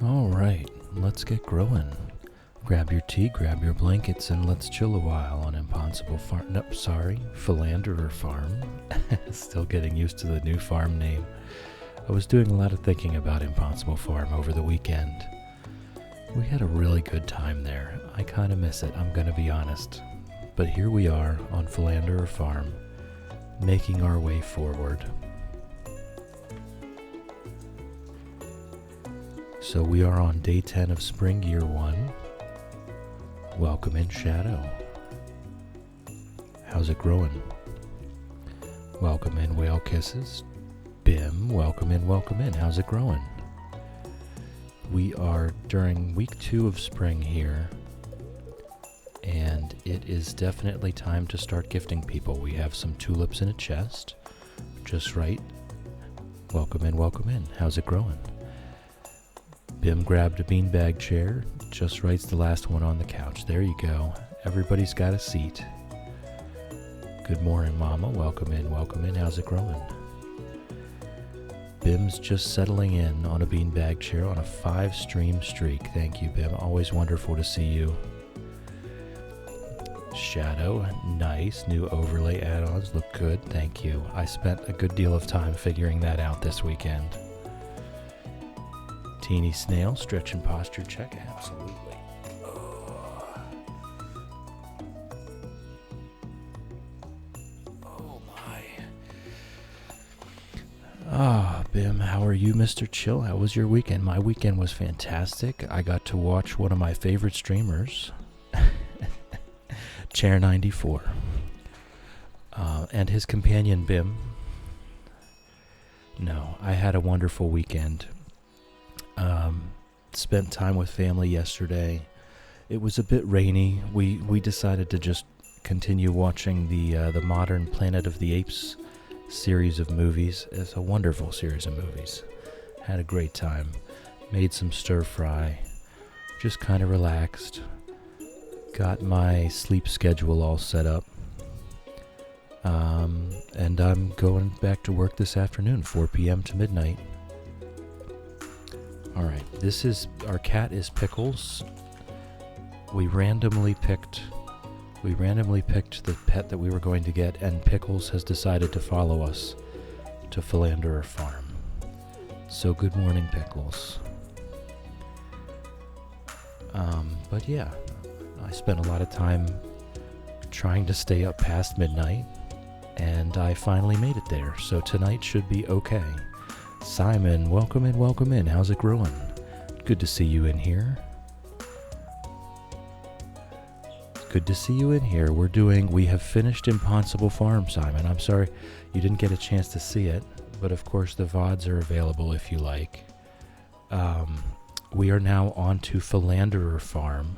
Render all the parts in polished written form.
All right, let's get growing. Grab your tea, grab your blankets, and let's chill a while on Impossible Farm. Nope, sorry, Philanderer Farm. Still getting used to the new farm name. I was doing a lot of thinking about Impossible Farm over the weekend. We had a really good time there. I kind of miss it, I'm going to be honest. But here we are on Philanderer Farm, making our way forward. So we are on day 10 of spring year 1. Welcome in, Shadow. How's it growing? Welcome in, Whale Kisses. Bim, welcome in. How's it growing? We are during week 2 of spring here, and it is definitely time to start gifting people. We have some tulips in a chest, just right. Welcome in. How's it growing? Bim grabbed a beanbag chair, just right's the last one on the couch. There you go. Everybody's got a seat. Good morning, Mama. Welcome in. How's it growing? Bim's just settling in on a beanbag chair on a 5-stream streak. Thank you, Bim. Always wonderful to see you. Shadow, nice. New overlay add-ons look good. Thank you. I spent a good deal of time figuring that out this weekend. Teeny Snail, stretch and posture check. Absolutely. Oh my. Bim, how are you, Mr. Chill? How was your weekend? My weekend was fantastic. I got to watch one of my favorite streamers, Chair 94, and his companion, Bim. No, I had a wonderful weekend. Spent time with family yesterday. It was a bit rainy. We decided to just continue watching the modern Planet of the Apes series of movies. It's a wonderful series of movies. Had a great time. Made some stir fry. Just kind of relaxed. Got my sleep schedule all set up. And I'm going back to work this afternoon, 4 p.m. to midnight. Alright, our cat is Pickles. We randomly picked the pet that we were going to get, and Pickles has decided to follow us to Philanderer Farm. So good morning, Pickles. But yeah, I spent a lot of time trying to stay up past midnight, and I finally made it there, so tonight should be okay. Simon, welcome in. How's it growing? Good to see you in here. Good to see you in here. We have finished Impossible Farm, Simon. I'm sorry you didn't get a chance to see it, but of course the VODs are available if you like. We are now on to Philanderer Farm.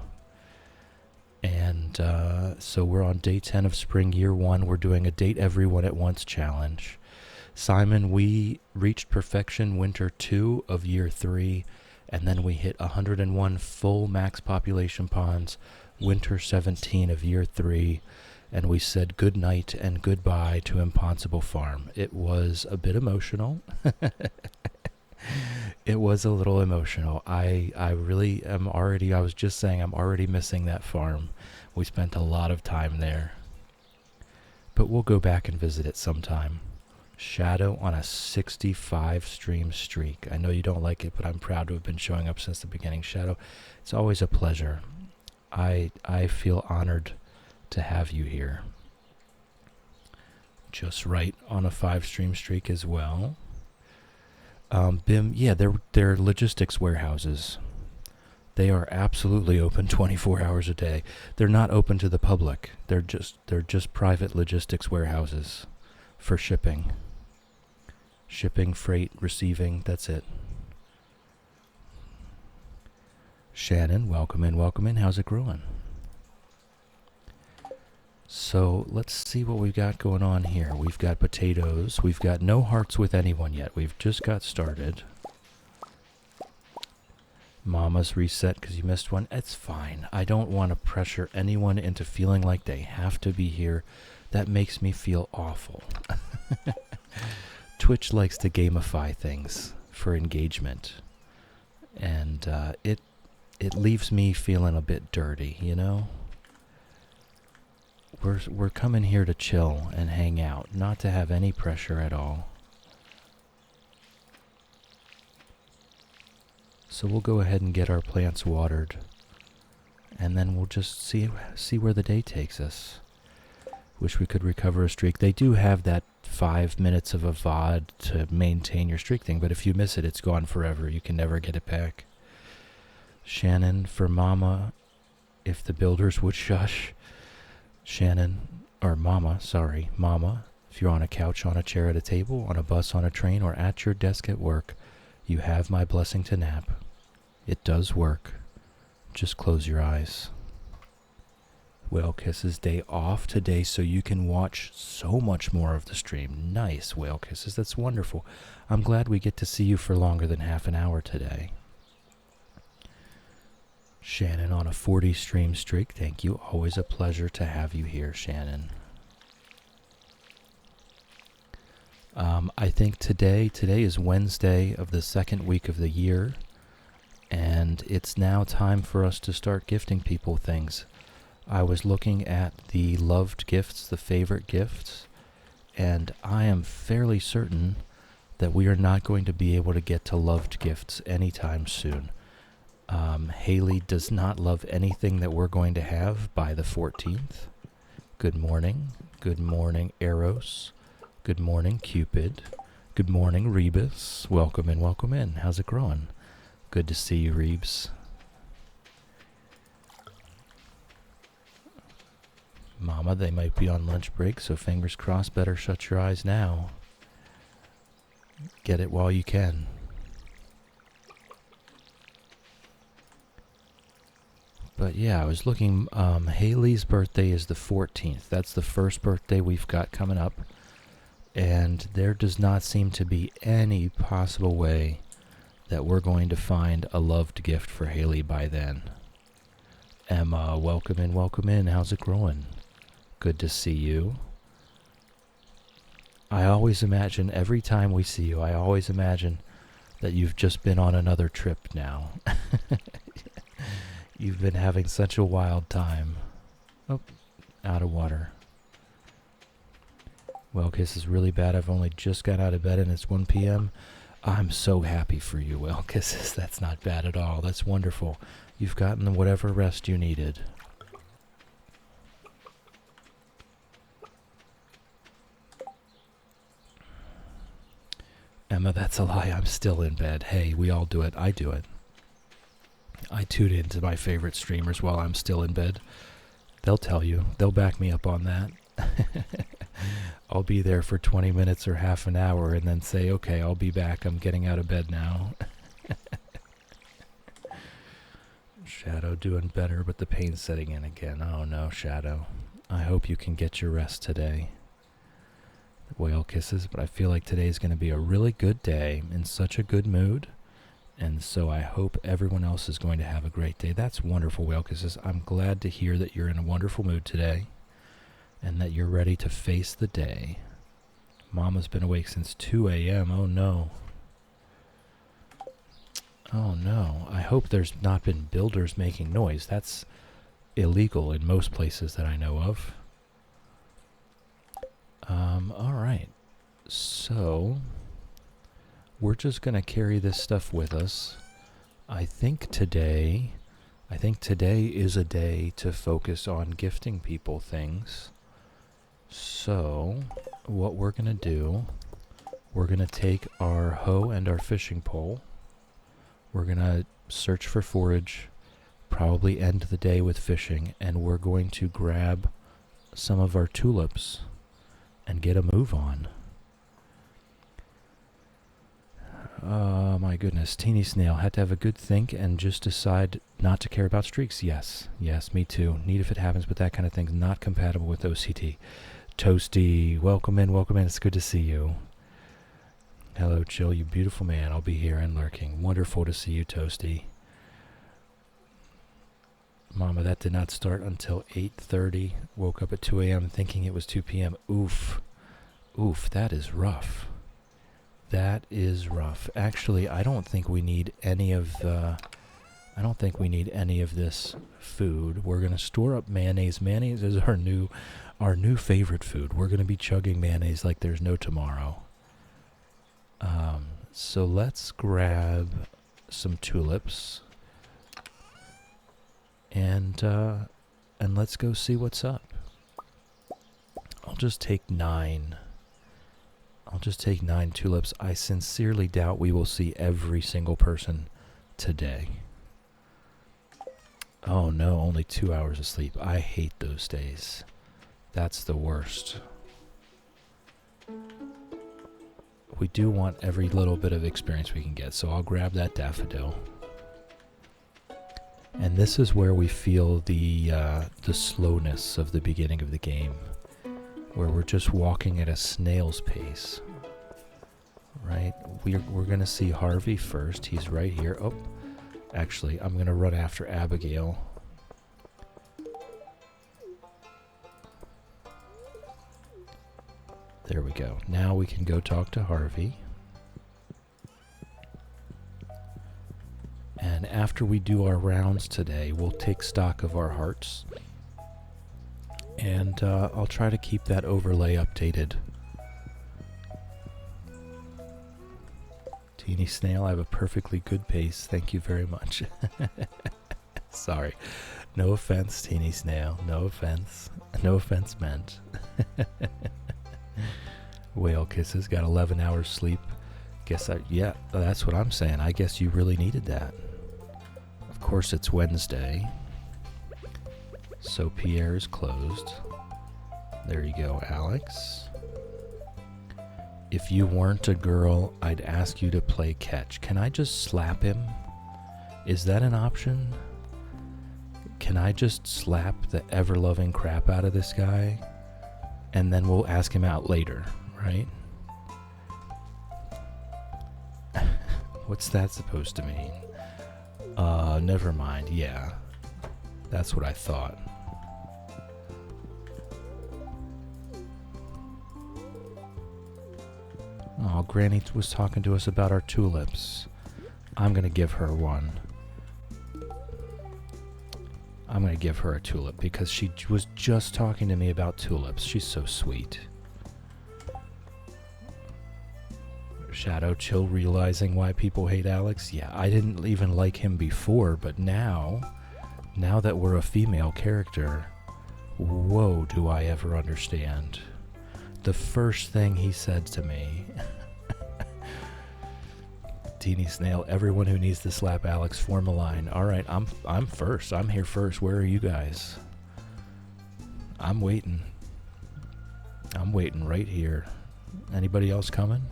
And so we're on day 10 of spring year 1. We're doing a date everyone at once challenge. Simon, we reached perfection winter 2 of year 3, and then we hit 101 full max population ponds winter 17 of year 3, and we said good night and goodbye to Impossible Farm. It was a bit emotional. It was a little emotional. I really am already, I was just saying, I'm already missing that farm. We spent a lot of time there. But we'll go back and visit it sometime. Shadow on a 65 stream streak. I know you don't like it, but I'm proud to have been showing up since the beginning. Shadow, it's always a pleasure. I feel honored to have you here. Just right on a 5 stream streak as well. Bim, yeah, they're logistics warehouses. They are absolutely open 24 hours a day. They're not open to the public. They're just private logistics warehouses for shipping. Shipping, freight, receiving, that's it. Shannon, welcome in. How's it growing? So let's see what we've got going on here. We've got potatoes. We've got no hearts with anyone yet. We've just got started. Mama's reset because you missed one. It's fine. I don't want to pressure anyone into feeling like they have to be here. That makes me feel awful. Twitch likes to gamify things for engagement. And it leaves me feeling a bit dirty, you know? We're coming here to chill and hang out, not to have any pressure at all. So we'll go ahead and get our plants watered, and then we'll just see where the day takes us. Wish we could recover a streak. They do have that 5 minutes of a VOD to maintain your streak thing, but if you miss it, it's gone forever. You can never get it back. Shannon, for Mama, if the builders would shush. Shannon, or Mama, sorry, Mama, if you're on a couch, on a chair at a table, on a bus, on a train, or at your desk at work, you have my blessing to nap. It does work. Just close your eyes. Whale Kisses day off today so you can watch so much more of the stream. Nice, Whale Kisses. That's wonderful. I'm glad we get to see you for longer than half an hour today. Shannon on a 40 stream streak. Thank you. Always a pleasure to have you here, Shannon. I think today is Wednesday of the second week of the year, and it's now time for us to start gifting people things. I was looking at the loved gifts, the favorite gifts, and I am fairly certain that we are not going to be able to get to loved gifts anytime soon. Haley does not love anything that we're going to have by the 14th. Good morning. Good morning, Eros. Good morning, Cupid. Good morning, Rebus. Welcome in, welcome in. How's it growing? Good to see you, Rebs. Mama, they might be on lunch break, so fingers crossed, better shut your eyes now. Get it while you can. But yeah, I was looking, Haley's birthday is the 14th. That's the first birthday we've got coming up. And there does not seem to be any possible way that we're going to find a loved gift for Haley by then. Emma, welcome in, welcome in. How's it growing? Good to see you. I always imagine, every time we see you, I always imagine that you've just been on another trip now. You've been having such a wild time. Oh, out of water. Well, Kiss is really bad. I've only just got out of bed and it's 1 p.m. I'm so happy for you, Well Kisses. That's not bad at all. That's wonderful. You've gotten whatever rest you needed. Emma, that's a lie. I'm still in bed. Hey, we all do it. I do it. I tune into my favorite streamers while I'm still in bed. They'll tell you. They'll back me up on that. I'll be there for 20 minutes or half an hour and then say, okay, I'll be back. I'm getting out of bed now. Shadow doing better, but the pain's setting in again. Oh no, Shadow. I hope you can get your rest today. Whale Kisses, but I feel like today's going to be a really good day, in such a good mood, and so I hope everyone else is going to have a great day. That's wonderful, Whale Kisses. I'm glad to hear that you're in a wonderful mood today, and that you're ready to face the day. Mama's been awake since 2 a.m. Oh no. Oh no. I hope there's not been builders making noise. That's illegal in most places that I know of. Alright. So, we're just going to carry this stuff with us. I think today is a day to focus on gifting people things. So, what we're going to do, we're going to take our hoe and our fishing pole. We're going to search for forage, probably end the day with fishing, and we're going to grab some of our tulips and get a move on. Oh my goodness, Teeny Snail had to have a good think and just decide not to care about streaks. Yes, me too. Neat if it happens, but that kind of thing's not compatible with OCT. Toasty, welcome in, it's good to see you. Hello, Chill, you beautiful man. I'll be here and lurking. Wonderful to see you, Toasty. Mama, that did not start until 8:30. Woke up at 2 a.m. thinking it was 2 p.m. Oof, that is rough. That is rough. Actually, I don't think we need any of this food. We're gonna store up mayonnaise. Mayonnaise is our new favorite food. We're gonna be chugging mayonnaise like there's no tomorrow. So let's grab some tulips and let's go see what's up. I'll just take 9 tulips. I sincerely doubt we will see every single person today. Oh no, only 2 hours of sleep. I hate those days. That's the worst. We do want every little bit of experience we can get, so I'll grab that daffodil. And this is where we feel the slowness of the beginning of the game, where we're just walking at a snail's pace. Right? We're going to see Harvey first. He's right here. Oh, actually, I'm going to run after Abigail. There we go. Now we can go talk to Harvey. And after we do our rounds today, we'll take stock of our hearts. And I'll try to keep that overlay updated. Teeny Snail, I have a perfectly good pace. Thank you very much. Sorry. No offense, Teeny Snail. No offense. No offense meant. Whale Kisses got 11 hours sleep. Yeah, that's what I'm saying. I guess you really needed that. Of course, it's Wednesday. So Pierre is closed. There you go, Alex. If you weren't a girl, I'd ask you to play catch. Can I just slap him? Is that an option? Can I just slap the ever-loving crap out of this guy? And then we'll ask him out later, right? What's that supposed to mean? Never mind. Yeah. That's what I thought. Oh, Granny was talking to us about our tulips. I'm going to give her one. I'm going to give her a tulip because she was just talking to me about tulips. She's so sweet. Shadow Chill realizing why people hate Alex. Yeah, I didn't even like him before, but now that we're a female character, whoa, do I ever understand. The first thing he said to me, Teeny Snail, everyone who needs to slap Alex, form a line. All right, I'm first. I'm here first. Where are you guys? I'm waiting. I'm waiting right here. Anybody else coming?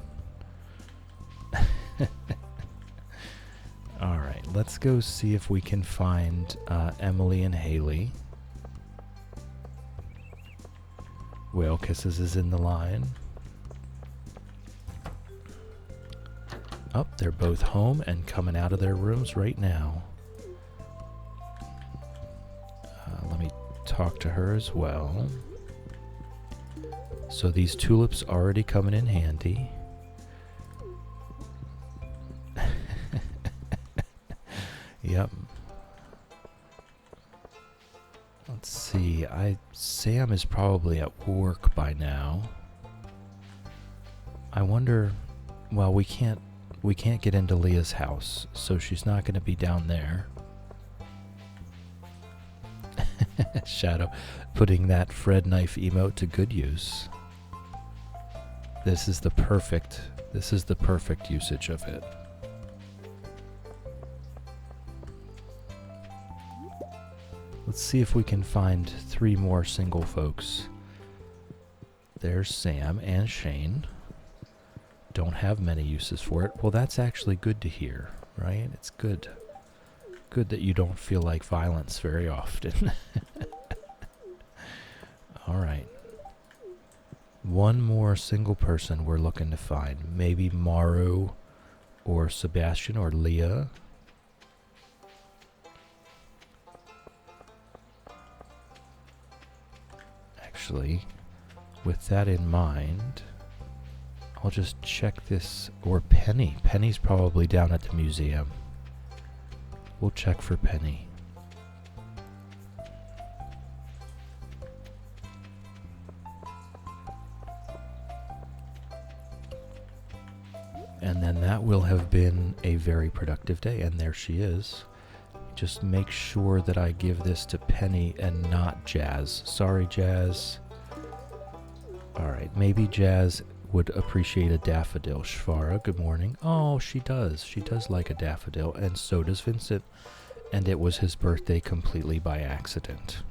All right, let's go see if we can find Emily and Haley. Whale Kisses is in the line. Oh, they're both home and coming out of their rooms right now. Let me talk to her as well. So these tulips already coming in handy. Yep. Let's see. Sam is probably at work by now. I wonder. Well, we can't get into Leah's house, so she's not going to be down there. Shadow putting that Fred knife emote to good use. This is the perfect usage of it. Let's see if we can find 3 more single folks. There's Sam and Shane. Don't have many uses for it. Well, that's actually good to hear, right? It's good. Good that you don't feel like violence very often. All right. One more single person we're looking to find. Maybe Maru or Sebastian or Leah. Actually, with that in mind, I'll just check this. Or Penny. Penny's probably down at the museum. We'll check for Penny. And then that will have been a very productive day. And there she is. Just make sure that I give this to Penny and not Jazz. Sorry, Jazz. Alright, maybe Jazz would appreciate a daffodil. Shvara, good morning. Oh, she does. She does like a daffodil, and so does Vincent. And it was his birthday completely by accident.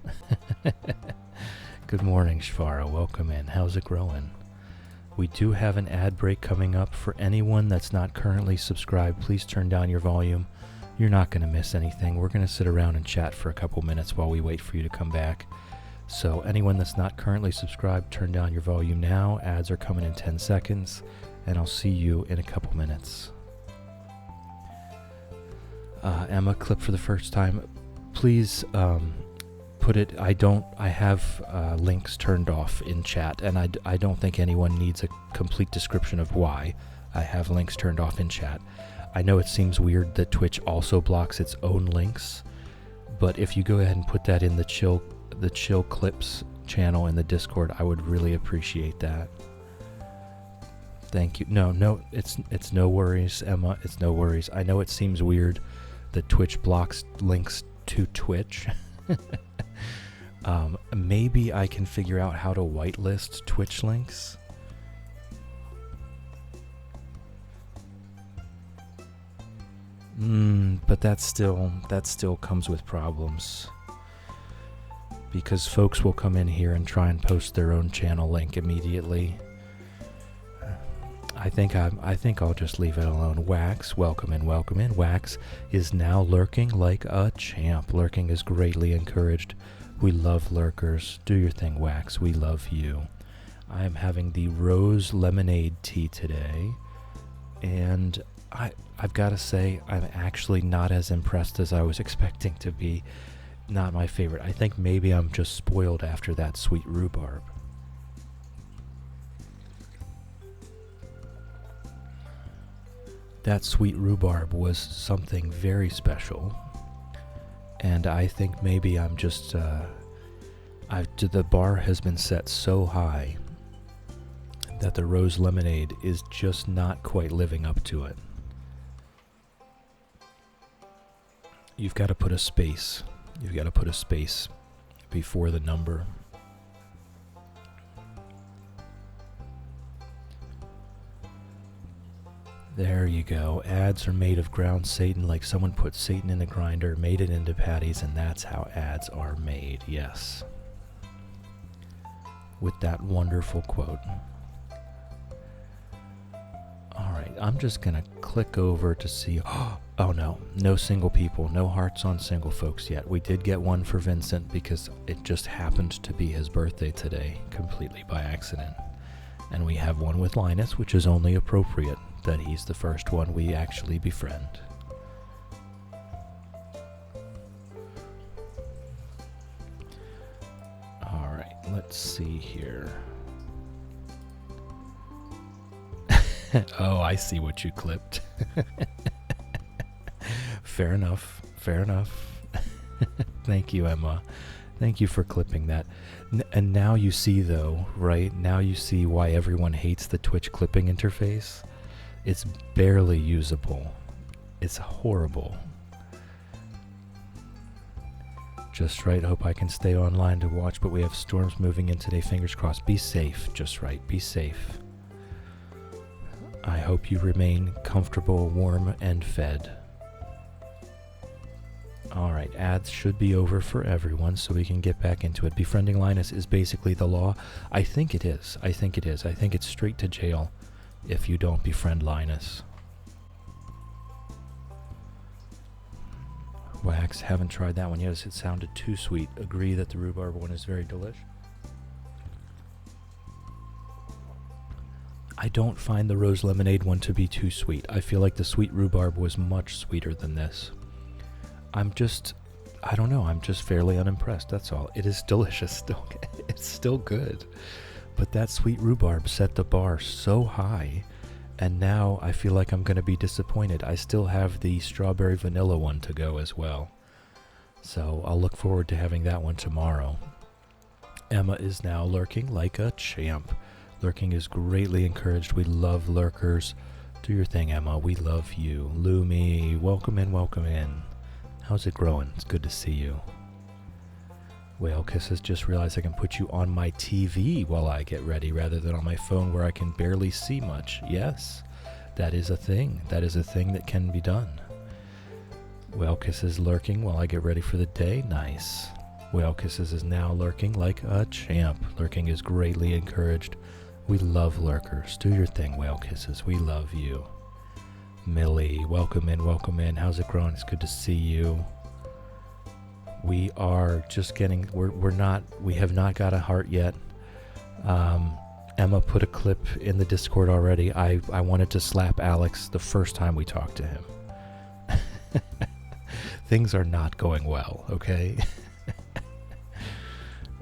Good morning, Shvara. Welcome in. How's it growing? We do have an ad break coming up. For anyone that's not currently subscribed, please turn down your volume. You're not going to miss anything. We're going to sit around and chat for a couple minutes while we wait for you to come back. So anyone that's not currently subscribed, turn down your volume now. Ads are coming in 10 seconds, and I'll see you in a couple minutes. Emma, clip for the first time. Please put it. I have links turned off in chat, and I don't think anyone needs a complete description of why I have links turned off in chat. I know it seems weird that Twitch also blocks its own links, but if you go ahead and put that in the chill clips channel in the Discord, I would really appreciate that. Thank you. No, it's no worries, Emma. It's no worries. I know it seems weird that Twitch blocks links to Twitch. Maybe I can figure out how to whitelist Twitch links. But that still comes with problems, because folks will come in here and try and post their own channel link immediately. I think I'll just leave it alone. Wax, welcome in. Wax is now lurking like a champ. Lurking is greatly encouraged. We love lurkers. Do your thing, Wax. We love you. I am having the rose lemonade tea today, and I've got to say, I'm actually not as impressed as I was expecting to be. Not my favorite. I think maybe I'm just spoiled after that sweet rhubarb. That sweet rhubarb was something very special. And I think maybe I'm just... the bar has been set so high that the rose lemonade is just not quite living up to it. You've got to put a space. You've got to put a space before the number. There you go. Ads are made of ground Satan, like someone put Satan in a grinder, made it into patties, and that's how ads are made. Yes. With that wonderful quote. Alright, I'm just going to click over to see... Oh no, no single people, no hearts on single folks yet. We did get one for Vincent because it just happened to be his birthday today, completely by accident. And we have one with Linus, which is only appropriate that he's the first one we actually befriend. Alright, let's see here. Oh, I see what you clipped. Fair enough. Thank you, Emma. Thank you for clipping that. And now you see, though, right? Now you see why everyone hates the Twitch clipping interface. It's barely usable. It's horrible. Just right. Hope I can stay online to watch, but we have storms moving in today. Fingers crossed. Be safe. Just right. Be safe. I hope you remain comfortable, warm, and fed. Alright, ads should be over for everyone, so we can get back into it. Befriending Linus is basically the law. I think it is. I think it's straight to jail if you don't befriend Linus. Wax, haven't tried that one yet. It sounded too sweet. Agree that the rhubarb one is very delish. I don't find the rose lemonade one to be too sweet. I feel like the sweet rhubarb was much sweeter than this. I don't know, I'm just fairly unimpressed, that's all. It is delicious still. It's still good. But that sweet rhubarb set the bar so high, and now I feel like I'm going to be disappointed. I still have the strawberry vanilla one to go as well. So I'll look forward to having that one tomorrow. Emma is now lurking like a champ. Lurking is greatly encouraged. We love lurkers. Do your thing, Emma. We love you. Lumi, welcome in, welcome in. How's it growing? It's good to see you. Whale Kisses just realized I can put you on my TV while I get ready rather than on my phone where I can barely see much. Yes, that is a thing. That is a thing that can be done. Whale Kisses lurking while I get ready for the day. Nice. Whale Kisses is now lurking like a champ. Lurking is greatly encouraged. We love lurkers. Do your thing, Whale Kisses. We love you. Millie, welcome in, welcome in. How's it going? It's good to see you. We are just getting, we have not got a heart yet. Emma put a clip in the Discord already. I wanted to slap Alex the first time we talked to him. Things are not going well, okay?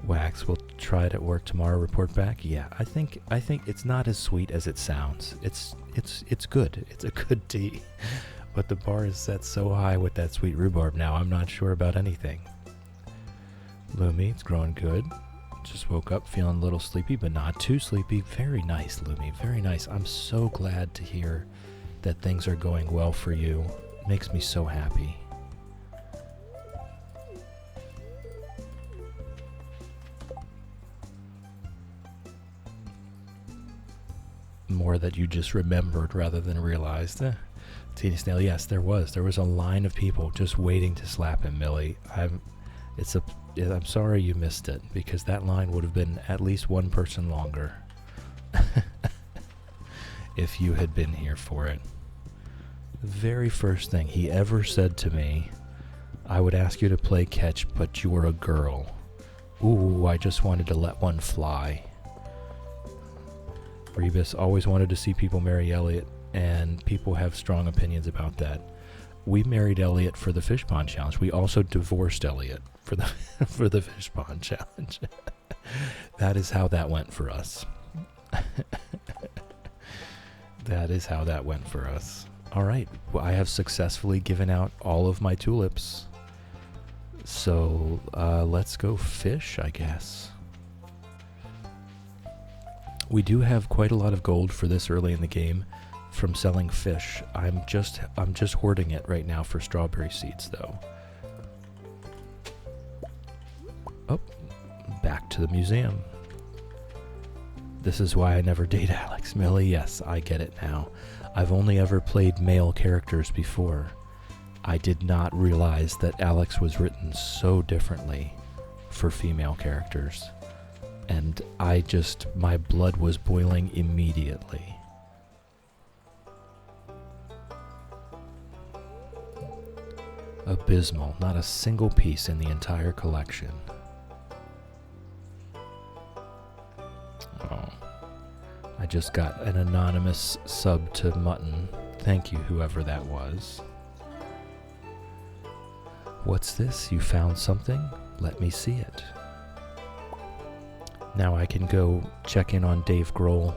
Wax, we'll try it at work tomorrow, report back. Yeah, I think it's not as sweet as it sounds. It's good. It's a good tea. But the bar is set so high with that sweet rhubarb now, I'm not sure about anything. Lumi, it's growing good. Just woke up feeling a little sleepy, but not too sleepy. Very nice, Lumi, very nice. I'm so glad to hear that things are going well for you. It makes me so happy. More that you just remembered rather than realized. Teeny Snail, yes, there was a line of people just waiting to slap him, Millie. I'm sorry you missed it, because that line would have been at least one person longer if you had been here for it. The very first thing he ever said to me, I would ask you to play catch, but you were a girl. Ooh, I just wanted to let one fly. Rebus always wanted to see people marry Elliot, and people have strong opinions about that. We married Elliot for the Fish Pond Challenge. We also divorced Elliot for the for the Fish Pond Challenge. That is how that went for us. That is how that went for us. All right, well, I have successfully given out all of my tulips. So let's go fish, I guess. We do have quite a lot of gold for this early in the game from selling fish. I'm just hoarding it right now for strawberry seeds, though. Oh, back to the museum. This is why I never date Alex. Millie, yes, I get it now. I've only ever played male characters before. I did not realize that Alex was written so differently for female characters. And my blood was boiling immediately. Abysmal. Not a single piece in the entire collection. Oh. I just got an anonymous sub to Mutton. Thank you, whoever that was. What's this? You found something? Let me see it. Now I can go check in on Dave Grohl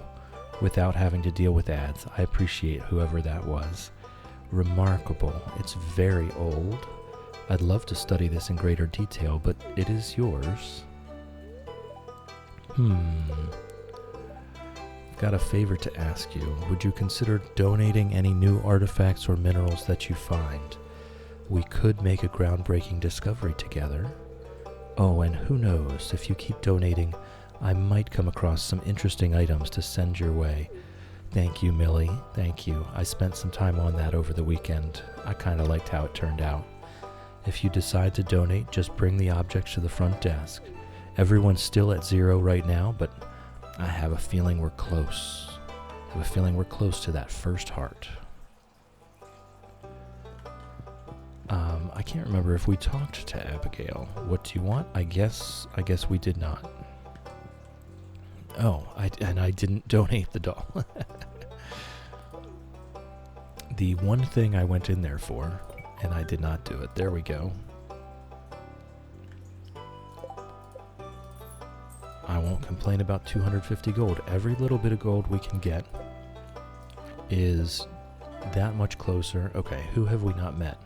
without having to deal with ads. I appreciate whoever that was. Remarkable. It's very old. I'd love to study this in greater detail, but it is yours. I've got a favor to ask you. Would you consider donating any new artifacts or minerals that you find? We could make a groundbreaking discovery together. Oh, and who knows, if you keep donating, I might come across some interesting items to send your way. Thank you, Millie. Thank you. I spent some time on that over the weekend. I kind of liked how it turned out. If you decide to donate, just bring the objects to the front desk. Everyone's still at 0 right now, but I have a feeling we're close. I have a feeling we're close to that first heart. I can't remember if we talked to Abigail. What do you want? I guess we did not. Oh, I didn't donate the doll. The one thing I went in there for, and I did not do it. There we go. I won't complain about 250 gold. Every little bit of gold we can get is that much closer. Okay, who have we not met?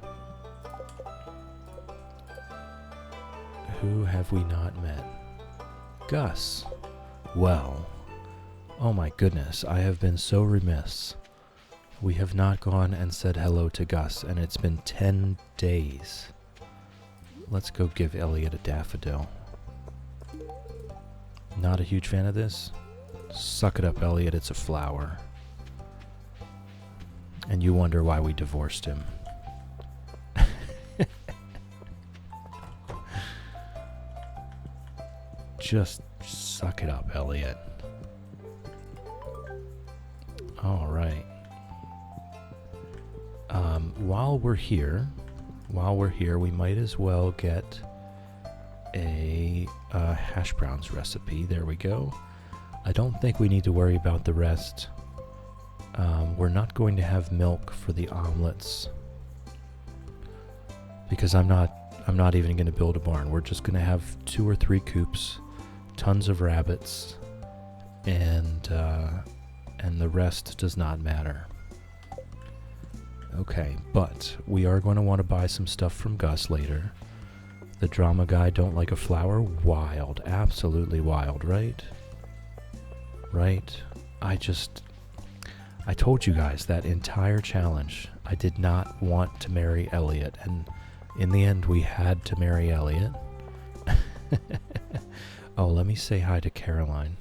Who have we not met? Gus. Well, oh my goodness, I have been so remiss. We have not gone and said hello to Gus, and it's been 10 days. Let's go give Elliot a daffodil. Not a huge fan of this? Suck it up, Elliot, it's a flower. And you wonder why we divorced him. Just suck it up, Elliot. Alright. While we're here, we might as well get a hash browns recipe. There we go. I don't think we need to worry about the rest. We're not going to have milk for the omelets because I'm not even going to build a barn. We're just going to have 2 or 3 coops, tons of rabbits, and the rest does not matter. Okay, but we are going to want to buy some stuff from Gus later. The drama guy don't like a flower? Wild. Absolutely wild, right? Right? I told you guys that entire challenge, I did not want to marry Elliot, and in the end we had to marry Elliot. Oh, let me say hi to Caroline.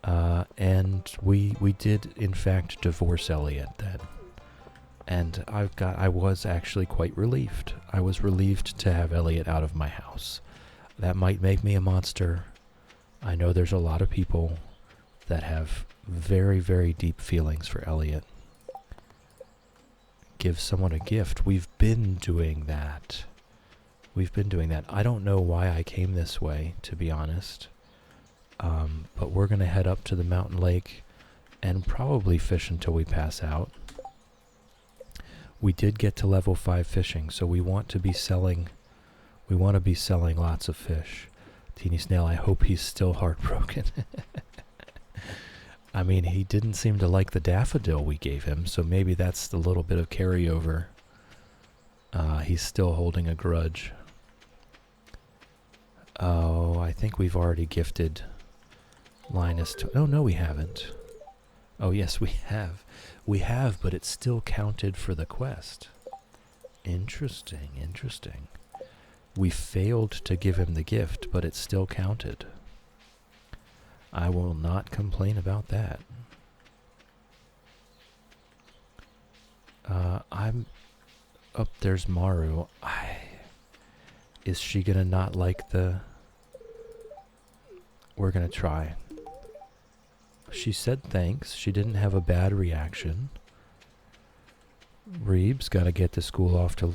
And we did in fact divorce Elliot then. And I was actually quite relieved. I was relieved to have Elliot out of my house. That might make me a monster. I know there's a lot of people that have very, very deep feelings for Elliot. Give someone a gift. We've been doing that. I don't know why I came this way, to be honest. But we're going to head up to the mountain lake and probably fish until we pass out. We did get to level 5 fishing, so we want to be selling lots of fish. Teeny Snail, I hope he's still heartbroken. I mean, he didn't seem to like the daffodil we gave him, so maybe that's the little bit of carryover. He's still holding a grudge. Oh, I think we've already gifted Linus to... Oh, no, we haven't. Oh, yes, we have. We have, but it's still counted for the quest. Interesting, interesting. We failed to give him the gift, but it still counted. I will not complain about that. I'm... Up there's Maru. Is she gonna not like the... We're gonna try. She said thanks. She didn't have a bad reaction. Reeb's gotta get the school off to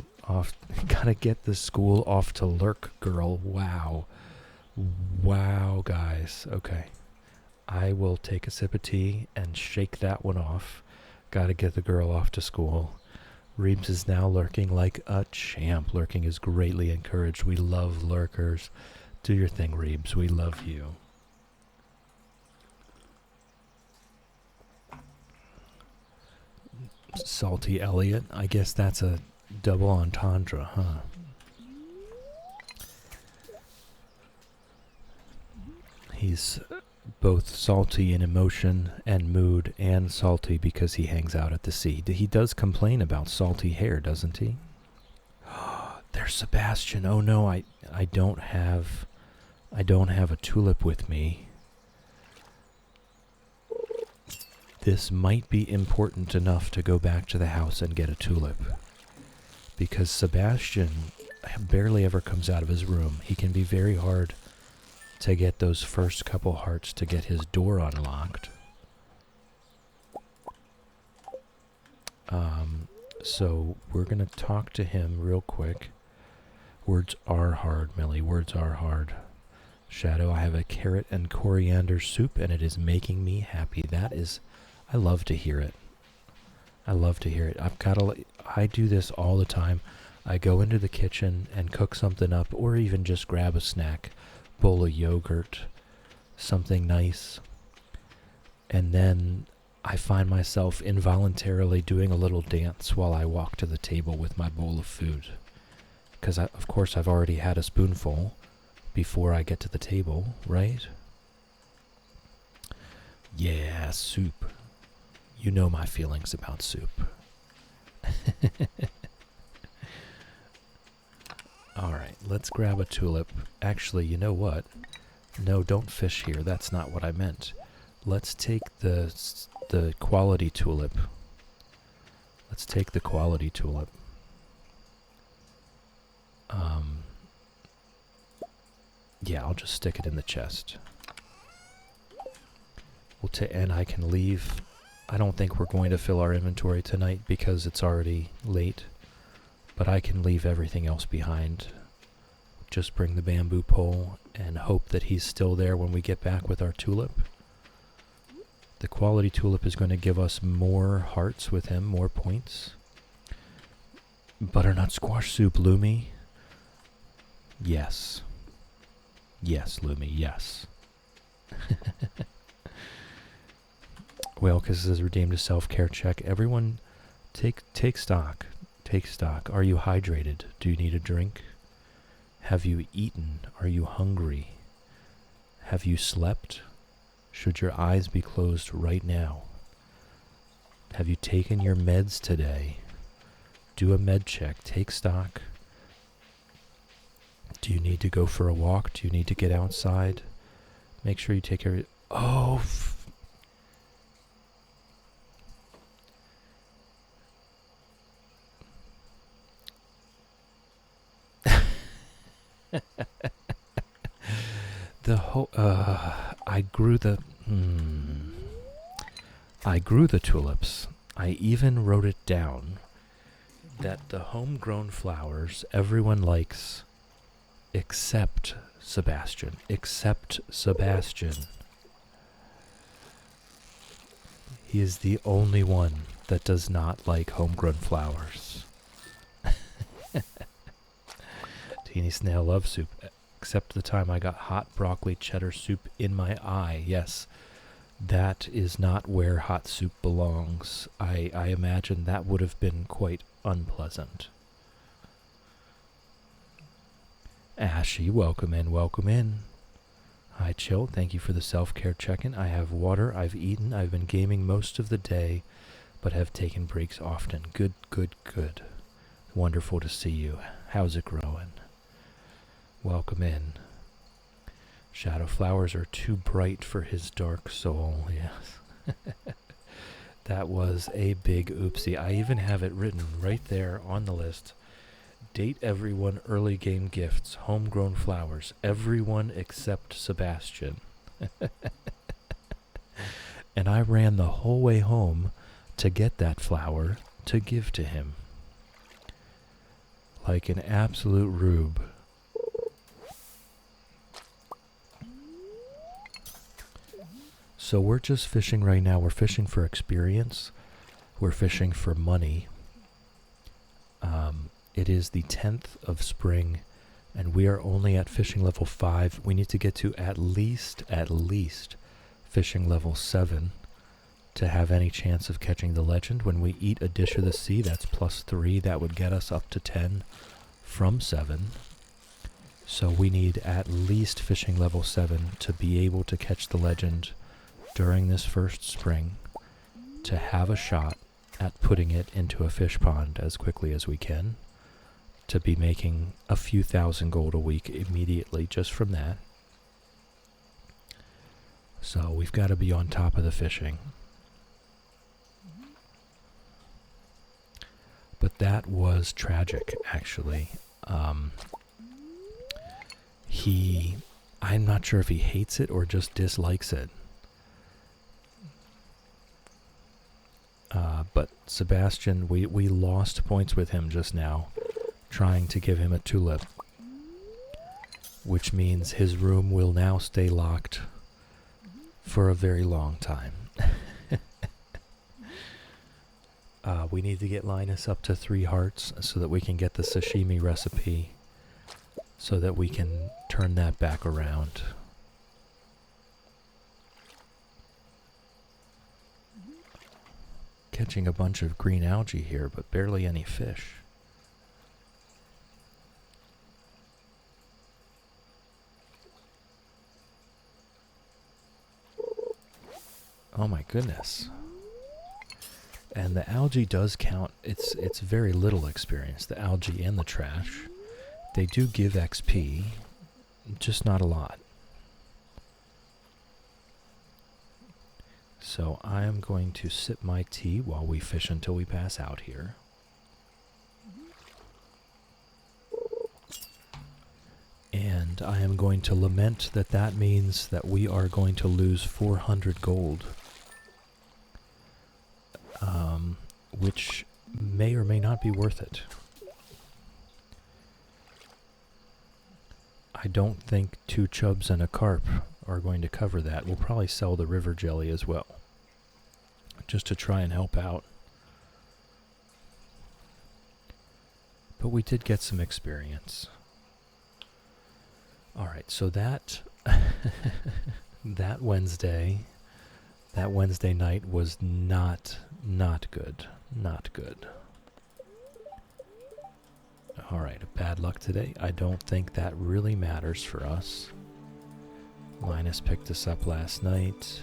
lurk, girl. Wow. Wow, guys. Okay. I will take a sip of tea and shake that one off. Gotta get the girl off to school. Reebs is now lurking like a champ. Lurking is greatly encouraged. We love lurkers. Do your thing, Reebs. We love you. Salty Elliot. I guess that's a double entendre, huh? He's both salty in emotion and mood and salty because he hangs out at the sea. He does complain about salty hair, doesn't he? There's Sebastian. Oh no, I don't have a tulip with me. This might be important enough to go back to the house and get a tulip. Because Sebastian barely ever comes out of his room. He can be very hard to get those first couple hearts to get his door unlocked. So we're going to talk to him real quick. Words are hard, Millie. Words are hard. Shadow, I have a carrot and coriander soup, and it is making me happy. That is... I love to hear it. I love to hear it. I do this all the time. I go into the kitchen and cook something up, or even just grab a snack, bowl of yogurt, something nice, and then I find myself involuntarily doing a little dance while I walk to the table with my bowl of food. Because, of course, I've already had a spoonful before I get to the table, right? Yeah, soup. You know my feelings about soup. Alright, let's grab a tulip. Actually, you know what? No, don't fish here. That's not what I meant. Let's take the quality tulip. Let's take the quality tulip. Yeah, I'll just stick it in the chest. And I can leave. I don't think we're going to fill our inventory tonight because it's already late. But I can leave everything else behind. Just bring the bamboo pole and hope that he's still there when we get back with our tulip. The quality tulip is going to give us more hearts with him, more points. Butternut squash soup, Lumi. Yes. Yes, Lumi, yes. Well, because this is redeemed a self-care check. Everyone, take stock. Take stock. Are you hydrated? Do you need a drink? Have you eaten? Are you hungry? Have you slept? Should your eyes be closed right now? Have you taken your meds today? Do a med check. Take stock. Do you need to go for a walk? Do you need to get outside? Make sure you take care of it. Oh, the whole I grew the tulips. I even wrote it down that the homegrown flowers everyone likes except Sebastian. Except Sebastian. He is the only one that does not like homegrown flowers. Teeny Snail loves soup, except the time I got hot broccoli cheddar soup in my eye. Yes, that is not where hot soup belongs. I imagine that would have been quite unpleasant. Ashy, welcome in, welcome in. Hi, Chill, thank you for the self-care check-in. I have water, I've eaten, I've been gaming most of the day, but have taken breaks often. Good, good, good. Wonderful to see you. How's it growing? Welcome in. Shadow flowers are too bright for his dark soul, yes. That was a big oopsie. I even have it written right there on the list. Date everyone early game gifts, homegrown flowers, everyone except Sebastian. And I ran the whole way home to get that flower to give to him. Like an absolute rube. So we're just fishing right now. We're fishing for experience. We're fishing for money. It is the 10th of spring, and we are only at fishing level 5. We need to get to at least fishing level 7 to have any chance of catching the legend. When we eat a dish of the sea, that's +3. That would get us up to 10 from 7. So we need at least fishing level 7 to be able to catch the legend during this first spring, to have a shot at putting it into a fish pond as quickly as we can, to be making a few thousand gold a week immediately just from that. So we've got to be on top of the fishing. But that was tragic, actually. I'm not sure if he hates it or just dislikes it. But Sebastian, we lost points with him just now, trying to give him a tulip, which means his room will now stay locked for a very long time. We need to get Linus up to 3 hearts so that we can get the sashimi recipe, so that we can turn that back around. catching a bunch of green algae here, but barely any fish. Oh my goodness. And the algae does count. It's very little experience, the algae and the trash. They do give XP, just not a lot. So I am going to sip my tea while we fish until we pass out here. And I am going to lament that that means that we are going to lose 400 gold. Which may or may not be worth it. I don't think 2 chubs and a carp are going to cover that. We'll probably sell the river jelly as well, just to try and help out. But we did get some experience. Alright, so that that Wednesday night was not good. Not good. Alright, bad luck today. I don't think that really matters for us. Linus picked us up last night.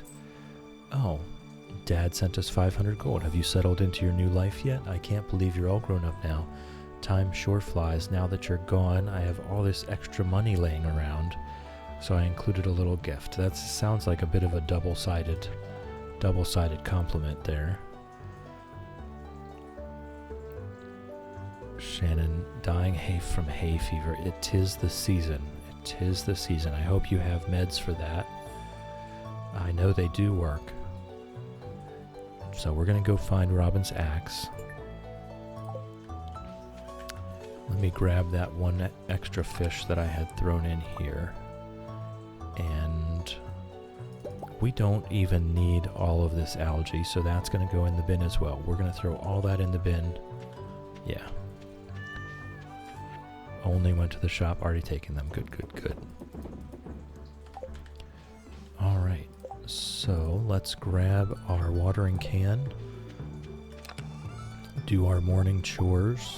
Oh, Dad sent us 500 gold. Have you settled into your new life yet? I can't believe you're all grown up now. Time sure flies. Now that you're gone, I have all this extra money laying around. So I included a little gift. That sounds like a bit of a double-sided compliment there. Shannon, dying from hay fever. It is the season. It is the season. I hope you have meds for that. I know they do work. So we're going to go find Robin's axe. Let me grab that one extra fish that I had thrown in here. And we don't even need all of this algae, so that's going to go in the bin as well. We're going to throw all that in the bin. Yeah. Only went to the shop, already taken them. Good, good, good. Alright, so let's grab our watering can. Do our morning chores.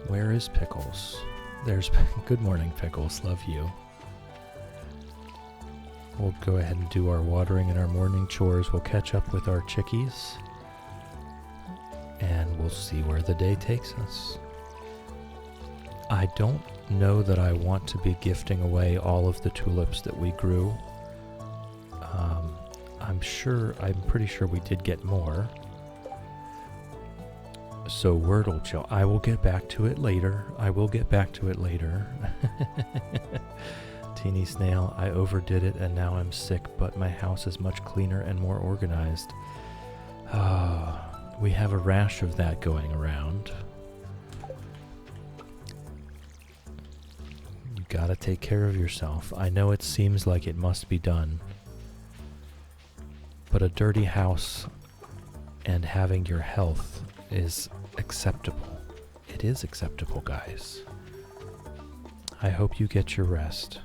Where is Pickles? There's good morning, Pickles. Love you. We'll go ahead and do our watering and our morning chores. We'll catch up with our chickies. And we'll see where the day takes us. I don't know that I want to be gifting away all of the tulips that we grew. I'm pretty sure we did get more. So Wordle Chill, I will get back to it later. Teeny Snail, I overdid it and now I'm sick, but my house is much cleaner and more organized. We have a rash of that going around. You gotta take care of yourself. I know it seems like it must be done, but a dirty house and having your health is acceptable. It is acceptable, guys. I hope you get your rest.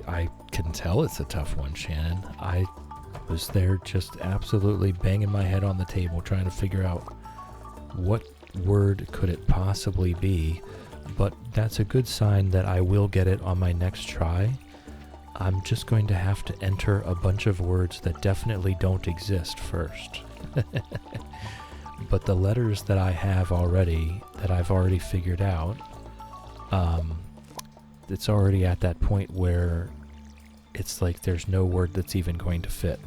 I can tell it's a tough one, Shannon. I was there just absolutely banging my head on the table trying to figure out what word could it possibly be, but that's a good sign that I will get it on my next try. I'm just going to have to enter a bunch of words that definitely don't exist first. But the letters that I have already, that I've already figured out, it's already at that point where it's like there's no word that's even going to fit.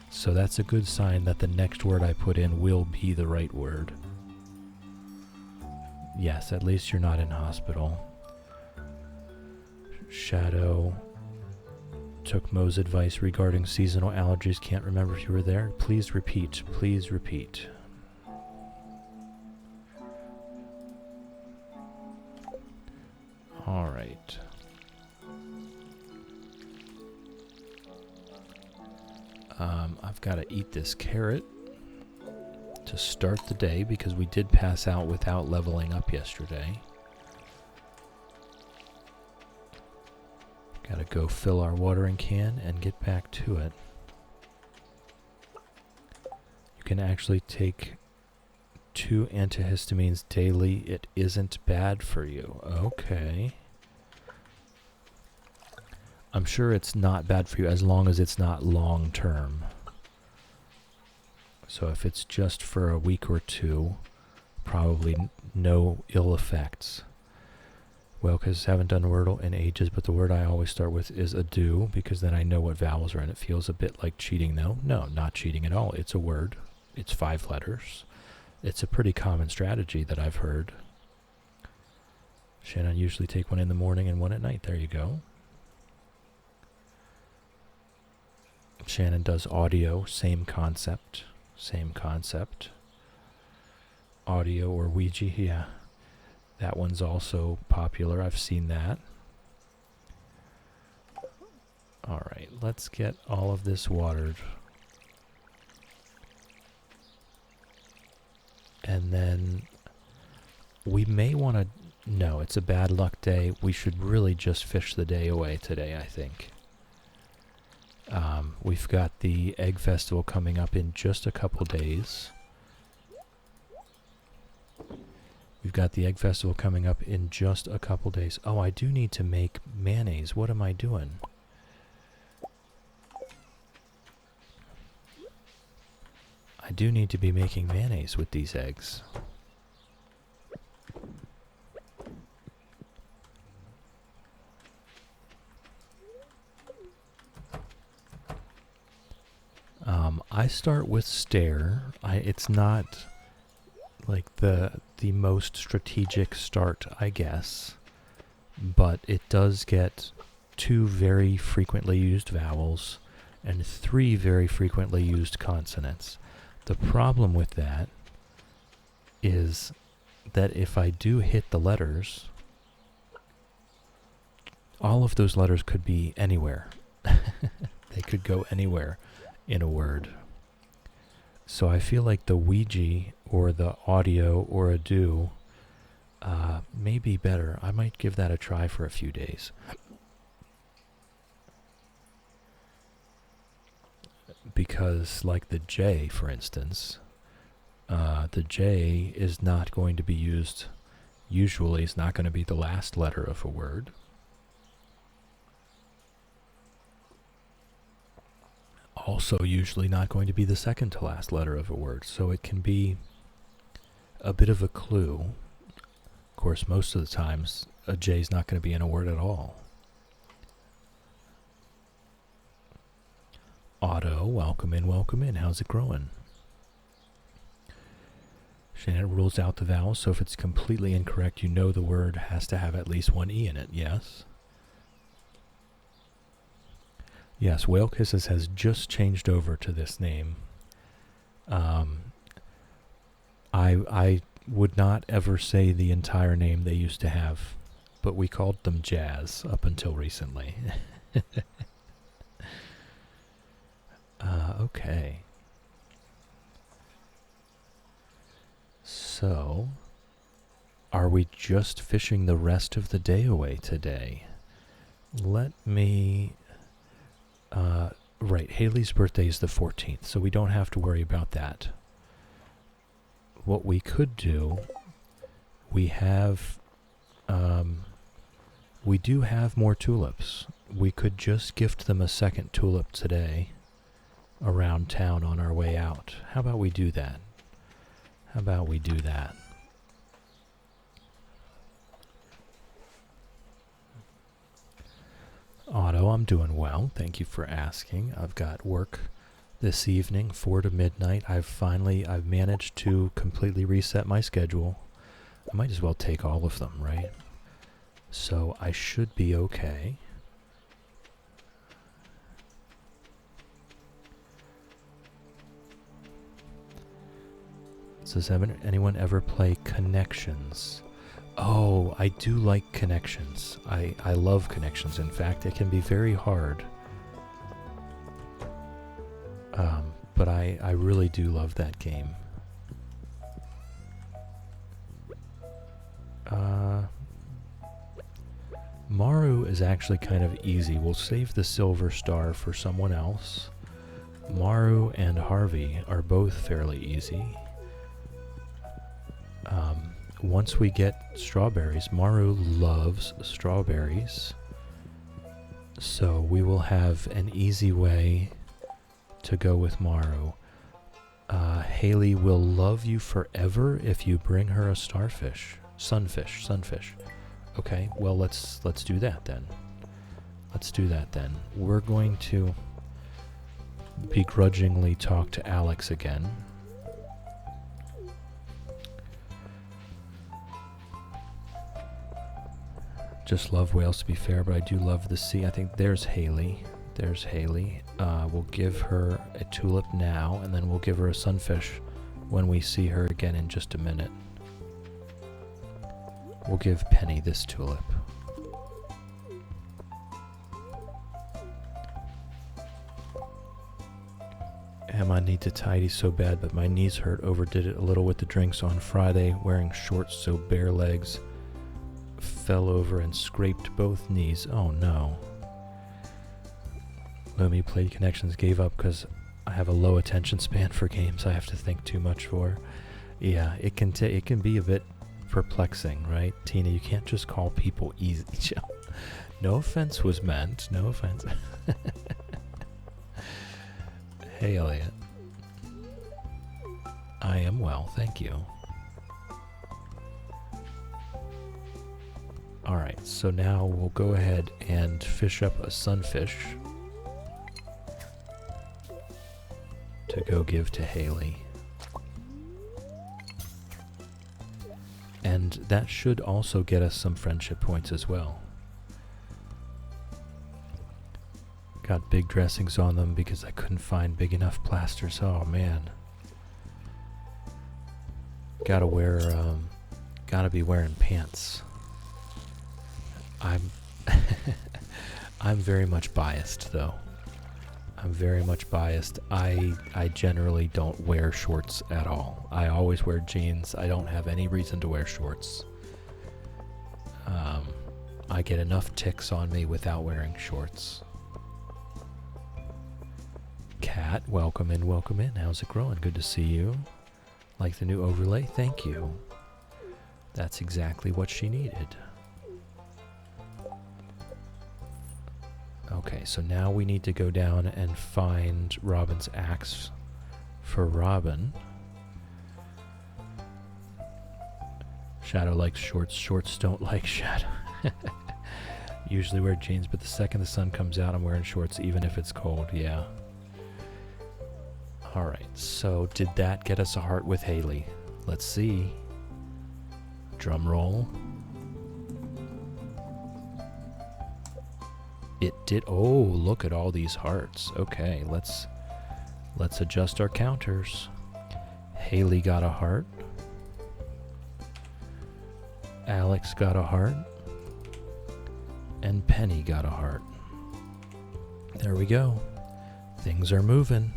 So that's a good sign that the next word I put in will be the right word. Yes, at least you're not in hospital. Shadow took Mo's advice regarding seasonal allergies. Can't remember if you were there. Please repeat. Please repeat. All right. I've got to eat this carrot to start the day because we did pass out without leveling up yesterday. Gotta go fill our watering can and get back to it. You can actually take 2 antihistamines daily. It isn't bad for you. Okay. I'm sure it's not bad for you as long as it's not long term. So if it's just for a week or two, probably no ill effects. Well, because I haven't done Wordle in ages, but the word I always start with is a do, because then I know what vowels are in it. Feels a bit like cheating, though. No, not cheating at all. It's a word. It's 5 letters. It's a pretty common strategy that I've heard. Shannon usually take one in the morning and one at night. There you go. Shannon does audio, same concept. Same concept. Audio or Ouija, yeah. That one's also popular. I've seen that. Alright, let's get all of this watered. And then we may want to... No, it's a bad luck day. We should really just fish the day away today, I think. We've got the Egg Festival coming up in just a couple days. We've got the Egg Festival coming up in just a couple days. Oh, I do need to make mayonnaise. What am I doing? I do need to be making mayonnaise with these eggs. I start with stare. It's not like the most strategic start, I guess, but it does get 2 very frequently used vowels and 3 very frequently used consonants. The problem with that is that if I do hit the letters, all of those letters could be anywhere. They could go anywhere in a word. So I feel like the Ouija or the audio or a do may be better. I might give that a try for a few days. Because like the J, for instance, the J is not going to be used, usually it's not going to be the last letter of a word. Also usually not going to be the second to last letter of a word, so it can be a bit of a clue. Of course, most of the times a J is not going to be in a word at all. Otto, welcome in. How's it growing? Shannon rules out the vowels, so if it's completely incorrect, you know the word has to have at least 1 E in it, yes? Yes, Whale Kisses has just changed over to this name. I would not ever say the entire name they used to have, but we called them Jazz up until recently. Okay. So, are we just fishing the rest of the day away today? Let me... right, Haley's birthday is the 14th, so we don't have to worry about that. What we could do, we do have more tulips. We could just gift them a second tulip today around town on our way out. How about we do that? Otto, I'm doing well. Thank you for asking. I've got work this evening, 4 to midnight. I've managed to completely reset my schedule. I might as well take all of them, right? So I should be okay. Does anyone ever play Connections? Oh, I do like Connections. I love Connections. In fact, it can be very hard. But I really do love that game. Maru is actually kind of easy. We'll save the silver star for someone else. Maru and Harvey are both fairly easy. Once we get strawberries, Maru loves strawberries. So we will have an easy way to go with Maru. Haley will love you forever if you bring her a starfish. Sunfish. Okay, well let's do that then. We're going to begrudgingly talk to Alex again. Just love whales to be fair, but I do love the sea. I think there's Haley. We'll give her a tulip now, and then we'll give her a sunfish when we see her again in just a minute. We'll give Penny this tulip. I need to tidy so bad, but my knees hurt. Overdid it a little with the drinks on Friday, wearing shorts so bare legs. Fell over and scraped both knees. Oh no. Lumi played Connections, gave up because I have a low attention span for games I have to think too much for. Yeah, it can be a bit perplexing, right? Tina, you can't just call people easy. No offense was meant. No offense. Hey, Elliot. I am well, thank you. Alright, so now we'll go ahead and fish up a sunfish to go give to Haley. And that should also get us some friendship points as well. Got big dressings on them because I couldn't find big enough plasters. Oh man. Gotta be wearing pants. I'm very much biased though. I generally don't wear shorts at all. I always wear jeans. I don't have any reason to wear shorts. I get enough ticks on me without wearing shorts. Kat, welcome in. How's it growing? Good to see you. Like the new overlay? Thank you. That's exactly what she needed. Okay, so now we need to go down and find Robin's axe for Robin. Shadow likes shorts. Shorts don't like Shadow. Usually wear jeans, but the second the sun comes out, I'm wearing shorts even if it's cold. Yeah. Alright, so did that get us a heart with Haley? Let's see. Drum roll. It did. Oh, look at all these hearts. Okay, let's adjust our counters. Haley got a heart. Alex got a heart. And Penny got a heart. There we go. Things are moving.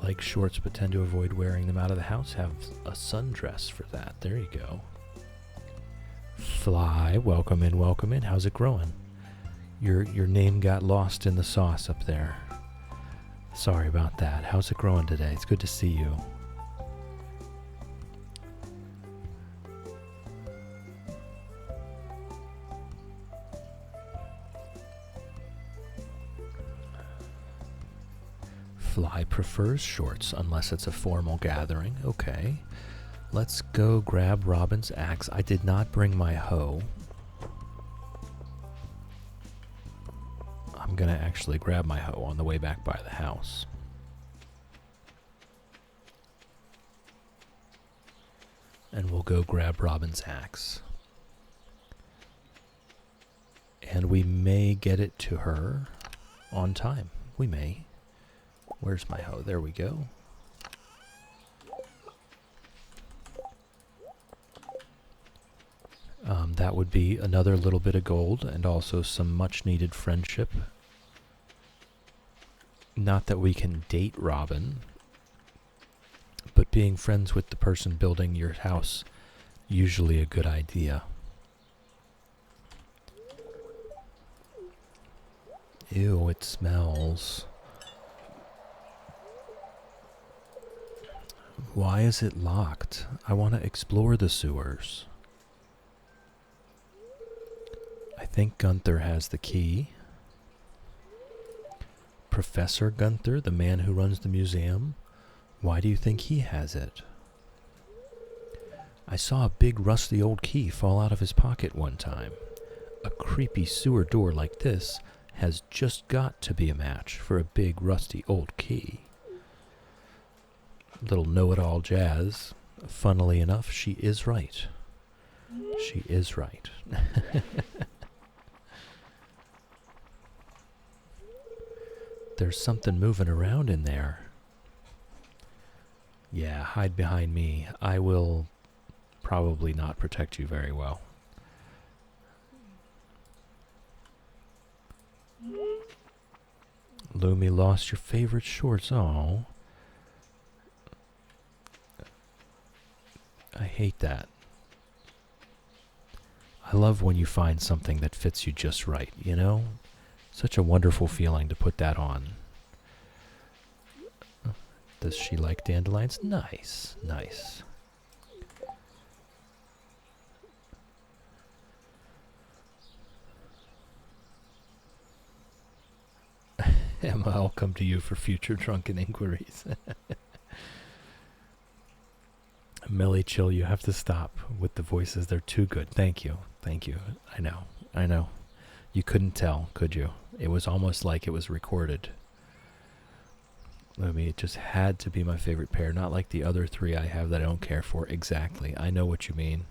Like shorts but tend to avoid wearing them out of the house. Have a sundress for that. There you go. Fly, welcome in. How's it growing? Your name got lost in the sauce up there. Sorry about that. How's it growing today? It's good to see you. Fly prefers shorts unless it's a formal gathering. Okay. Let's go grab Robin's axe. I did not bring my hoe. I'm gonna actually grab my hoe on the way back by the house. And we'll go grab Robin's axe. And we may get it to her on time. We may. Where's my hoe? There we go. That would be another little bit of gold and also some much needed friendship. Not that we can date Robin, but but being friends with the person building your house, usually a good idea. Ew, it smells. Why is it locked? I want to explore the sewers. I think Gunther has the key. Professor Gunther, the man who runs the museum. Why do you think he has it? I saw a big rusty old key fall out of his pocket one time. A creepy sewer door like this has just got to be a match for a big rusty old key. Little know-it-all Jazz. Funnily enough, she is right. She is right. There's something moving around in there. Yeah, hide behind me. I will probably not protect you very well. Lumi lost your favorite shorts. Oh. I hate that. I love when you find something that fits you just right, you know? Such a wonderful feeling to put that on. Does she like dandelions? Nice, nice. Emma, I'll come to you for future drunken inquiries. Millie, chill, you have to stop with the voices. They're too good. Thank you. Thank you. I know. You couldn't tell, could you? It was almost like it was recorded. I mean, it just had to be my favorite pair, not like the other three I have that I don't care for. Exactly. I know what you mean.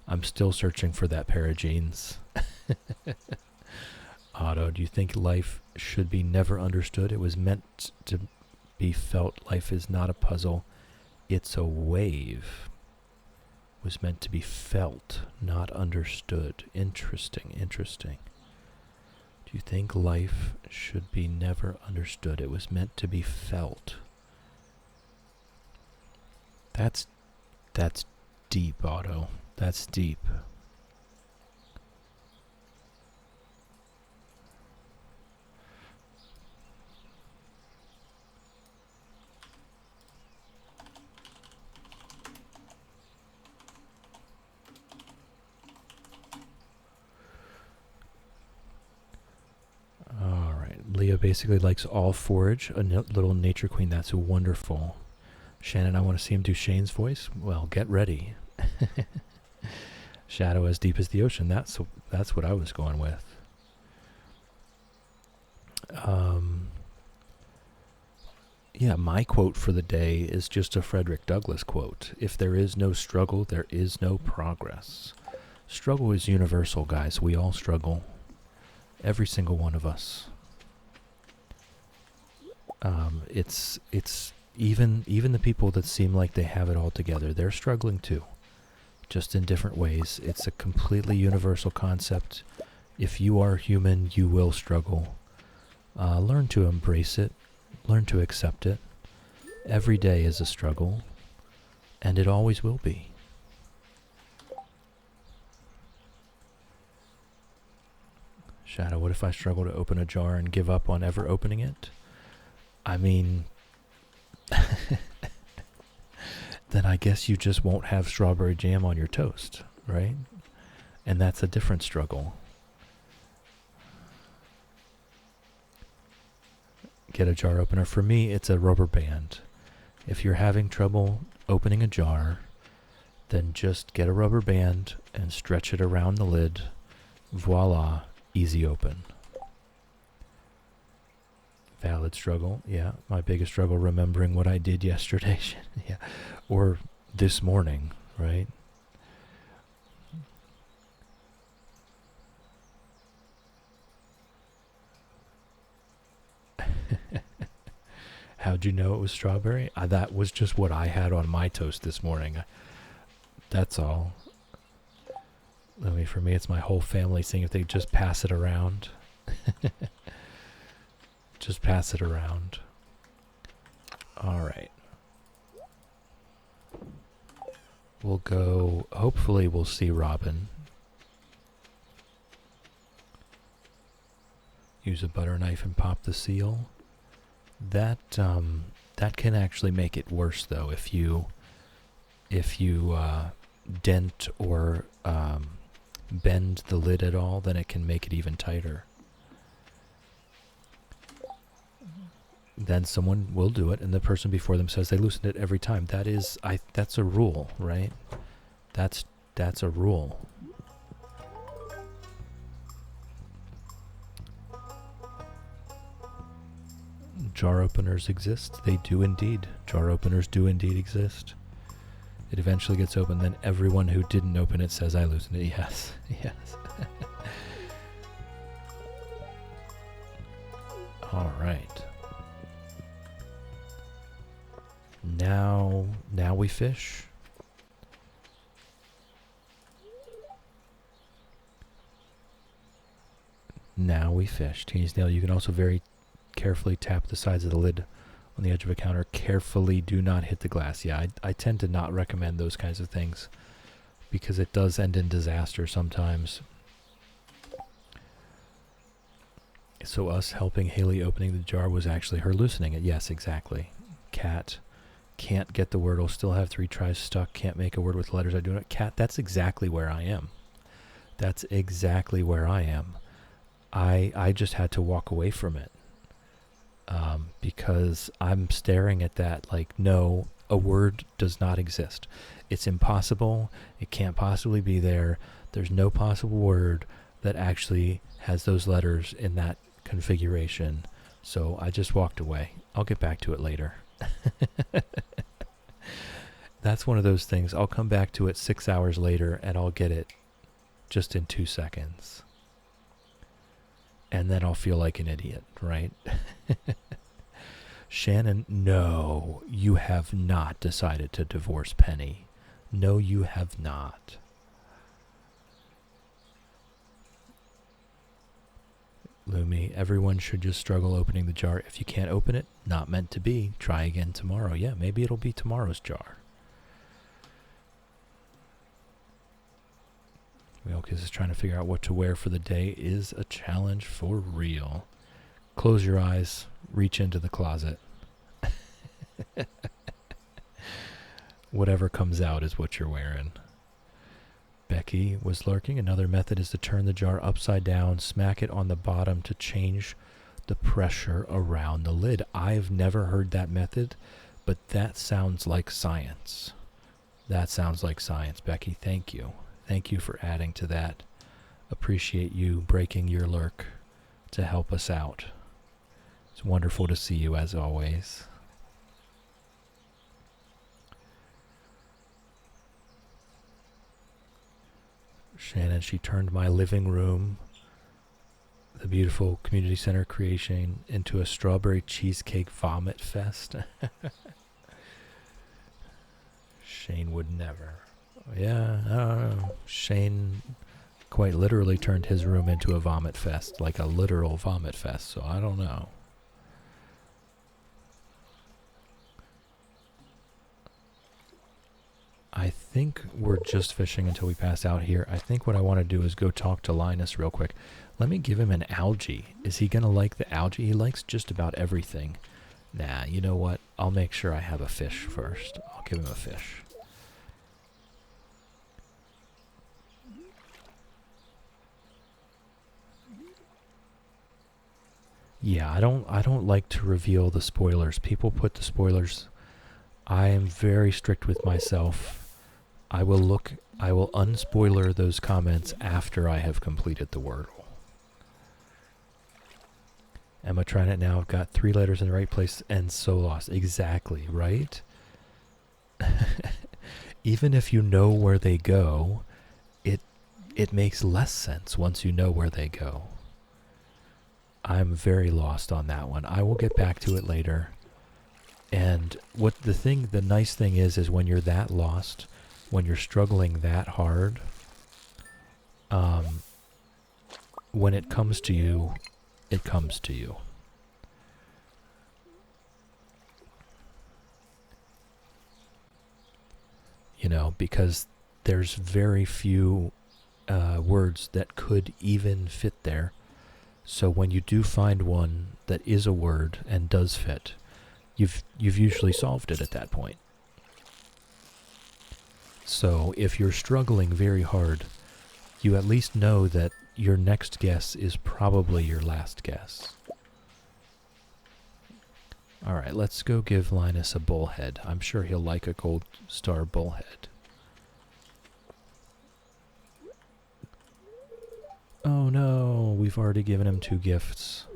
I'm still searching for that pair of jeans. Otto, do you think life should be never understood? It was meant to be felt. Life is not a puzzle. It's a wave. It was meant to be felt, not understood. Interesting, interesting. Do you think life should be never understood? It was meant to be felt. That's deep, Otto. That's deep. Leah basically likes all forage, a little nature queen. That's wonderful. Shannon, I want to see him do Shane's voice. Well, get ready. Shadow as deep as the ocean. That's what I was going with. Yeah, my quote for the day is just a Frederick Douglass quote. If there is no struggle, there is no progress. Struggle is universal, guys. We all struggle. Every single one of us. It's even the people that seem like they have it all together, they're struggling too, just in different ways. It's a completely universal concept. If you are human, you will struggle. Learn to embrace it. Learn to accept it. Every day is a struggle, and it always will be. Shadow, what if I struggle to open a jar and give up on ever opening it? I mean, then I guess you just won't have strawberry jam on your toast, right? And that's a different struggle. Get a jar opener. For me, it's a rubber band. If you're having trouble opening a jar, then just get a rubber band and stretch it around the lid. Voila, easy open. Valid struggle. Yeah, my biggest struggle, remembering what I did yesterday. Yeah, or this morning, right? How'd you know it was strawberry? That was just what I had on my toast this morning. That's all. I mean, for me, it's my whole family seeing if they just pass it around. Just pass it around. All right. We'll go, hopefully we'll see Robin. Use a butter knife and pop the seal. That can actually make it worse though if you dent or bend the lid at all, then it can make it even tighter. Then someone will do it, and the person before them says they loosened it every time. That's a rule, right? That's a rule. Jar openers exist. They do indeed. Jar openers do indeed exist. It eventually gets open, then everyone who didn't open it says I loosened it. Yes, yes. All right. Now we fish. Now we fish. Teeny snail, you can also very carefully tap the sides of the lid on the edge of a counter. Carefully do not hit the glass. Yeah, I tend to not recommend those kinds of things because it does end in disaster sometimes. So us helping Haley opening the jar was actually her loosening it. Yes, exactly. Cat can't get the word. Will still have 3 tries stuck. Can't make a word with letters. I do not. Cat, that's exactly where I am. That's exactly where I am. I just had to walk away from it. Because I'm staring at that like, no, a word does not exist. It's impossible. It can't possibly be there. There's no possible word that actually has those letters in that configuration. So I just walked away. I'll get back to it later. That's one of those things. I'll come back to it 6 hours later and I'll get it just in 2 seconds. And then I'll feel like an idiot, right? Shannon, no, you have not decided to divorce Penny. No, you have not. Lumi, everyone should just struggle opening the jar. If you can't open it, not meant to be. Try again tomorrow. Yeah, maybe it'll be tomorrow's jar. Milkis is trying to figure out what to wear for the day is a challenge for real. Close your eyes, reach into the closet. Whatever comes out is what you're wearing. Becky was lurking. Another method is to turn the jar upside down, smack it on the bottom to change the pressure around the lid. I've never heard that method, but that sounds like science. That sounds like science, Becky. Thank you. Thank you for adding to that. Appreciate you breaking your lurk to help us out. It's wonderful to see you as always. Shannon, she turned my living room, the beautiful community center creation, into a strawberry cheesecake vomit fest. Shane would never. Yeah, I don't know. Shane quite literally turned his room into a vomit fest, like a literal vomit fest, so I don't know. I think we're just fishing until we pass out here. I think what I want to do is go talk to Linus real quick. Let me give him an algae. Is he going to like the algae? He likes just about everything. Nah, you know what? I'll make sure I have a fish first. I'll give him a fish. Yeah, I don't like to reveal the spoilers. People put the spoilers. I am very strict with myself. I will unspoiler those comments after I have completed the wordle. Emma trying it now. I've got 3 letters in the right place and so lost. Exactly, right? Even if you know where they go, it makes less sense once you know where they go. I'm very lost on that one. I will get back to it later. And the nice thing is when you're that lost, when you're struggling that hard, when it comes to you, it comes to you. because there's very few words that could even fit there. So when you do find one that is a word and does fit, you've usually solved it at that point. So if you're struggling very hard, you at least know that your next guess is probably your last guess. Alright, let's go give Linus a bullhead. I'm sure he'll like a gold star bullhead. Oh no, we've already given him 2 gifts.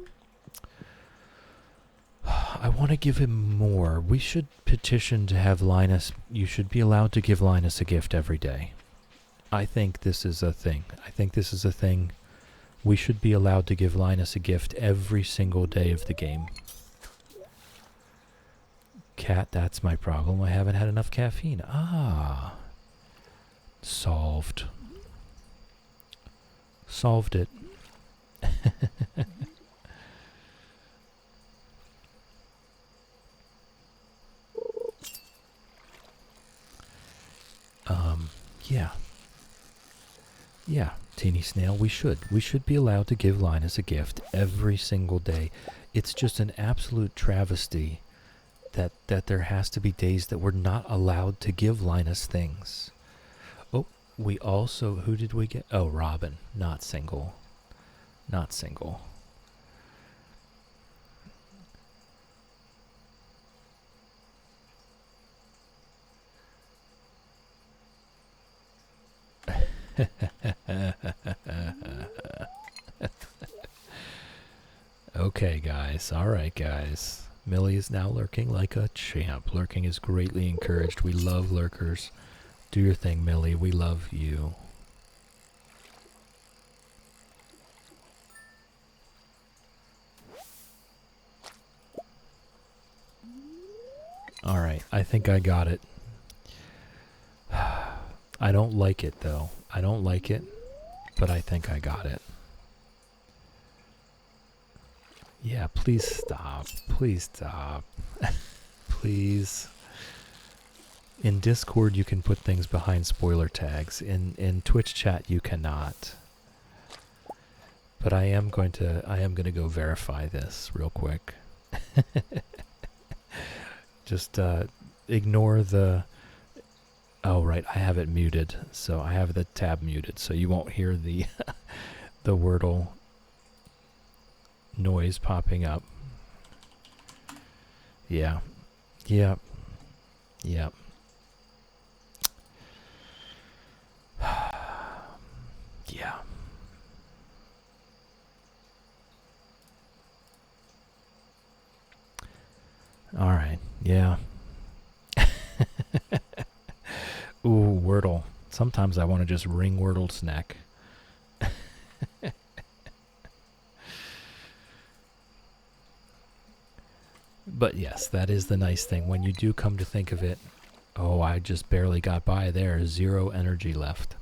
I want to give him more. We should petition to have Linus... You should be allowed to give Linus a gift every day. I think this is a thing. We should be allowed to give Linus a gift every single day of the game. Cat, that's my problem. I haven't had enough caffeine. Ah. Solved. Solved it. Yeah. Yeah, Teeny Snail, we should. We should be allowed to give Linus a gift every single day. It's just an absolute travesty that there has to be days that we're not allowed to give Linus things. Oh, we also... Who did we get? Oh, Robin. Not single. Not single. Okay, guys. Alright, guys. Millie is now lurking like a champ. Lurking is greatly encouraged. We love lurkers. Do your thing, Millie. We love you. Alright, I think I got it. I don't like it, though. I don't like it, but I think I got it. Yeah, please stop. Please stop. Please. In Discord, you can put things behind spoiler tags. In Twitch chat, you cannot. But I am going to go verify this real quick. Just ignore the... Oh, right, I have it muted. So I have the tab muted, so you won't hear the the Wordle noise popping up. Yeah. Yep. Yep. Yeah. All right. Yeah. Ooh, Wordle. Sometimes I want to just wring Wordle's neck. But yes, that is the nice thing. When you do come to think of it, oh, I just barely got by there. 0 energy left.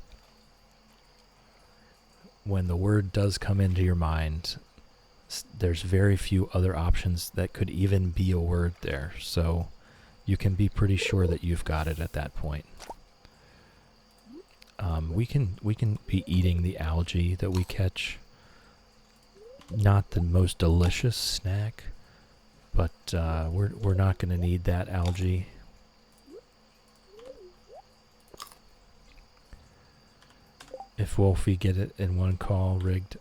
When the word does come into your mind, there's very few other options that could even be a word there. So you can be pretty sure that you've got it at that point. We can be eating the algae that we catch. Not the most delicious snack, but we're not going to need that algae. If Wolfie get it in one call, rigged.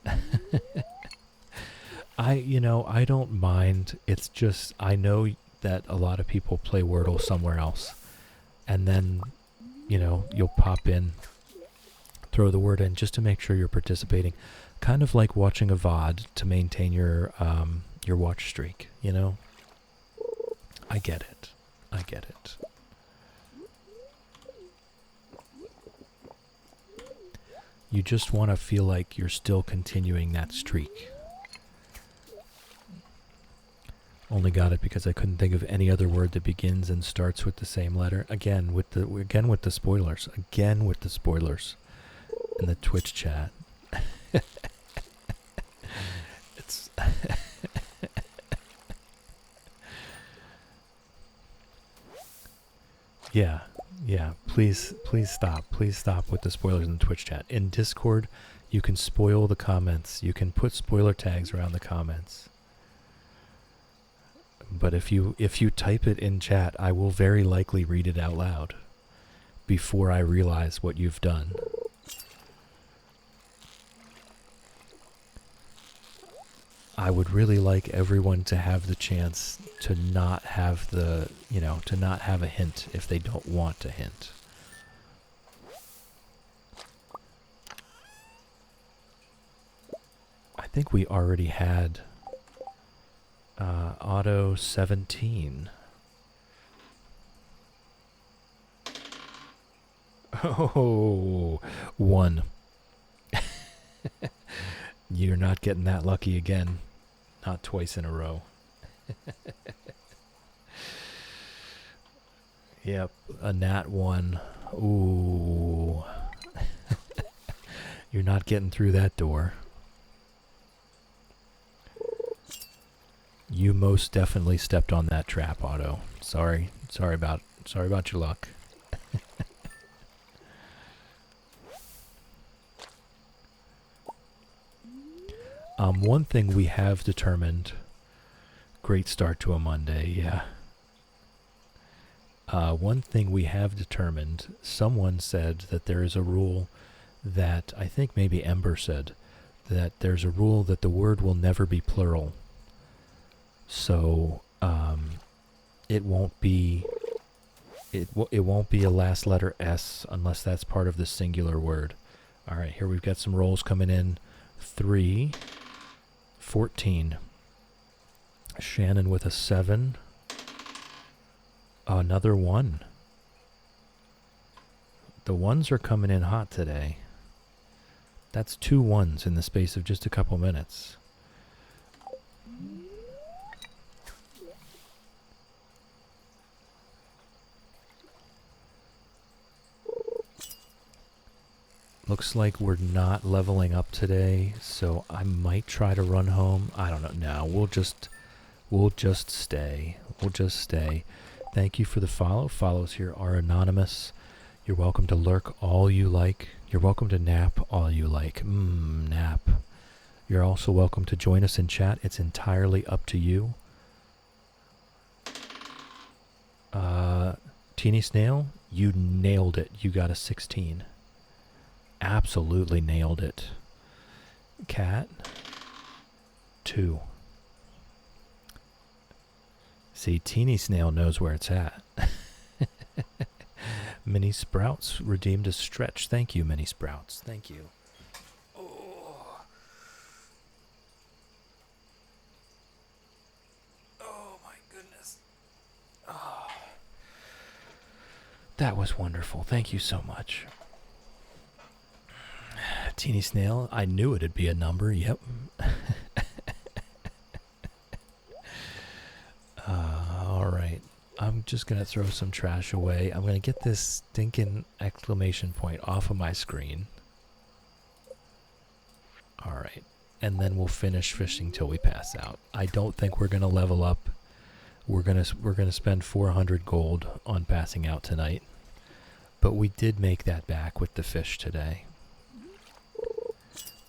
I don't mind. It's just I know that a lot of people play Wordle somewhere else, and then you'll pop in, throw the word in just to make sure you're participating, kind of like watching a VOD to maintain your watch streak. I get it. I get it. You just want to feel like you're still continuing that streak. Only got it because I couldn't think of any other word that begins and starts with the same letter. Again with the spoilers. Again with the spoilers in the Twitch chat. It's yeah. Yeah, please stop. Please stop with the spoilers in the Twitch chat. In Discord, you can spoil the comments. You can put spoiler tags around the comments. But if you type it in chat, I will very likely read it out loud before I realize what you've done. I would really like everyone to have the chance to not have the, to not have a hint if they don't want a hint. I think we already had auto 17. Oh, 1. You're not getting that lucky again. Not twice in a row. Yep, a nat 1. Ooh. You're not getting through that door. You most definitely stepped on that trap, Otto. Sorry about your luck. One thing we have determined. Great start to a Monday, yeah. One thing we have determined. Someone said that there is a rule that I think maybe Ember said that there's a rule that the word will never be plural. So it won't be a last letter S unless that's part of the singular word. All right, here we've got some rolls coming in. 3, 14. Shannon with a 7. Another 1. The 1s are coming in hot today. That's 2 1s in the space of just a couple minutes. Looks like we're not leveling up today, so I might try to run home. I don't know. No, we'll just stay. We'll just stay. Thank you for the follow. Follows here are anonymous. You're welcome to lurk all you like. You're welcome to nap all you like. Nap. You're also welcome to join us in chat. It's entirely up to you. Teeny Snail, you nailed it. You got a 16. Absolutely nailed it. Cat, 2. See, Teeny Snail knows where it's at. Mini Sprouts redeemed a stretch. Thank you, Mini Sprouts. Thank you. Oh, my goodness. Oh. That was wonderful. Thank you so much. Teeny Snail, I knew it'd be a number, yep. Alright, I'm just going to throw some trash away. I'm going to get this stinking exclamation point off of my screen. Alright, and then we'll finish fishing till we pass out. I don't think we're going to level up. We're gonna spend 400 gold on passing out tonight. But we did make that back with the fish today.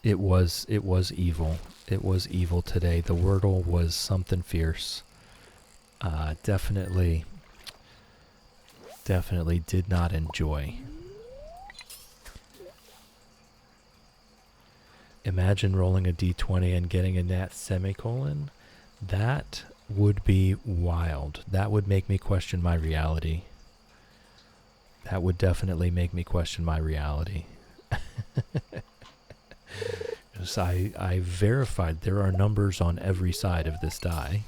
It was evil. It was evil today. The Wordle was something fierce. Definitely did not enjoy. Imagine rolling a d20 and getting a nat semicolon. That would be wild. That would make me question my reality. That would definitely make me question my reality. I verified there are numbers on every side of this die.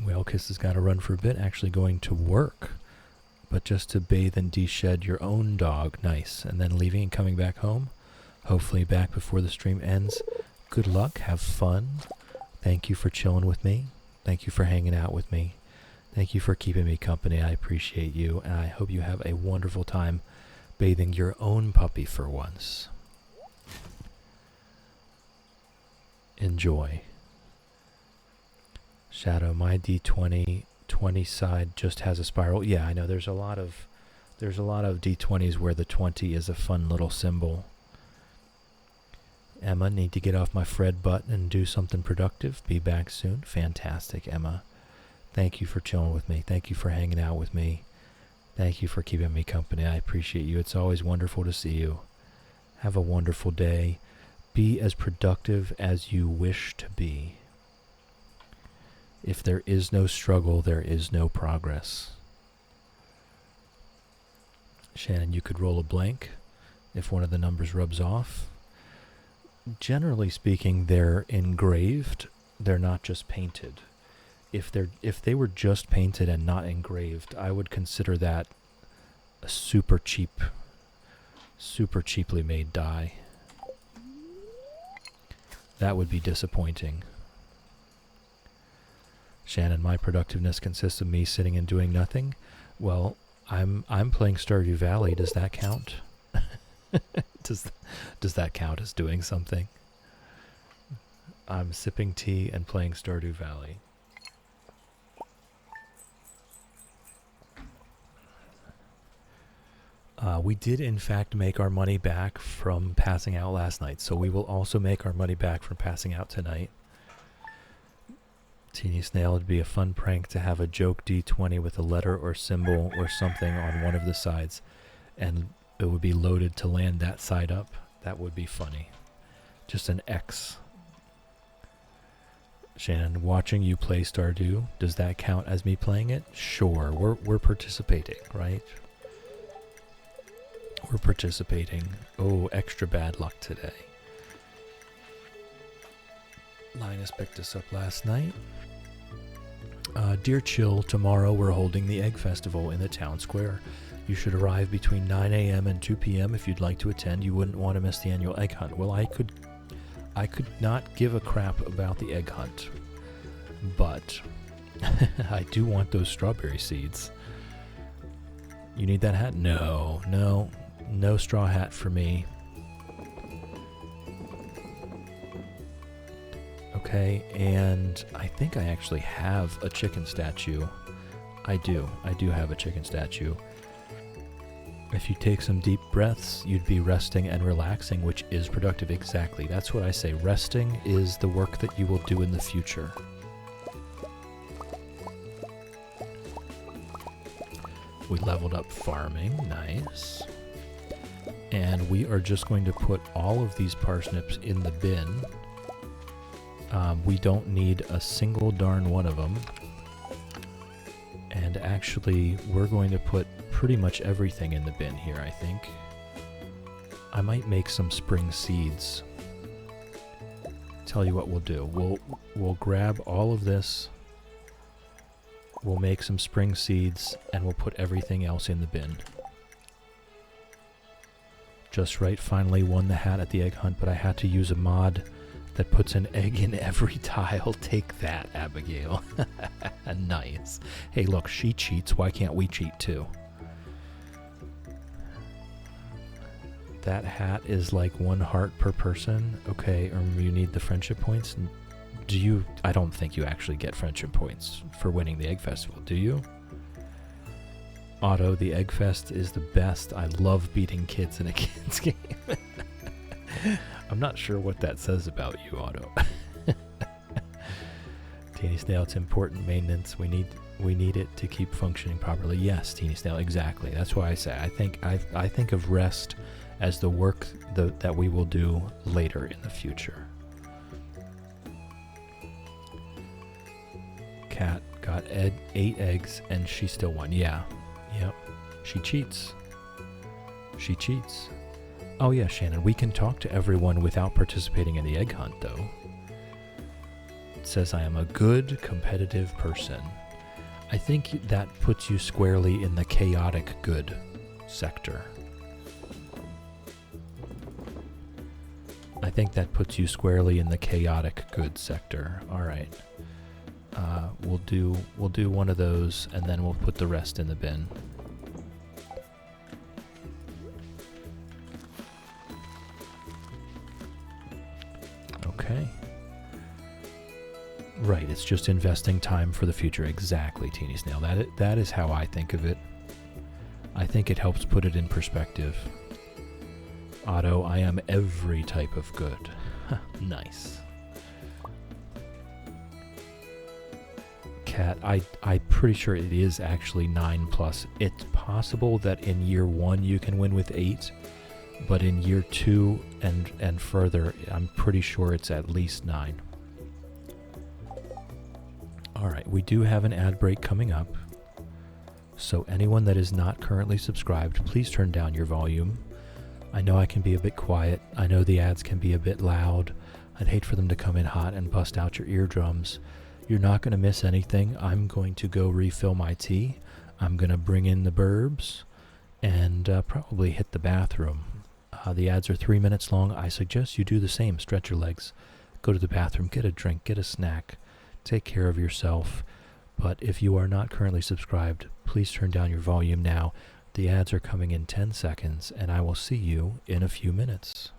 Whalekiss has got to run for a bit, actually going to work, but just to bathe and de-shed your own dog. Nice. And then leaving and coming back home. Hopefully back before the stream ends. Good luck. Have fun. Thank you for chilling with me. Thank you for hanging out with me. Thank you for keeping me company. I appreciate you, and I hope you have a wonderful time bathing your own puppy for once. Enjoy. Shadow, my D20 20 side just has a spiral. Yeah, I know there's a lot of D20s where the 20 is a fun little symbol. Emma, need to get off my Fred butt and do something productive. Be back soon. Fantastic, Emma. Thank you for chilling with me. Thank you for hanging out with me. Thank you for keeping me company. I appreciate you. It's always wonderful to see you. Have a wonderful day. Be as productive as you wish to be. If there is no struggle, there is no progress. Shannon, you could roll a blank if one of the numbers rubs off. Generally speaking, they're engraved. They're not just painted. If they were just painted and not engraved, I would consider that a super cheaply made die. That would be disappointing. Shannon, my productiveness consists of me sitting and doing nothing. Well, I'm playing Stardew Valley. Does that count? Does that count as doing something? I'm sipping tea and playing Stardew Valley. We did in fact make our money back from passing out last night, so we will also make our money back from passing out tonight. Teeny Snail, it'd be a fun prank to have a joke D20 with a letter or symbol or something on one of the sides, and it would be loaded to land that side up. That would be funny. Just an X. Shannon, watching you play Stardew, does that count as me playing it? Sure, we're participating, right? We're participating. Oh, extra bad luck today. Linus picked us up last night. Dear Chill, tomorrow we're holding the Egg Festival in the town square. You should arrive between 9 a.m. and 2 p.m. if you'd like to attend. You wouldn't want to miss the annual egg hunt. Well, I could not give a crap about the egg hunt, but I do want those strawberry seeds. You need that hat? No straw hat for me. Okay, and I think I actually have a chicken statue. I do have a chicken statue. If you take some deep breaths, you'd be resting and relaxing, which is productive. Exactly. That's what I say. Resting is the work that you will do in the future. We leveled up farming. Nice. And we are just going to put all of these parsnips in the bin. We don't need a single darn one of them. And actually, we're going to put pretty much everything in the bin here, I think. I might make some spring seeds. Tell you what we'll do. We'll grab all of this. We'll make some spring seeds, and we'll put everything else in the bin. Just right, finally won the hat at the egg hunt, but I had to use a mod that puts an egg in every tile. Take that, Abigail. Nice. Hey, look, she cheats. Why can't we cheat too? That hat is like 1 heart per person. Okay, you need the friendship points. Do you? I don't think you actually get friendship points for winning the Egg Festival, do you? Otto, the Egg Fest is the best. I love beating kids in a kids game. I'm not sure what that says about you, Otto. Teeny Snail, it's important maintenance. We need it to keep functioning properly. Yes, Teeny Snail, exactly. That's why I say I think of rest as the work that we will do later in the future. Cat got 8 eggs and she still won. Yeah. Yep. She cheats. She cheats. Oh yeah, Shannon, we can talk to everyone without participating in the egg hunt, though. It says I am a good, competitive person. I think that puts you squarely in the chaotic good sector. I think that puts you squarely in the chaotic good sector. All right. We'll do one of those, and then we'll put the rest in the bin. Okay. Right, it's just investing time for the future. Exactly, Teeny Snail. That is how I think of it. I think it helps put it in perspective. Otto, I am every type of good. Nice. Cat, I'm pretty sure it is actually 9+. It's possible that in year 1 you can win with 8, but in year 2 and further, I'm pretty sure it's at least 9. Alright, we do have an ad break coming up. So anyone that is not currently subscribed, please turn down your volume. I know I can be a bit quiet. I know the ads can be a bit loud. I'd hate for them to come in hot and bust out your eardrums. You're not going to miss anything. I'm going to go refill my tea. I'm going to bring in the burbs and probably hit the bathroom. The ads are 3 minutes long. I suggest you do the same. Stretch your legs. Go to the bathroom. Get a drink. Get a snack. Take care of yourself. But if you are not currently subscribed, please turn down your volume now. The ads are coming in 10 seconds, and I will see you in a few minutes.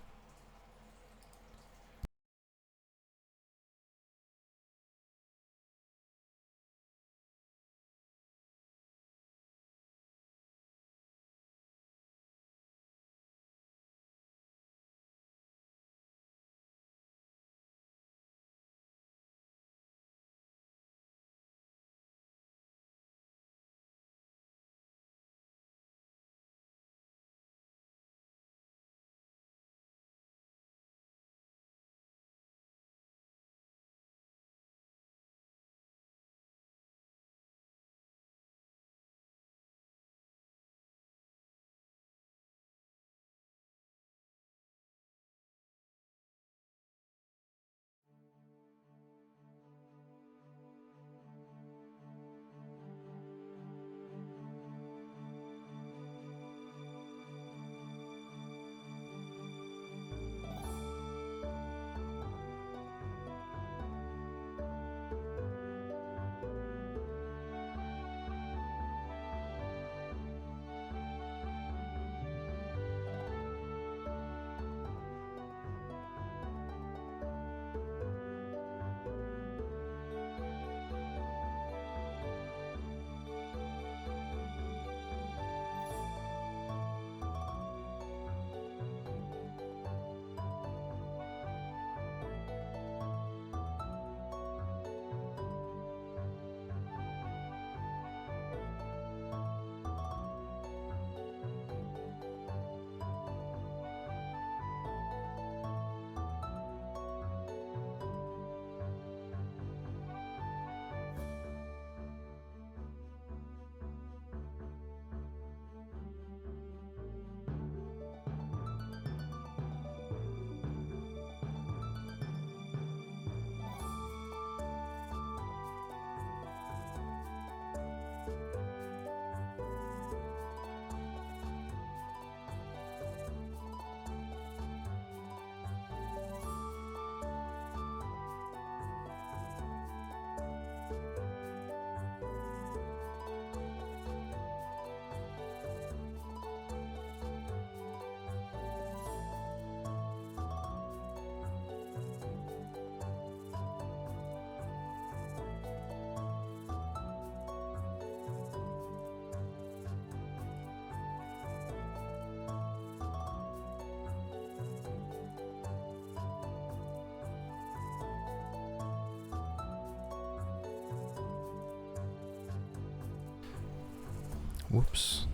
Whoops.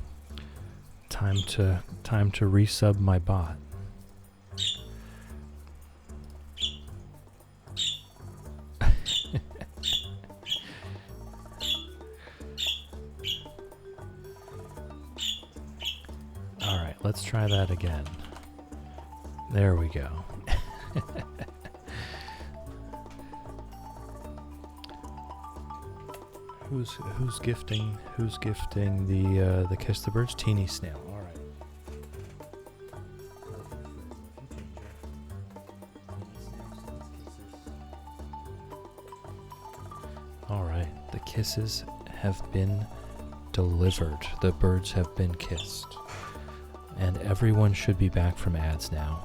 Time to resub my bot. All right, let's try that again. There we go. Who's gifting the Kiss the Birds? Teeny Snail. All right. All right. The kisses have been delivered. The birds have been kissed. And everyone should be back from ads now.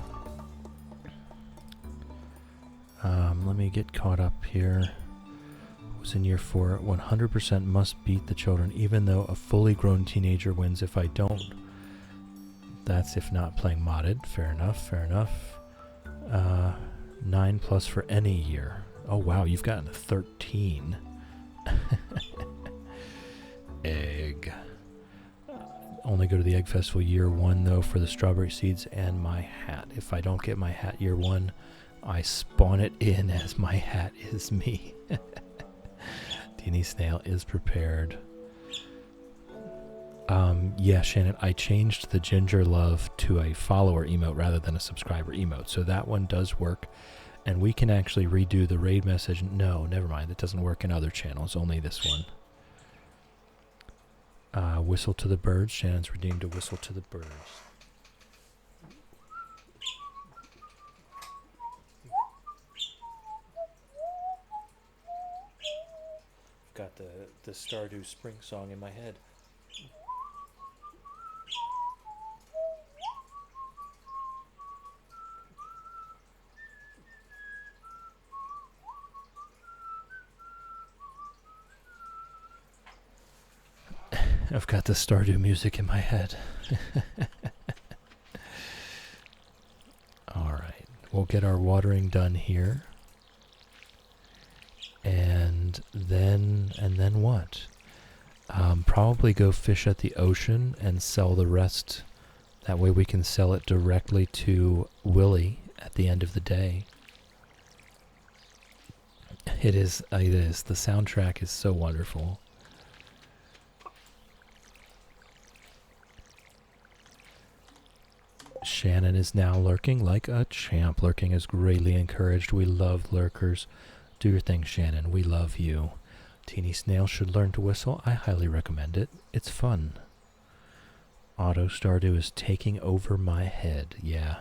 Let me get caught up here. Was in year 4. 100% must beat the children, even though a fully grown teenager wins if I don't. That's if not playing modded. Fair enough, fair enough. 9 plus for any year. Oh wow, you've gotten a 13. Egg. Only go to the egg festival year 1 though for the strawberry seeds and my hat. If I don't get my hat year 1, I spawn it in as my hat is me. Teeny Snail is prepared. Yeah, Shannon, I changed the Ginger Love to a follower emote rather than a subscriber emote. So that one does work. And we can actually redo the raid message. No, never mind. It doesn't work in other channels. Only this one. Whistle to the birds. Shannon's redeemed a whistle to the birds. Got the Stardew Spring song in my head. I've got the Stardew music in my head. Alright, we'll get our watering done here. And then what? Probably go fish at the ocean and sell the rest. That way we can sell it directly to Willie at the end of the day. It is. The soundtrack is so wonderful. Shannon is now lurking like a champ. Lurking is greatly encouraged. We love lurkers. Do your thing, Shannon. We love you. Teeny Snail should learn to whistle. I highly recommend it. It's fun. Auto Stardew is taking over my head. Yeah,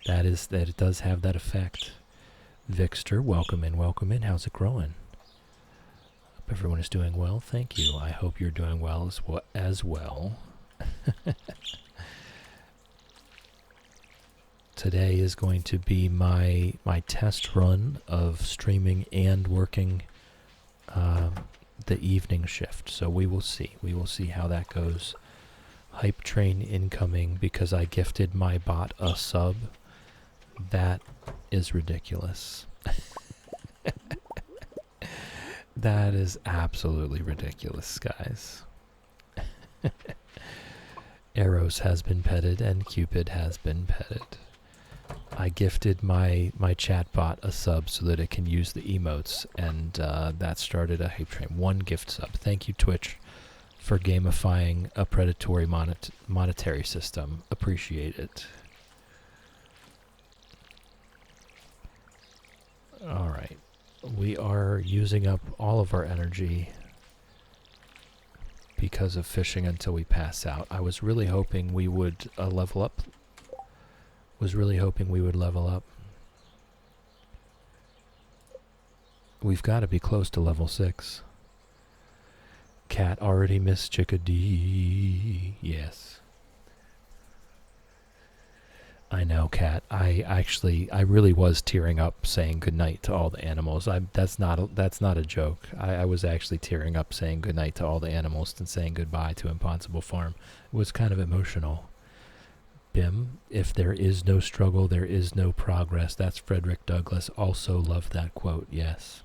that it does have that effect. Vixter, welcome in, welcome in. How's it growing? Hope everyone is doing well. Thank you. I hope you're doing well as well. Today is going to be my test run of streaming and working the evening shift. So we will see. We will see how that goes. Hype train incoming because I gifted my bot a sub. That is ridiculous. That is absolutely ridiculous, guys. Eros has been petted and Cupid has been petted. I gifted my chatbot a sub so that it can use the emotes, and that started a hype train. 1 gift sub. Thank you, Twitch, for gamifying a predatory monetary system. Appreciate it. Alright. We are using up all of our energy because of fishing until we pass out. I was really hoping we would level up. We've got to be close to level 6. Cat already missed Chickadee. Yes. I know, Cat. I really was tearing up saying goodnight to all the animals. That's not a joke. I was actually tearing up saying goodnight to all the animals and saying goodbye to Impossible Farm. It was kind of emotional. Bim, if there is no struggle, there is no progress. That's Frederick Douglass. Also love that quote, yes.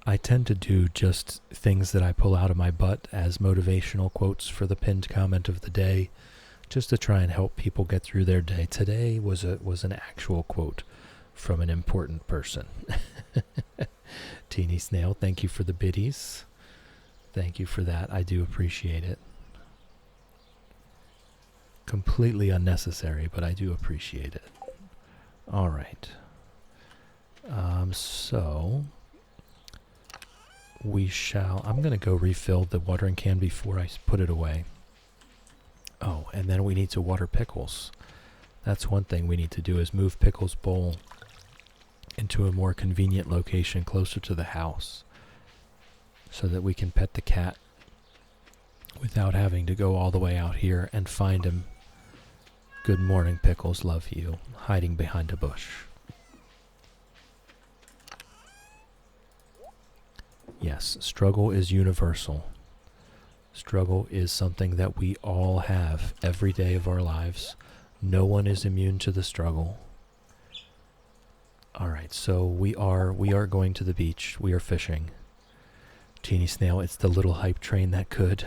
I tend to do just things that I pull out of my butt as motivational quotes for the pinned comment of the day, just to try and help people get through their day. Today was an actual quote from an important person. Teeny Snail, thank you for the biddies. Thank you for that. I do appreciate it. Completely unnecessary, but I do appreciate it. All right. So I'm going to go refill the watering can before I put it away. Oh, and then we need to water Pickles. That's one thing we need to do, is move Pickles' bowl into a more convenient location closer to the house so that we can pet the cat without having to go all the way out here and find him. Good morning, Pickles. Love you. Hiding behind a bush. Yes, struggle is universal. Struggle is something that we all have every day of our lives. No one is immune to the struggle. All right, so we are going to the beach. We are fishing. Teeny Snail, it's the little hype train that could.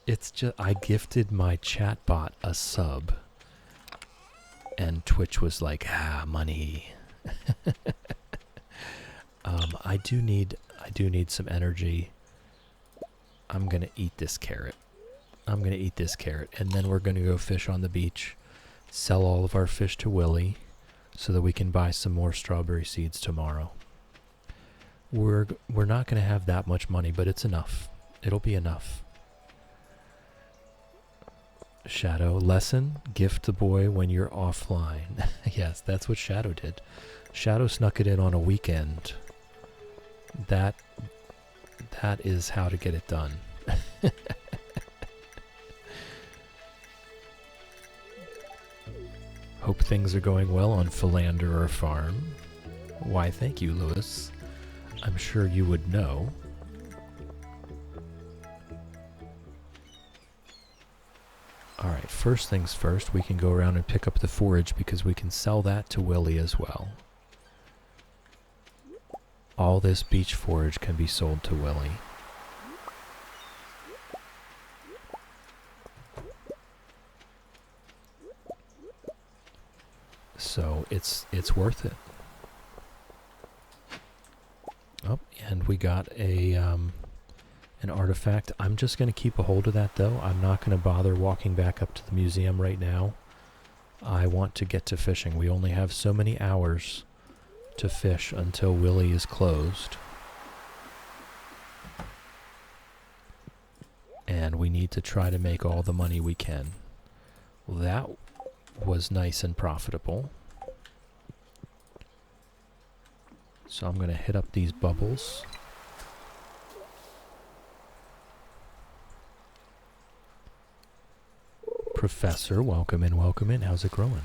It's just, I gifted my chatbot a sub, and Twitch was like, money. I do need some energy. I'm gonna eat this carrot. And then we're gonna go fish on the beach, sell all of our fish to Willie, so that we can buy some more strawberry seeds tomorrow. We're not gonna have that much money, but it's enough. It'll be enough. Shadow, lesson, gift the boy when you're offline. Yes, that's what Shadow did. Shadow snuck it in on a weekend. That is how to get it done. Hope things are going well on Philanderer Farm. Why, thank you, Lewis. I'm sure you would know. Alright, first things first, we can go around and pick up the forage because we can sell that to Willie as well. All this beach forage can be sold to Willie. So it's worth it. Oh, and we got a an artifact. I'm just going to keep a hold of that, though. I'm not going to bother walking back up to the museum right now. I want to get to fishing. We only have so many hours to fish until Willie is closed. And we need to try to make all the money we can. Well, that was nice and profitable. So I'm going to hit up these bubbles. Professor, welcome in, welcome in. How's it growing?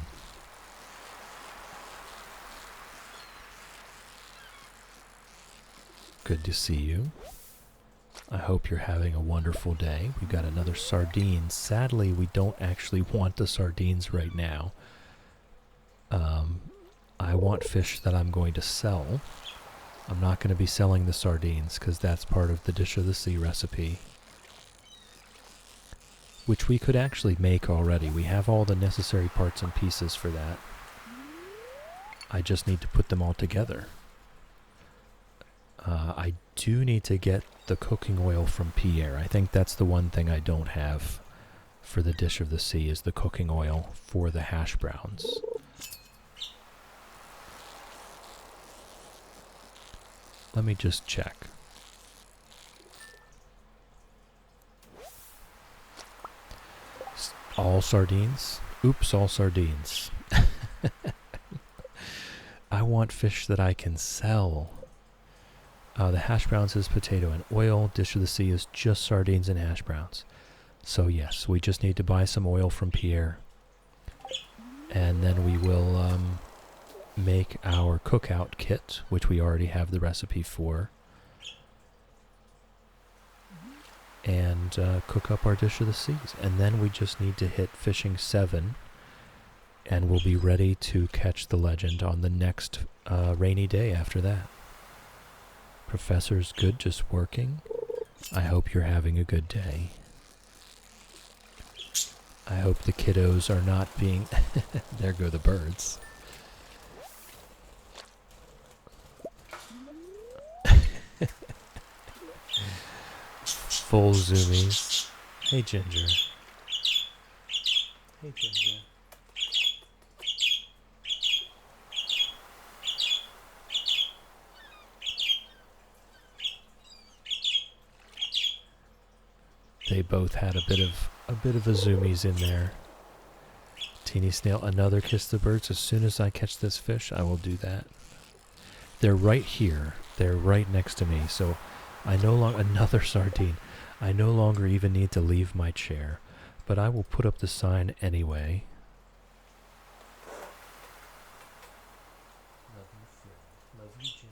Good to see you. I hope you're having a wonderful day. We've got another sardine. Sadly, we don't actually want the sardines right now. I want fish that I'm going to sell. I'm not going to be selling the sardines because that's part of the Dish of the Sea recipe, which we could actually make already. We have all the necessary parts and pieces for that. I just need to put them all together. I do need to get the cooking oil from Pierre. I think that's the one thing I don't have for the Dish of the Sea is the cooking oil for the hash browns. Let me just check. All sardines? Oops, all sardines. I want fish that I can sell. The hash browns is potato and oil. Dish of the Sea is just sardines and hash browns. So yes, we just need to buy some oil from Pierre. And then we will make our cookout kit, which we already have the recipe for. And cook up our Dish of the Seas. And then we just need to hit fishing 7. And we'll be ready to catch the legend on the next rainy day after that. Professor's good, just working. I hope you're having a good day. I hope the kiddos are not being... There go the birds. Full zoomies. Hey, Ginger. Hey, Ginger. They both had a bit of a zoomies in there. Teeny Snail, another kiss the birds. As soon as I catch this fish, I will do that. They're right here. They're right next to me. So I no longer another sardine. I no longer even need to leave my chair, but I will put up the sign anyway. Love you, Ginger.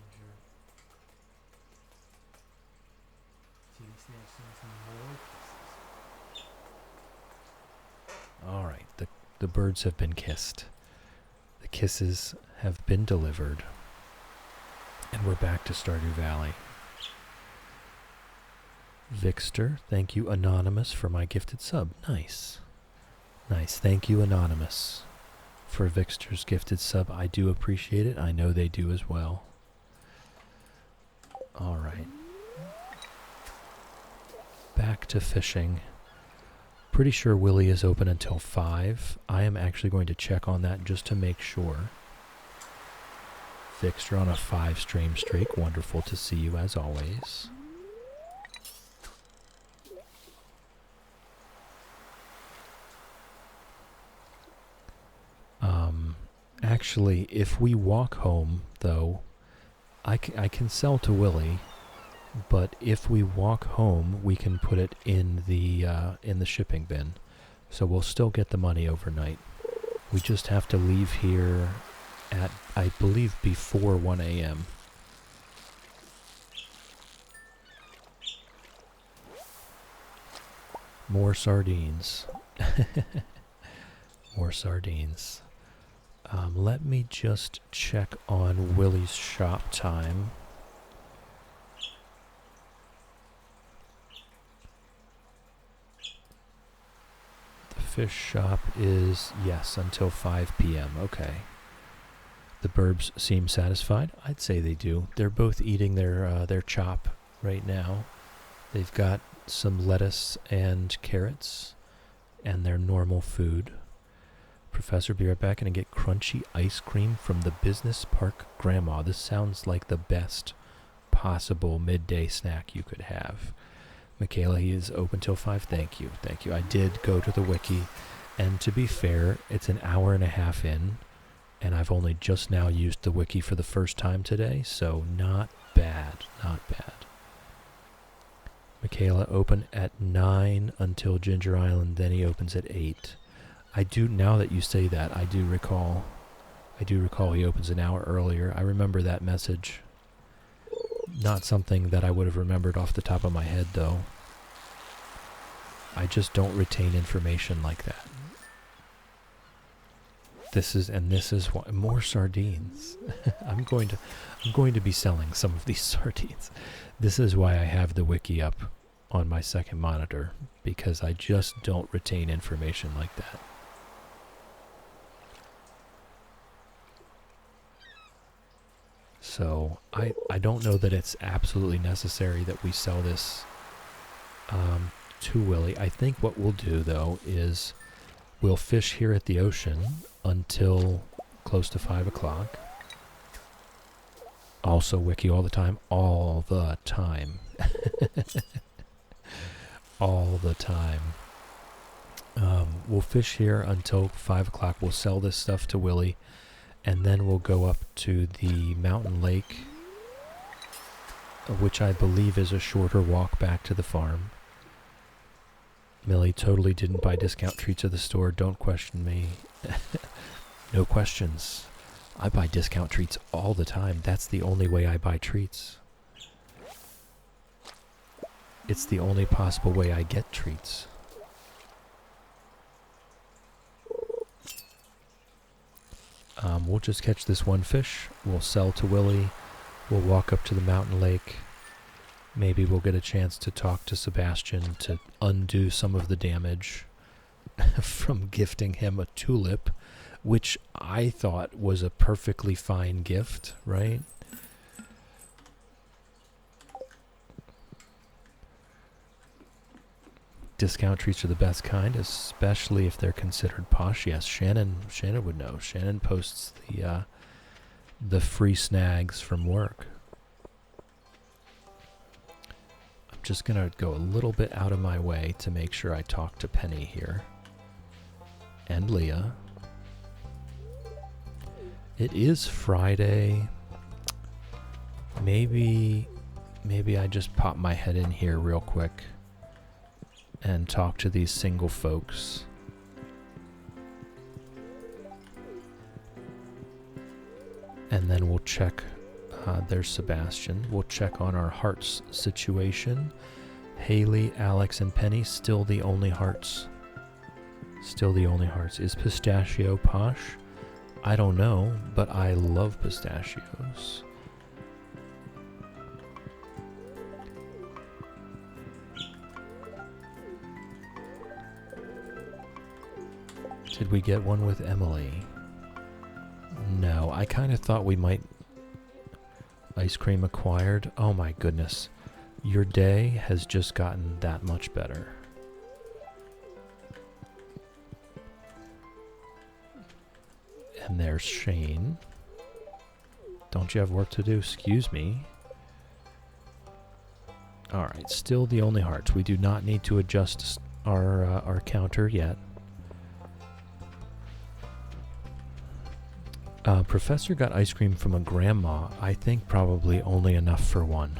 The birds have been kissed. The kisses have been delivered. And we're back to Stardew Valley. Vixter, thank you, Anonymous, for my gifted sub. Nice. Nice. Thank you, Anonymous, for Vixter's gifted sub. I do appreciate it. I know they do as well. All right. Back to fishing. Pretty sure Willie is open until 5. I am actually going to check on that just to make sure. Vixter on a 5-stream streak. Wonderful to see you as always. Actually, if we walk home, though, I can sell to Willie, but if we walk home, we can put it in the shipping bin. So we'll still get the money overnight. We just have to leave here at, I believe, before 1 a.m. More sardines. More sardines. Let me just check on Willie's shop time. The fish shop is, yes, until 5 p.m. Okay. The burbs seem satisfied. I'd say they do. They're both eating their chop right now. They've got some lettuce and carrots and their normal food. Professor, be right back and get crunchy ice cream from the business park grandma. This sounds like the best possible midday snack you could have. Michaela, he is open till 5. Thank you. Thank you. I did go to the wiki, and to be fair, it's an hour and a half in, and I've only just now used the wiki for the first time today, so not bad. Not bad. Michaela, open at 9 until Ginger Island, then he opens at 8. I do, now that you say that, I do recall he opens an hour earlier. I remember that message. Not something that I would have remembered off the top of my head, though. I just don't retain information like that. This is why, more sardines. I'm going to be selling some of these sardines. This is why I have the wiki up on my second monitor, because I just don't retain information like that. So I don't know that it's absolutely necessary that we sell this to Willie. I think what we'll do, though, is we'll fish here at the ocean until close to 5 o'clock. Also wiki all the time. All the time. All the time. We'll fish here until 5 o'clock. We'll sell this stuff to Willie. And then we'll go up to the mountain lake, which I believe is a shorter walk back to the farm. Millie totally didn't buy discount treats at the store. Don't question me. No questions. I buy discount treats all the time. That's the only way I buy treats. It's the only possible way I get treats. We'll just catch this one fish. We'll sell to Willie. We'll walk up to the mountain lake. Maybe we'll get a chance to talk to Sebastian to undo some of the damage from gifting him a tulip, which I thought was a perfectly fine gift, right? Discount treats are the best kind, especially if they're considered posh. Yes, Shannon would know. Shannon posts the free snags from work. I'm just gonna go a little bit out of my way to make sure I talk to Penny here. And Leah. It is Friday. Maybe I just pop my head in here real quick and talk to these single folks. And then we'll check, there's Sebastian. We'll check on our hearts situation. Haley, Alex, and Penny, still the only hearts. Still the only hearts. Is pistachio posh? I don't know, but I love pistachios. Did we get one with Emily? No, I kind of thought we might. Ice cream acquired. Oh my goodness. Your day has just gotten that much better. And there's Shane. Don't you have work to do? Excuse me. Alright, still the only hearts. We do not need to adjust our counter yet. Professor got ice cream from a grandma. I think probably only enough for one.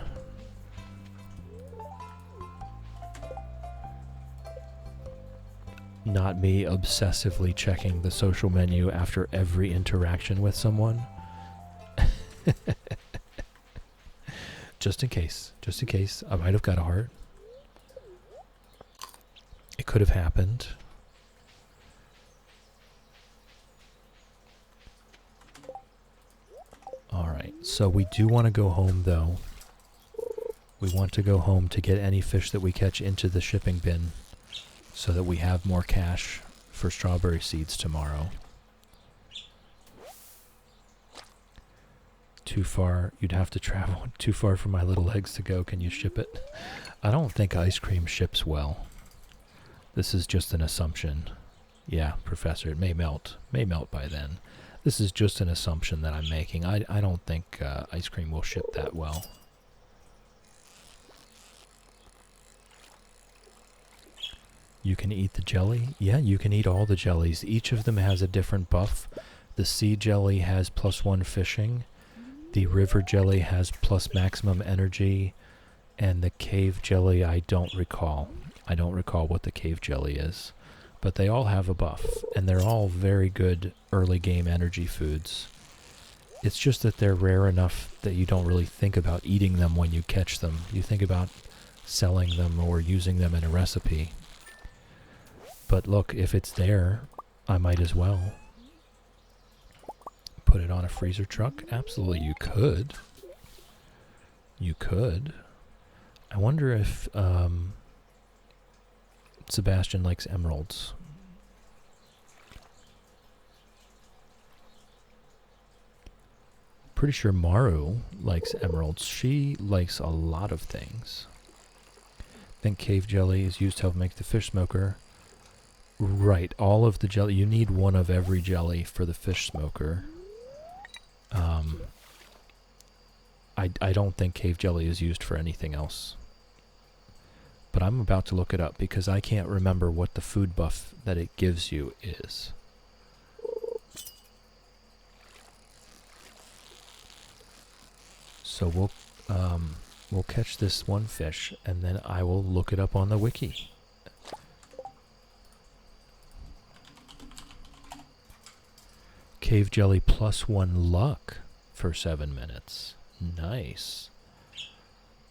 Not me obsessively checking the social menu after every interaction with someone. Just in case. Just in case. I might have got a heart. It could have happened. Alright, so we do want to go home though. We want to go home to get any fish that we catch into the shipping bin so that we have more cash for strawberry seeds tomorrow. Too far, you'd have to travel too far for my little legs to go. Can you ship it? I don't think ice cream ships well. This is just an assumption. Yeah, Professor, it may melt. May melt by then. This is just an assumption that I'm making. I don't think ice cream will ship that well. You can eat the jelly? Yeah, you can eat all the jellies. Each of them has a different buff. The sea jelly has +1 fishing. The river jelly has plus maximum energy. And the cave jelly, I don't recall. I don't recall what the cave jelly is. But they all have a buff, and they're all very good early game energy foods. It's just that they're rare enough that you don't really think about eating them when you catch them. You think about selling them or using them in a recipe. But look, if it's there, I might as well. Put it on a freezer truck? Absolutely, you could. You could. I wonder if Sebastian likes emeralds. Pretty sure Maru likes emeralds. She likes a lot of things. I think cave jelly is used to help make the fish smoker. Right, all of the jelly. You need one of every jelly for the fish smoker. I don't think cave jelly is used for anything else. But I'm about to look it up because I can't remember what the food buff that it gives you is. So we'll catch this one fish and then I will look it up on the wiki. Cave jelly +1 luck for 7 minutes. Nice.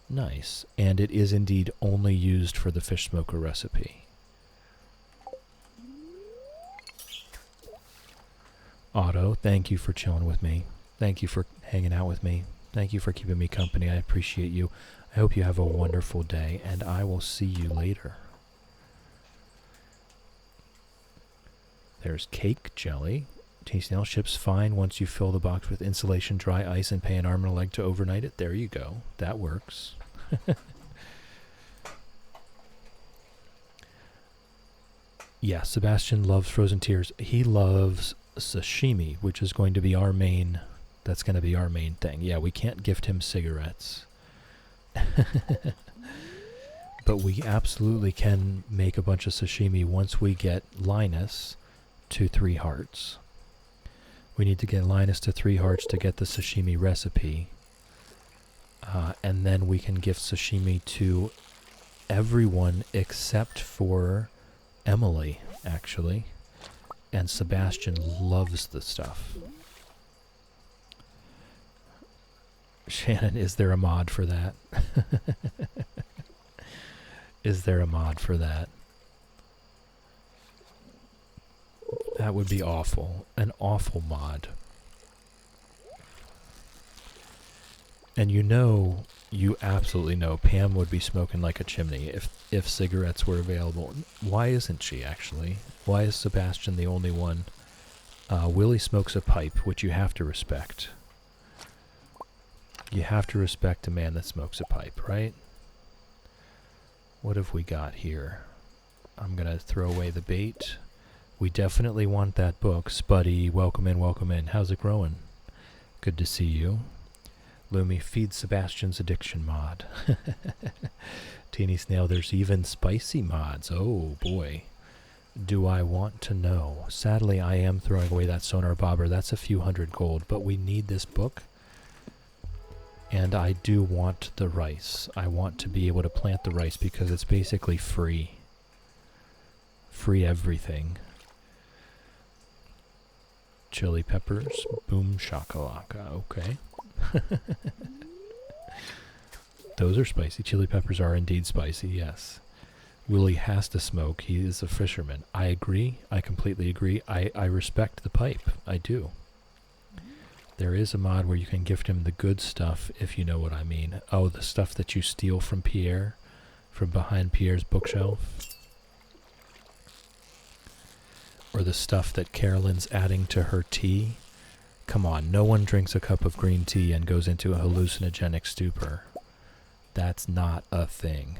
Nice. And it is indeed only used for the fish smoker recipe. Otto, thank you for chilling with me. Thank you for hanging out with me. Thank you for keeping me company. I appreciate you. I hope you have a wonderful day, and I will see you later. There's cake jelly. Tasty nail ships fine once you fill the box with insulation, dry ice, and pay an arm and a leg to overnight it. There you go. That works. Yeah, Sebastian loves frozen tears. He loves sashimi, which is going to be our main. That's going to be our main thing. Yeah, we can't gift him cigarettes. But we absolutely can make a bunch of sashimi once we get Linus to 3 hearts. We need to get Linus to 3 hearts to get the sashimi recipe. And then we can gift sashimi to everyone except for Emily, actually. And Sebastian loves the stuff. Shannon, is there a mod for that? Is there a mod for that? That would be awful. An awful mod. And you absolutely know Pam would be smoking like a chimney if cigarettes were available. Why isn't she, actually? Why is Sebastian the only one? Willie smokes a pipe, which you have to respect. You have to respect a man that smokes a pipe, right? What have we got here? I'm going to throw away the bait. We definitely want that book. Spuddy, welcome in, welcome in. How's it growing? Good to see you. Lumi, feed Sebastian's addiction mod. Teeny Snail, there's even spicy mods. Oh boy. Do I want to know? Sadly, I am throwing away that sonar bobber. That's a few hundred gold, but we need this book. And I do want the rice. I want to be able to plant the rice because it's basically free. Free everything. Chili peppers. Boom shakalaka. Okay. Those are spicy. Chili peppers are indeed spicy, yes. Willie has to smoke. He is a fisherman. I agree. I completely agree. I respect the pipe. I do. There is a mod where you can gift him the good stuff, if you know what I mean. Oh, the stuff that you steal from Pierre, from behind Pierre's bookshelf. Or the stuff that Carolyn's adding to her tea. Come on, no one drinks a cup of green tea and goes into a hallucinogenic stupor. That's not a thing.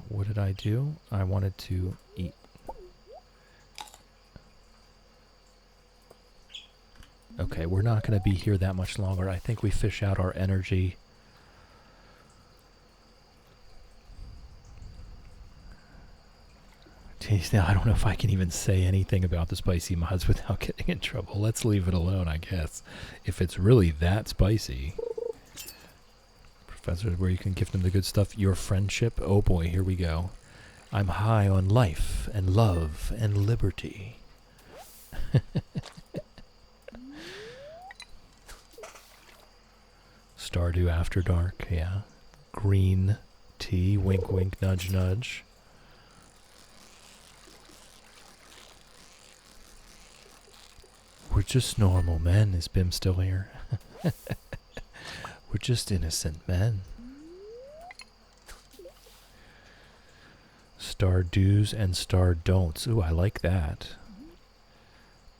What did I do? I wanted to eat. Okay, we're not going to be here that much longer. I think we fish out our energy. Jeez, now I don't know if I can even say anything about the spicy mods without getting in trouble. Let's leave it alone, I guess. If it's really that spicy. Professor, where you can gift them the good stuff. Your friendship. Oh boy, here we go. I'm high on life and love and liberty. Stardew After Dark, yeah. Green tea, wink wink, nudge nudge. We're just normal men. Is Bim still here? We're just innocent men. Star do's and star don'ts. Ooh, I like that.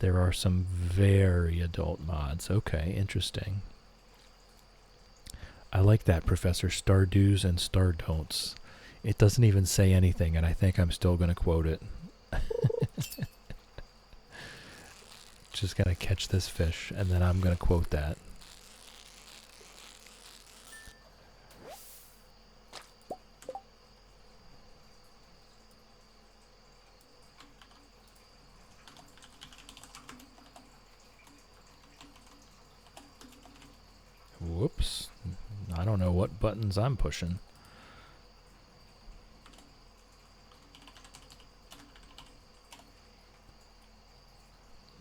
There are some very adult mods. Okay, interesting. I like that, Professor. Star do's and star don'ts. It doesn't even say anything, and I think I'm still going to quote it. Just going to catch this fish, and then I'm going to quote that. Whoops. I don't know what buttons I'm pushing.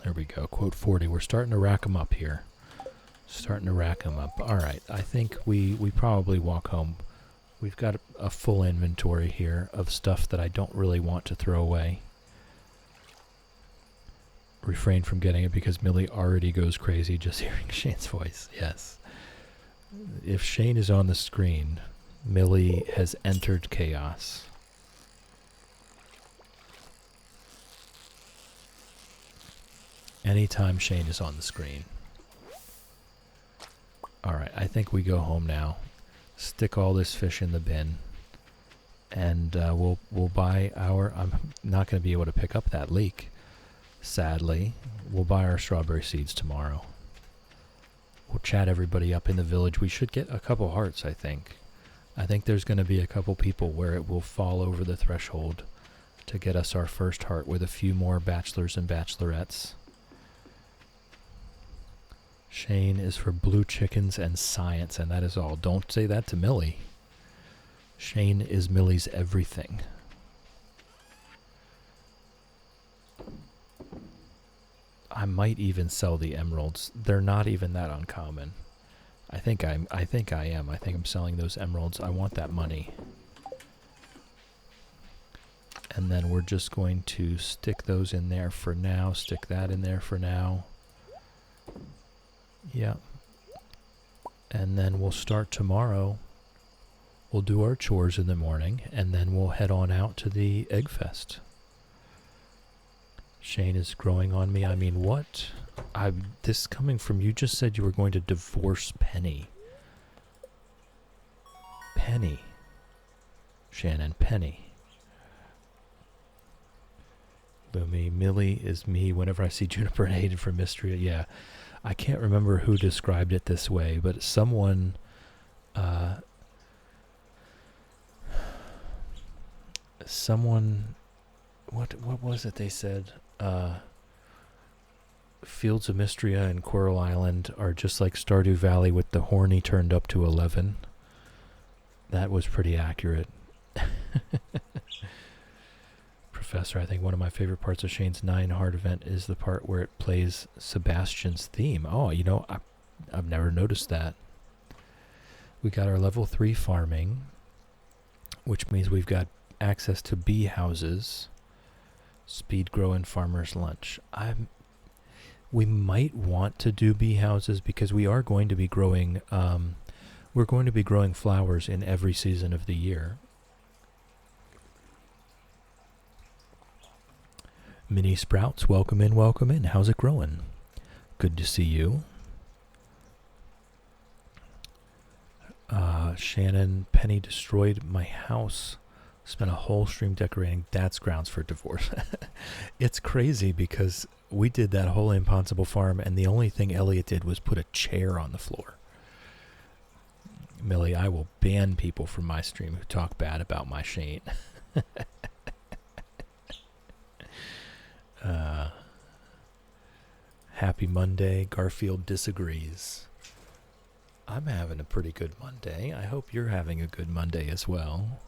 There we go. Quote 40. We're starting to rack them up here. Starting to rack them up. All right. I think we probably walk home. We've got a full inventory here of stuff that I don't really want to throw away. Refrain from getting it because Millie already goes crazy just hearing Shane's voice. Yes. If Shane is on the screen, Millie has entered chaos. Anytime Shane is on the screen. Alright, I think we go home now. Stick all this fish in the bin. And we'll buy our... I'm not going to be able to pick up that leek. Sadly. We'll buy our strawberry seeds tomorrow. We'll chat everybody up in the village. We should get a couple hearts, I think. I think there's going to be a couple people where it will fall over the threshold to get us our first heart with a few more bachelors and bachelorettes. Shane is for blue chickens and science, and that is all. Don't say that to Millie. Shane is Millie's everything. I might even sell the emeralds. They're not even that uncommon. I think I am. I think I'm selling those emeralds. I want that money. And then we're just going to stick those in there for now. Stick that in there for now. Yeah. And then we'll start tomorrow. We'll do our chores in the morning, and then we'll head on out to the Egg Fest. Shane is growing on me. I mean, what? This coming from you just said you were going to divorce Penny. Penny. Shannon, Penny. Lumi, Millie is me whenever I see Juniper and Hayden from Mystery. Yeah, I can't remember who described it this way, but someone... what was it they said? Fields of Mystria and Coral Island are just like Stardew Valley with the horny turned up to 11. That was pretty accurate. Professor, I think one of my favorite parts of Shane's 9 Hard event is the part where it plays Sebastian's theme. Oh, you know, I've never noticed that. We got our level 3 farming, which means we've got access to bee houses, speed grow, and farmer's lunch. We might want to do bee houses because we are going to be growing. We're going to be growing flowers in every season of the year. Mini Sprouts, welcome in, welcome in. How's it growing? Good to see you. Shannon, Penny destroyed my house. Spent a whole stream decorating. That's grounds for divorce. It's crazy because we did that whole Impossible farm, and the only thing Elliot did was put a chair on the floor. Millie, I will ban people from my stream who talk bad about my Shane. Happy Monday. Garfield disagrees. I'm having a pretty good Monday. I hope you're having a good Monday as well.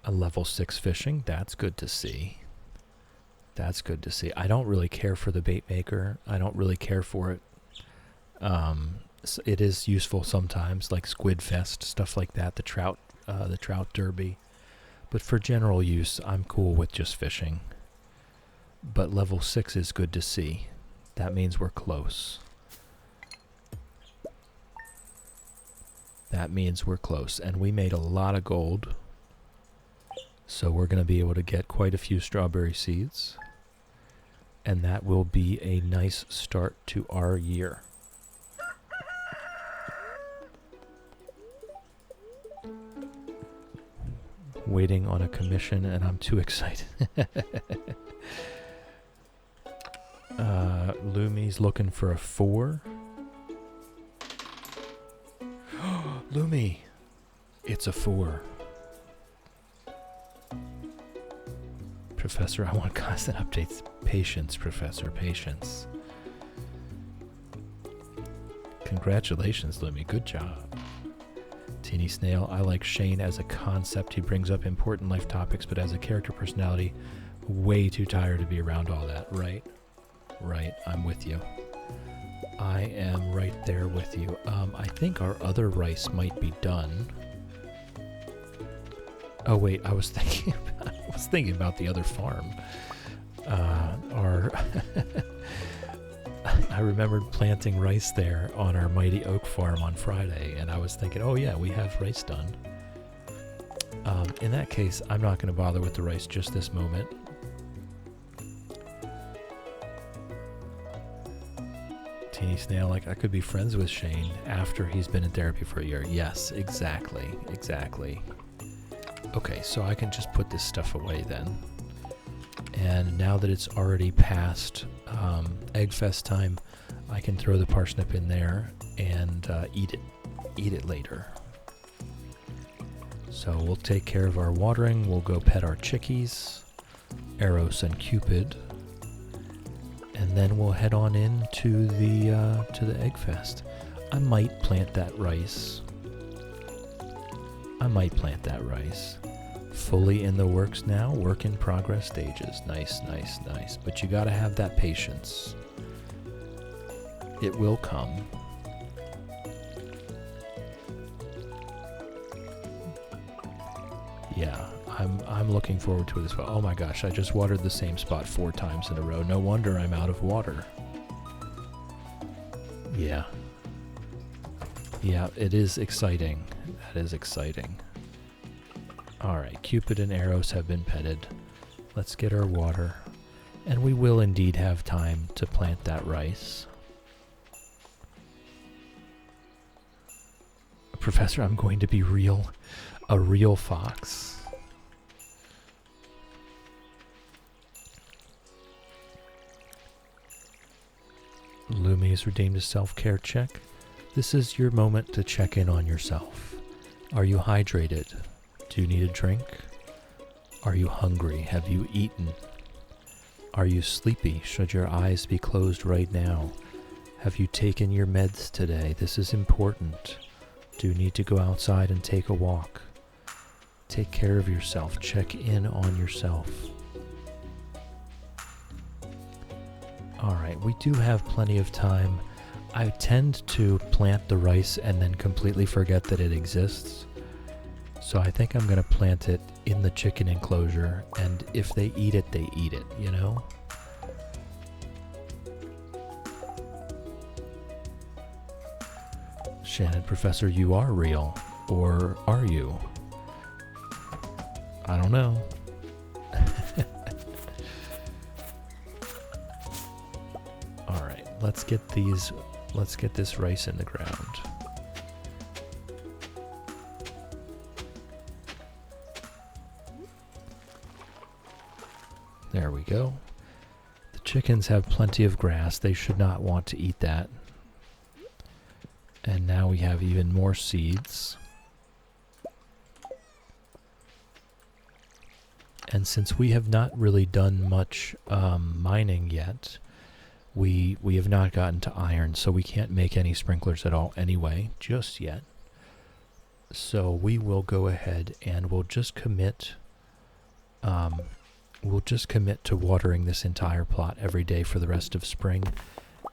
A level 6 fishing. That's good to see. That's good to see. I don't really care for the bait maker. I don't really care for it. It is useful sometimes, like Squid Fest, stuff like that, the trout derby. But for general use, I'm cool with just fishing. But level 6 is good to see. That means we're close. That means we're close. And we made a lot of gold. So we're going to be able to get quite a few strawberry seeds. And that will be a nice start to our year. Waiting on a commission, and I'm too excited. Lumi's looking for a 4. Lumi, it's a 4. Professor, I want constant updates. Patience, Professor, patience. Congratulations, Lumi. Good job. Teeny Snail, I like Shane as a concept. He brings up important life topics, but as a character personality, way too tired to be around all that. Right. Right. I'm with you. I am right there with you. I think our other rice might be done. Oh wait, I was thinking about the other farm. I remembered planting rice there on our Mighty Oak farm on Friday, and I was thinking, oh yeah, we have rice done. In that case, I'm not going to bother with the rice just this moment. Teeny Snail, like, I could be friends with Shane after he's been in therapy for a year. Yes, exactly, exactly. Okay, so I can just put this stuff away then. And now that it's already past Egg Fest time, I can throw the parsnip in there and eat it later. So we'll take care of our watering. We'll go pet our chickies, Eros and Cupid, and then we'll head on in to the Egg Fest. I might plant that rice. Fully in the works now, work in progress stages. Nice, nice, nice. But you gotta have that patience. It will come. Yeah, I'm looking forward to it as well. Oh my gosh, I just watered the same spot 4 times in a row. No wonder I'm out of water. Yeah. Yeah, it is exciting. That is exciting. Alright, Cupid and arrows have been petted. Let's get our water. And we will indeed have time to plant that rice. Professor, I'm going to be a real fox. Lumi's redeemed a self-care check. This is your moment to check in on yourself. Are you hydrated? Do you need a drink? Are you hungry? Have you eaten? Are you sleepy? Should your eyes be closed right now? Have you taken your meds today? This is important. Do you need to go outside and take a walk? Take care of yourself. Check in on yourself. Alright, we do have plenty of time. I tend to plant the rice and then completely forget that it exists. So I think I'm going to plant it in the chicken enclosure, and if they eat it, you know? Shannon, Professor, you are real. Or are you? I don't know. Alright, let's get this rice in the ground. There we go. The chickens have plenty of grass. They should not want to eat that. And now we have even more seeds. And since we have not really done much mining yet, we have not gotten to iron, so we can't make any sprinklers at all anyway, just yet. So we will go ahead and we'll just commit to watering this entire plot every day for the rest of spring,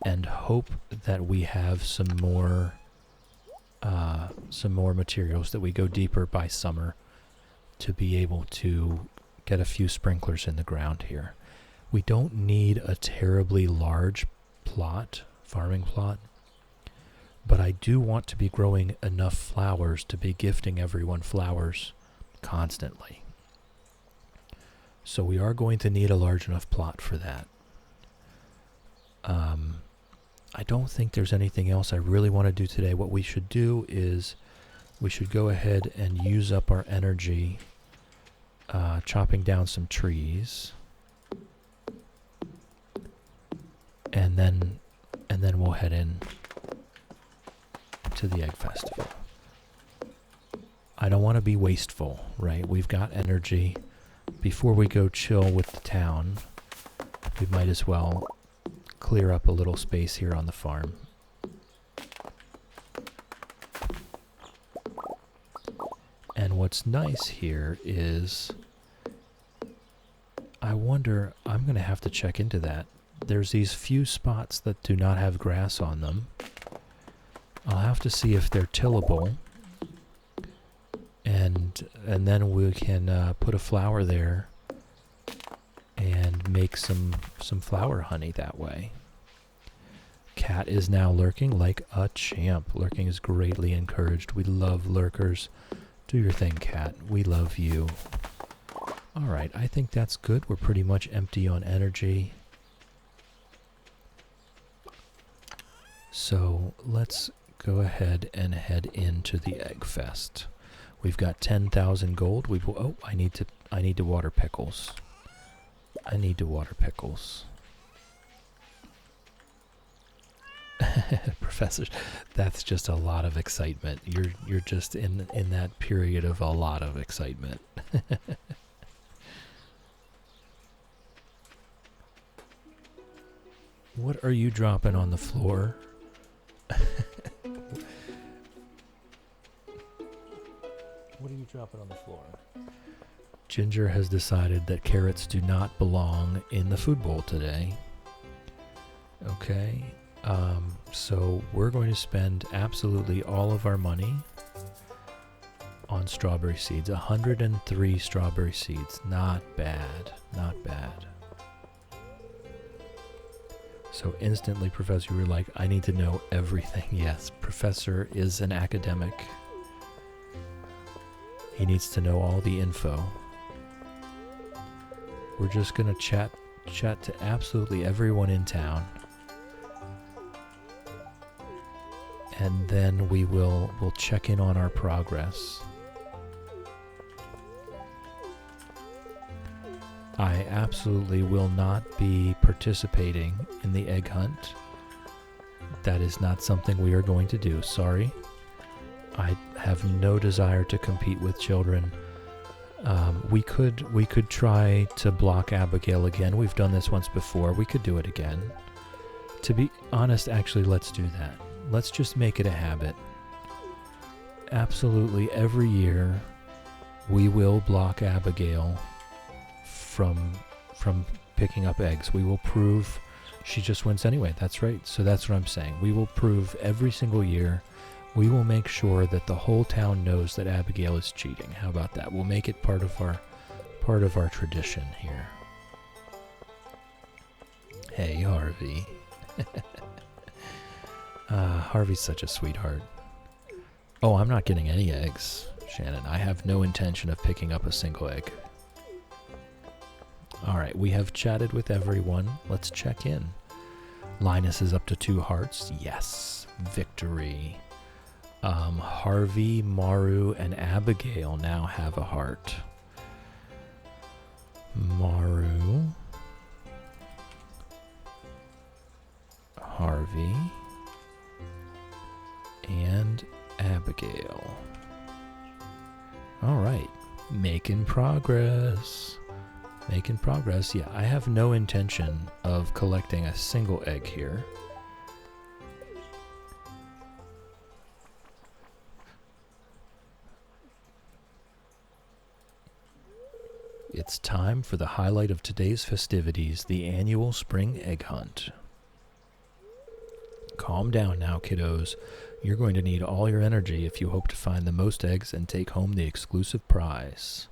and hope that we have some more materials, that we go deeper by summer to be able to get a few sprinklers in the ground here. We don't need a terribly large farming plot, but I do want to be growing enough flowers to be gifting everyone flowers constantly. So we are going to need a large enough plot for that. I don't think there's anything else I really want to do today. What we should do is we should go ahead and use up our energy chopping down some trees. And then we'll head in to the Egg Festival. I don't want to be wasteful, right? We've got energy. Before we go chill with the town, we might as well clear up a little space here on the farm. And what's nice here is, I wonder, I'm going to have to check into that. There's these few spots that do not have grass on them. I'll have to see if they're tillable. And then we can put a flower there and make some flower honey that way. Cat is now lurking like a champ. Lurking is greatly encouraged. We love lurkers. Do your thing, Cat. We love you. Alright, I think that's good. We're pretty much empty on energy. So let's go ahead and head into the Egg Fest. We've got 10,000 gold. I need to water pickles. I need to water pickles. Professor, that's just a lot of excitement. You're just in that period of a lot of excitement. What are you dropping on the floor? What are you dropping on the floor? Ginger has decided that carrots do not belong in the food bowl today. Okay. So we're going to spend absolutely all of our money on strawberry seeds. 103 strawberry seeds. Not bad. Not bad. So instantly, Professor, you were like, I need to know everything. Yes, Professor is an academic. He needs to know all the info. We're just going to chat to absolutely everyone in town. And then we'll check in on our progress. I absolutely will not be participating in the egg hunt. That is not something we are going to do. Sorry. I have no desire to compete with children. We could try to block Abigail again. We've done this once before. We could do it again. To be honest, actually, let's do that. Let's just make it a habit. Absolutely every year we will block Abigail from picking up eggs. We will prove she just wins anyway. That's right. So that's what I'm saying. We will prove every single year. We will make sure that the whole town knows that Abigail is cheating. How about that? We'll make it part of our tradition here. Hey, Harvey. Harvey's such a sweetheart. Oh, I'm not getting any eggs, Shannon. I have no intention of picking up a single egg. Alright, we have chatted with everyone. Let's check in. Linus is up to 2 hearts. Yes. Victory. Harvey, Maru, and Abigail now have a heart. Maru. Harvey. And Abigail. Alright. Making progress. Making progress. Yeah, I have no intention of collecting a single egg here. It's time for the highlight of today's festivities, the annual spring egg hunt. Calm down now, kiddos. You're going to need all your energy if you hope to find the most eggs and take home the exclusive prize.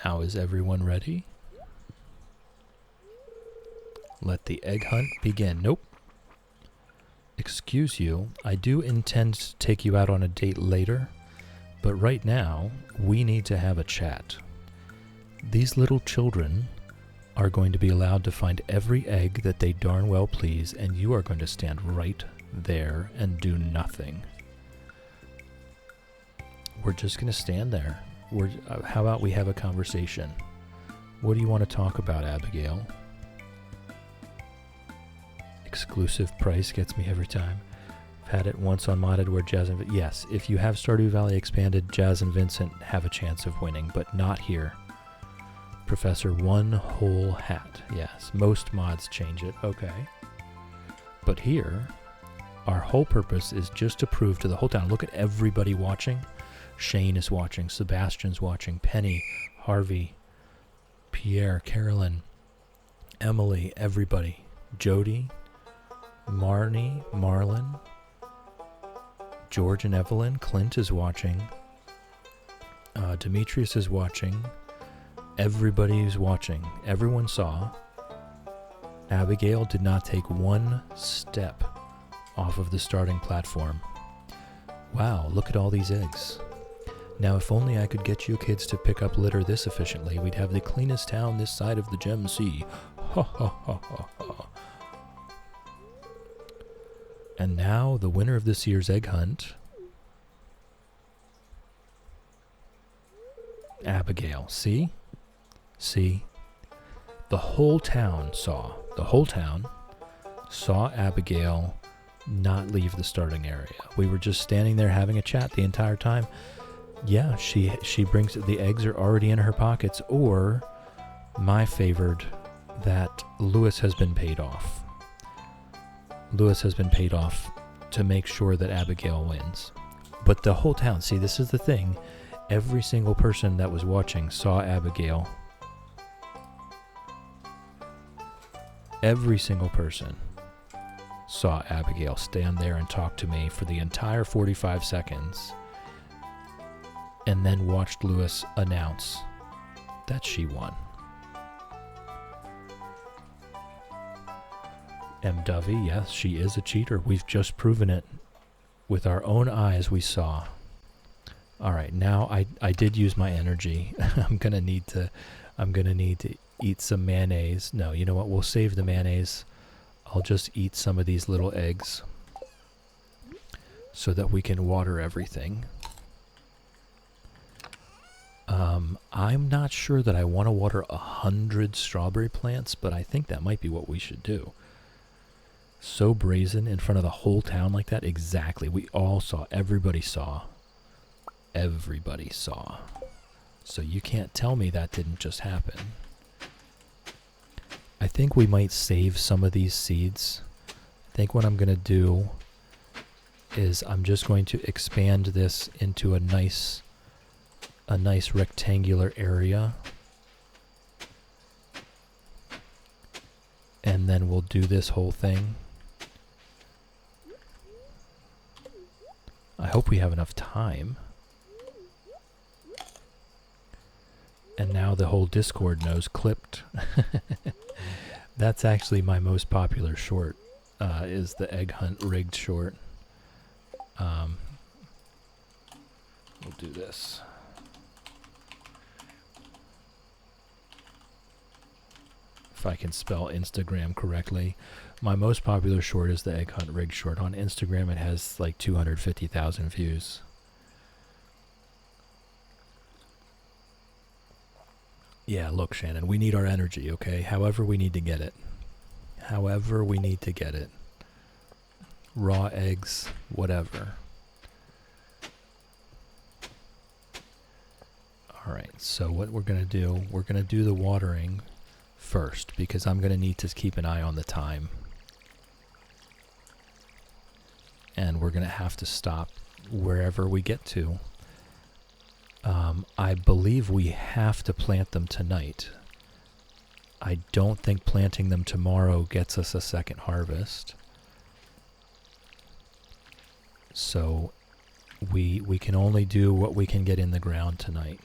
Now is everyone ready? Let the egg hunt begin. Nope. Excuse you, I do intend to take you out on a date later, but right now, we need to have a chat. These little children are going to be allowed to find every egg that they darn well please, and you are going to stand right there and do nothing. We're just going to stand there. How about we have a conversation? What do you want to talk about, Abigail? Exclusive price gets me every time. I've had it once on modded where Jazz and yes, if you have Stardew Valley expanded, Jazz and Vincent have a chance of winning, but not here. Professor, 1 whole hat. Yes, most mods change it. Okay. But here, our whole purpose is just to prove to the whole town. Look at everybody watching. Shane is watching. Sebastian's watching. Penny, Harvey, Pierre, Carolyn, Emily, everybody. Jody, Marnie, Marlon, George and Evelyn. Clint is watching. Demetrius is watching. Everybody is watching. Everyone saw. Abigail did not take 1 step off of the starting platform. Wow, look at all these eggs. Now, if only I could get you kids to pick up litter this efficiently, we'd have the cleanest town this side of the Gem Sea. Ha ha ha ha ha. And now, the winner of this year's egg hunt, Abigail. See? See? The whole town saw Abigail not leave the starting area. We were just standing there having a chat the entire time. Yeah, she brings the eggs are already in her pockets, or my favored, that Lewis has been paid off. Lewis has been paid off to make sure that Abigail wins. But the whole town, see, this is the thing. Every single person that was watching saw Abigail Every single person saw Abigail stand there and talk to me for the entire 45 seconds and then watched Lewis announce that she won. M. Dovey, yes, she is a cheater. We've just proven it with our own eyes. We saw. All right, now I did use my energy. I'm gonna need to eat some mayonnaise. No, you know what? We'll save the mayonnaise. I'll just eat some of these little eggs so that we can water everything. I'm not sure that I want to water 100 strawberry plants, but I think that might be what we should do. So brazen in front of the whole town like that? Exactly. We all saw. Everybody saw. Everybody saw. So you can't tell me that didn't just happen. I think we might save some of these seeds. I think what I'm going to do is I'm just going to expand this into a nice rectangular area. And then we'll do this whole thing. I hope we have enough time. And now the whole Discord knows clipped. That's actually my most popular short, is the egg hunt rigged short. We'll do this. If I can spell Instagram correctly. My most popular short is the egg hunt rigged short. On Instagram it has like 250,000 views. Yeah, look, Shannon, we need our energy, okay? However we need to get it. However we need to get it. Raw eggs, whatever. Alright, so what we're going to do, we're going to do the watering first, because I'm going to need to keep an eye on the time. And we're going to have to stop wherever we get to. I believe we have to plant them tonight. I don't think planting them tomorrow gets us a second harvest. So we can only do what we can get in the ground tonight.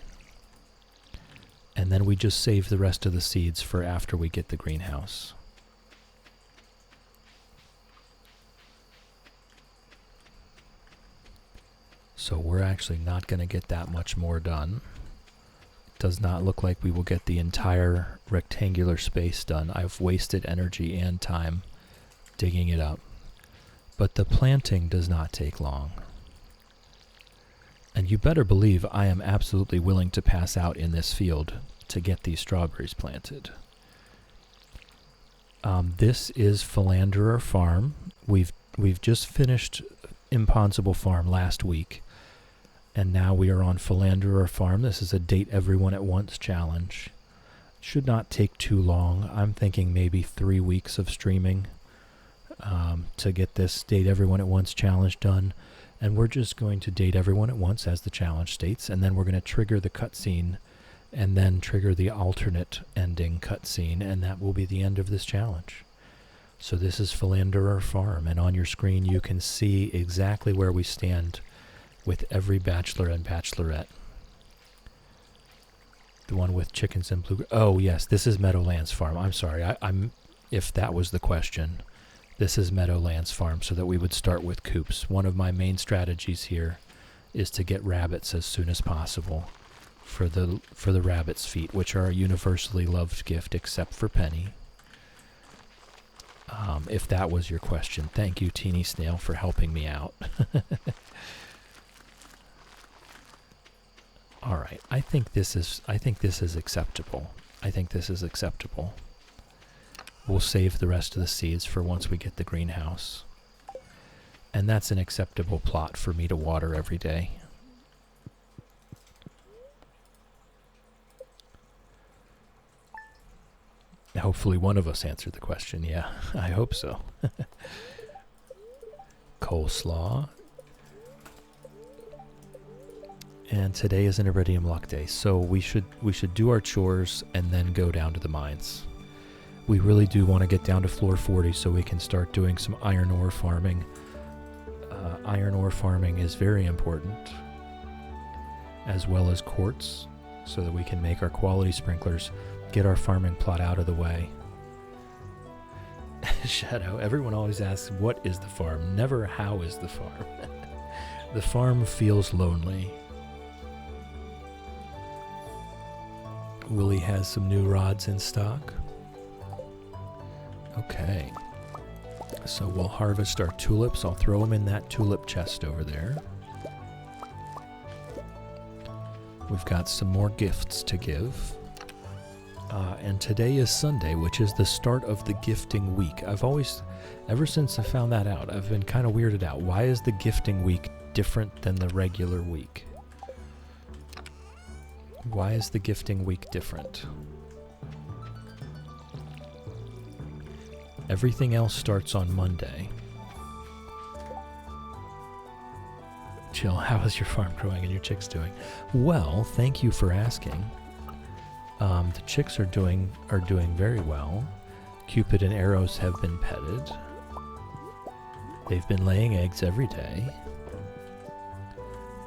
And then we just save the rest of the seeds for after we get the greenhouse. So we're actually not going to get that much more done. It does not look like we will get the entire rectangular space done. I've wasted energy and time digging it up. But the planting does not take long. And you better believe I am absolutely willing to pass out in this field to get these strawberries planted. This is Philanderer Farm. We've just finished Impossible Farm last week. And now we are on Philanderer Farm. This is a Date Everyone at Once challenge. Should not take too long. I'm thinking maybe 3 weeks of streaming to get this Date Everyone at Once challenge done. And we're just going to date everyone at once as the challenge states. And then we're going to trigger the cutscene and then trigger the alternate ending cutscene. And that will be the end of this challenge. So this is Philanderer Farm. And on your screen you can see exactly where we stand with every bachelor and bachelorette. The one with chickens and blue. Oh yes, this is Meadowlands Farm. I'm sorry. I'm if that was the question. This is Meadowlands Farm, so that we would start with coops. One of my main strategies here is to get rabbits as soon as possible for the rabbit's feet, which are a universally loved gift except for Penny. If that was your question, thank you, Teeny Snail, for helping me out. All right, I think this is acceptable. I think this is acceptable. We'll save the rest of the seeds for once we get the greenhouse. And that's an acceptable plot for me to water every day. Hopefully one of us answered the question. Yeah, I hope so. Coleslaw. And today is an Iridium Luck Day, so we should do our chores and then go down to the mines. We really do want to get down to floor 40 so we can start doing some iron ore farming. Iron ore farming is very important, as well as quartz, so that we can make our quality sprinklers, get our farming plot out of the way. Shadow, everyone always asks, what is the farm? Never, how is the farm? The farm feels lonely. Willie has some new rods in stock. Okay. So we'll harvest our tulips. I'll throw them in that tulip chest over there. We've got some more gifts to give. And today is Sunday, which is the start of the gifting week. Ever since I found that out, I've been kind of weirded out. Why is the gifting week different than the regular week? Why is the gifting week different? Everything else starts on Monday. Jill, how is your farm growing and your chicks doing? Well, thank you for asking. The chicks are doing very well. Cupid and arrows have been petted. They've been laying eggs every day.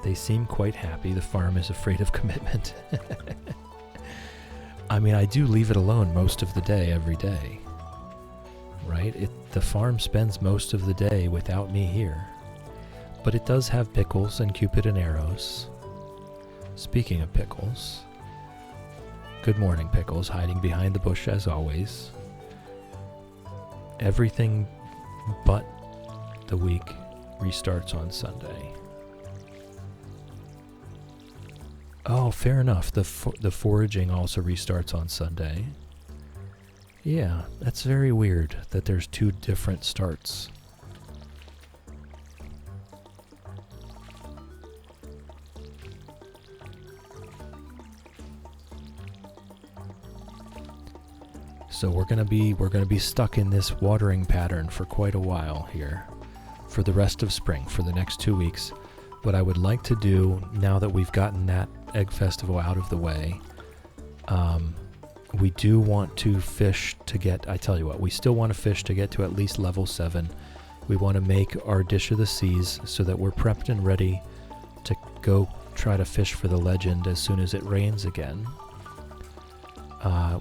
They seem quite happy. The farm is afraid of commitment. I mean, I do leave it alone most of the day, every day. Right? The farm spends most of the day without me here. But it does have pickles and Cupid and arrows. Speaking of pickles, good morning, Pickles, hiding behind the bush as always. Everything but the week restarts on Sunday. Oh, fair enough. The foraging also restarts on Sunday. Yeah, that's very weird that there's two different starts. So we're gonna be stuck in this watering pattern for quite a while here, for the rest of spring, for the next 2 weeks. What I would like to do, now that we've gotten that egg festival out of the way, we do want to fish to get, I tell you what, we still want to fish to get to at least level 7. We want to make our dish of the seas so that we're prepped and ready to go try to fish for the legend as soon as it rains again.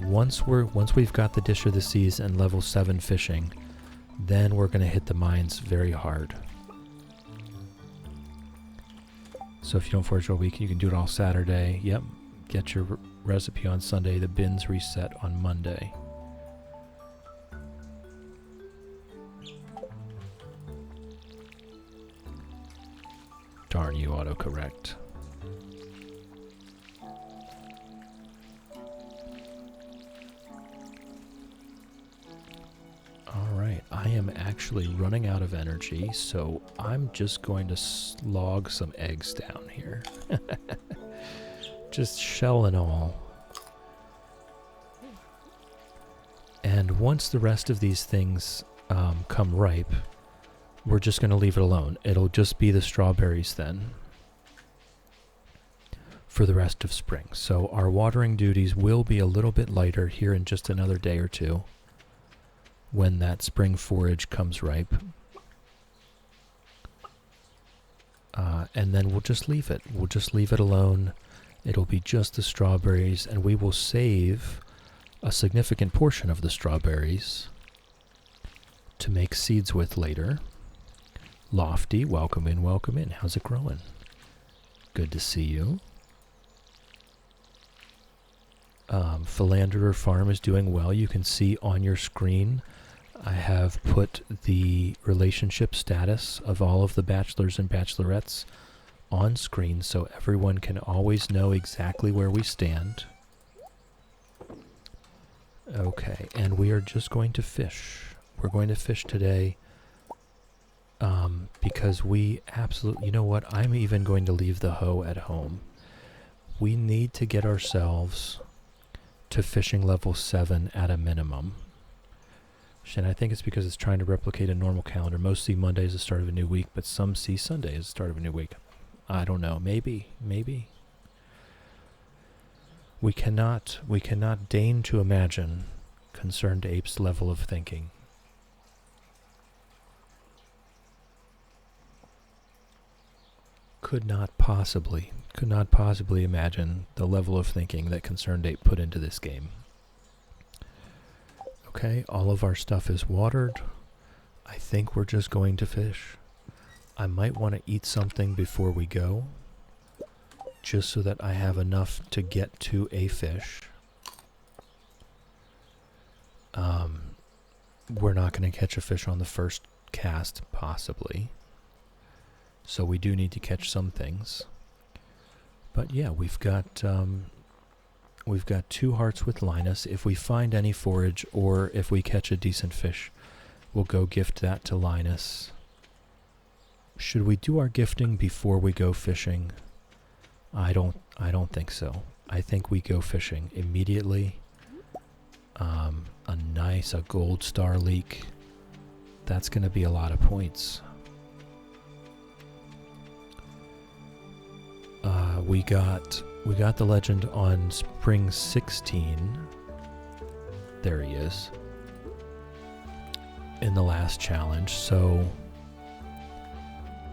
Once we've got the dish of the seas and level 7 fishing, then we're going to hit the mines very hard. So if you don't forage all week, you can do it all Saturday. Yep. Get your recipe on Sunday. The bins reset on Monday. Darn you, autocorrect. Alright, I am actually running out of energy, so I'm just going to slog some eggs down here. Just shell and all. And once the rest of these things come ripe, we're just going to leave it alone. It'll just be the strawberries then for the rest of spring. So our watering duties will be a little bit lighter here in just another day or two when that spring forage comes ripe. And then we'll just leave it. We'll just leave it alone. It'll be just the strawberries, and we will save a significant portion of the strawberries to make seeds with later. Lofty, welcome in, welcome in. How's it growing? Good to see you. Philanderer Farm is doing well. You can see on your screen I have put the relationship status of all of the bachelors and bachelorettes on screen so everyone can always know exactly where we stand. Okay, and we are just going to fish. We're going to fish today because we absolutely, you know what, I'm even going to leave the hoe at home. We need to get ourselves to fishing level 7 at a minimum. And I think it's because it's trying to replicate a normal calendar. Most see Monday as the start of a new week, but some see Sunday as the start of a new week. I don't know. Maybe. We cannot deign to imagine, Concerned Ape's level of thinking. Could not possibly imagine the level of thinking that Concerned Ape put into this game. Okay, all of our stuff is watered. I think we're just going to fish. I might want to eat something before we go, just so that I have enough to get to a fish. We're not going to catch a fish on the first cast, possibly. So we do need to catch some things. But yeah, we've got 2 hearts with Linus. If we find any forage or if we catch a decent fish, we'll go gift that to Linus. Should we do our gifting before we go fishing? I don't think so. I think we go fishing immediately. A gold star leak. That's going to be a lot of points. We got the legend on spring 16. There he is. In the last challenge, so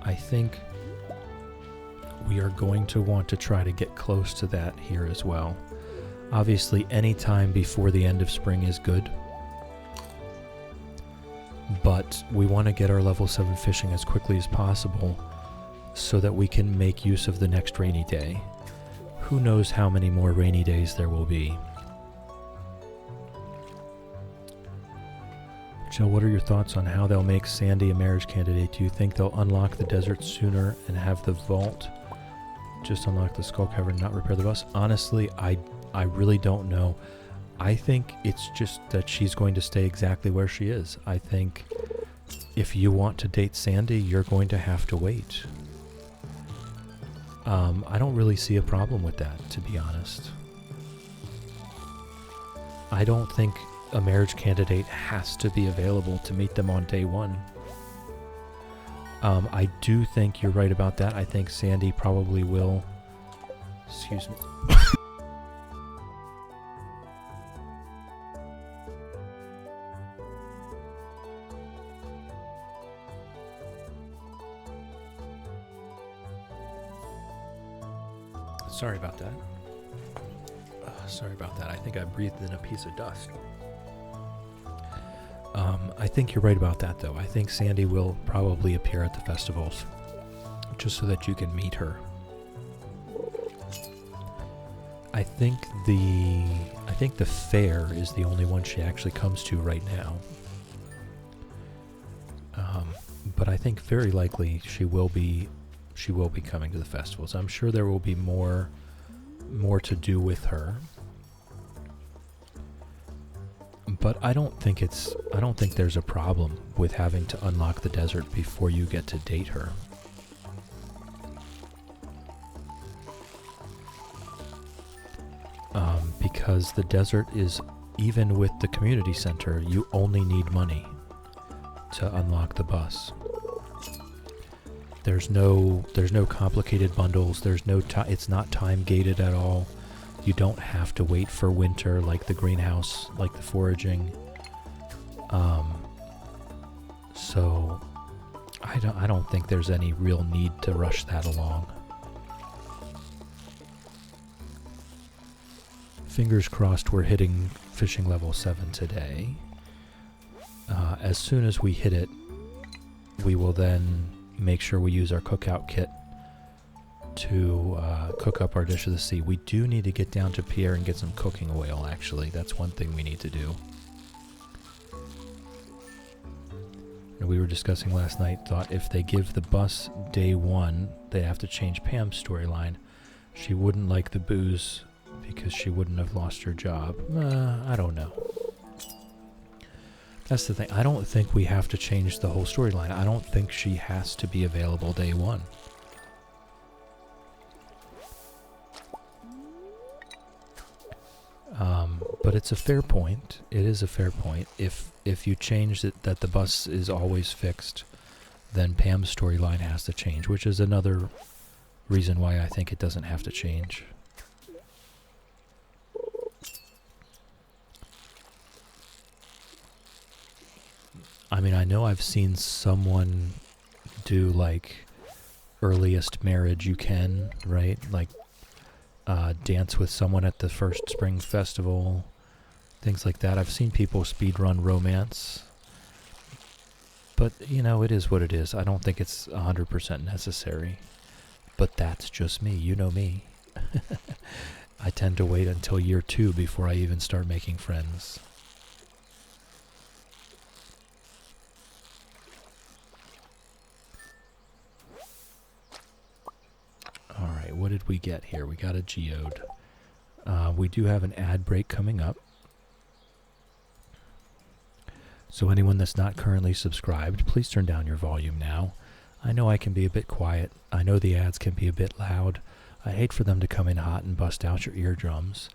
I think we are going to want to try to get close to that here as well. Obviously, any time before the end of spring is good, but we want to get our level 7 fishing as quickly as possible so that we can make use of the next rainy day. Who knows how many more rainy days there will be. Jill, what are your thoughts on how they'll make Sandy a marriage candidate? Do you think they'll unlock the desert sooner and have the vault just unlock the skull cavern and not repair the bus? Honestly, I really don't know. I think it's just that she's going to stay exactly where she is. I think if you want to date Sandy, you're going to have to wait. I don't really see a problem with that, to be honest. I don't think a marriage candidate has to be available to meet them on day 1. I do think you're right about that. I think Sandy probably will. Excuse me. Sorry about that. Sorry about that. I think I breathed in a piece of dust. I think you're right about that, though. I think Sandy will probably appear at the festivals, just so that you can meet her. I think the fair is the only one she actually comes to right now. But I think very likely she will be coming to the festivals. I'm sure there will be more to do with her. But I don't think there's a problem with having to unlock the desert before you get to date her. Because the desert is, even with the community center, you only need money to unlock the bus. There's no complicated bundles. It's not time gated at all. You don't have to wait for winter like the greenhouse, like the foraging. So I don't think there's any real need to rush that along. Fingers crossed we're hitting fishing level 7 today. As soon as we hit it, we will then make sure we use our cookout kit to cook up our dish of the sea. We do need to get down to Pierre and get some cooking oil, actually. That's one thing we need to do. And we were discussing last night, thought if they give the bus day 1, they have to change Pam's storyline. She wouldn't like the booze because she wouldn't have lost her job. I don't know. That's the thing. I don't think we have to change the whole storyline. I don't think she has to be available day 1. But it's a fair point. It is a fair point. If you change it that the bus is always fixed, then Pam's storyline has to change, which is another reason why I think it doesn't have to change. I mean, I know I've seen someone do like earliest marriage you can, right? Like dance with someone at the first spring festival, things like that. I've seen people speedrun romance. But, you know, it is what it is. I don't think it's 100% necessary. But that's just me. You know me. I tend to wait until year 2 before I even start making friends. Alright, what did we get here? We got a geode. We do have an ad break coming up. So anyone that's not currently subscribed, please turn down your volume now. I know I can be a bit quiet. I know the ads can be a bit loud. I hate for them to come in hot and bust out your eardrums.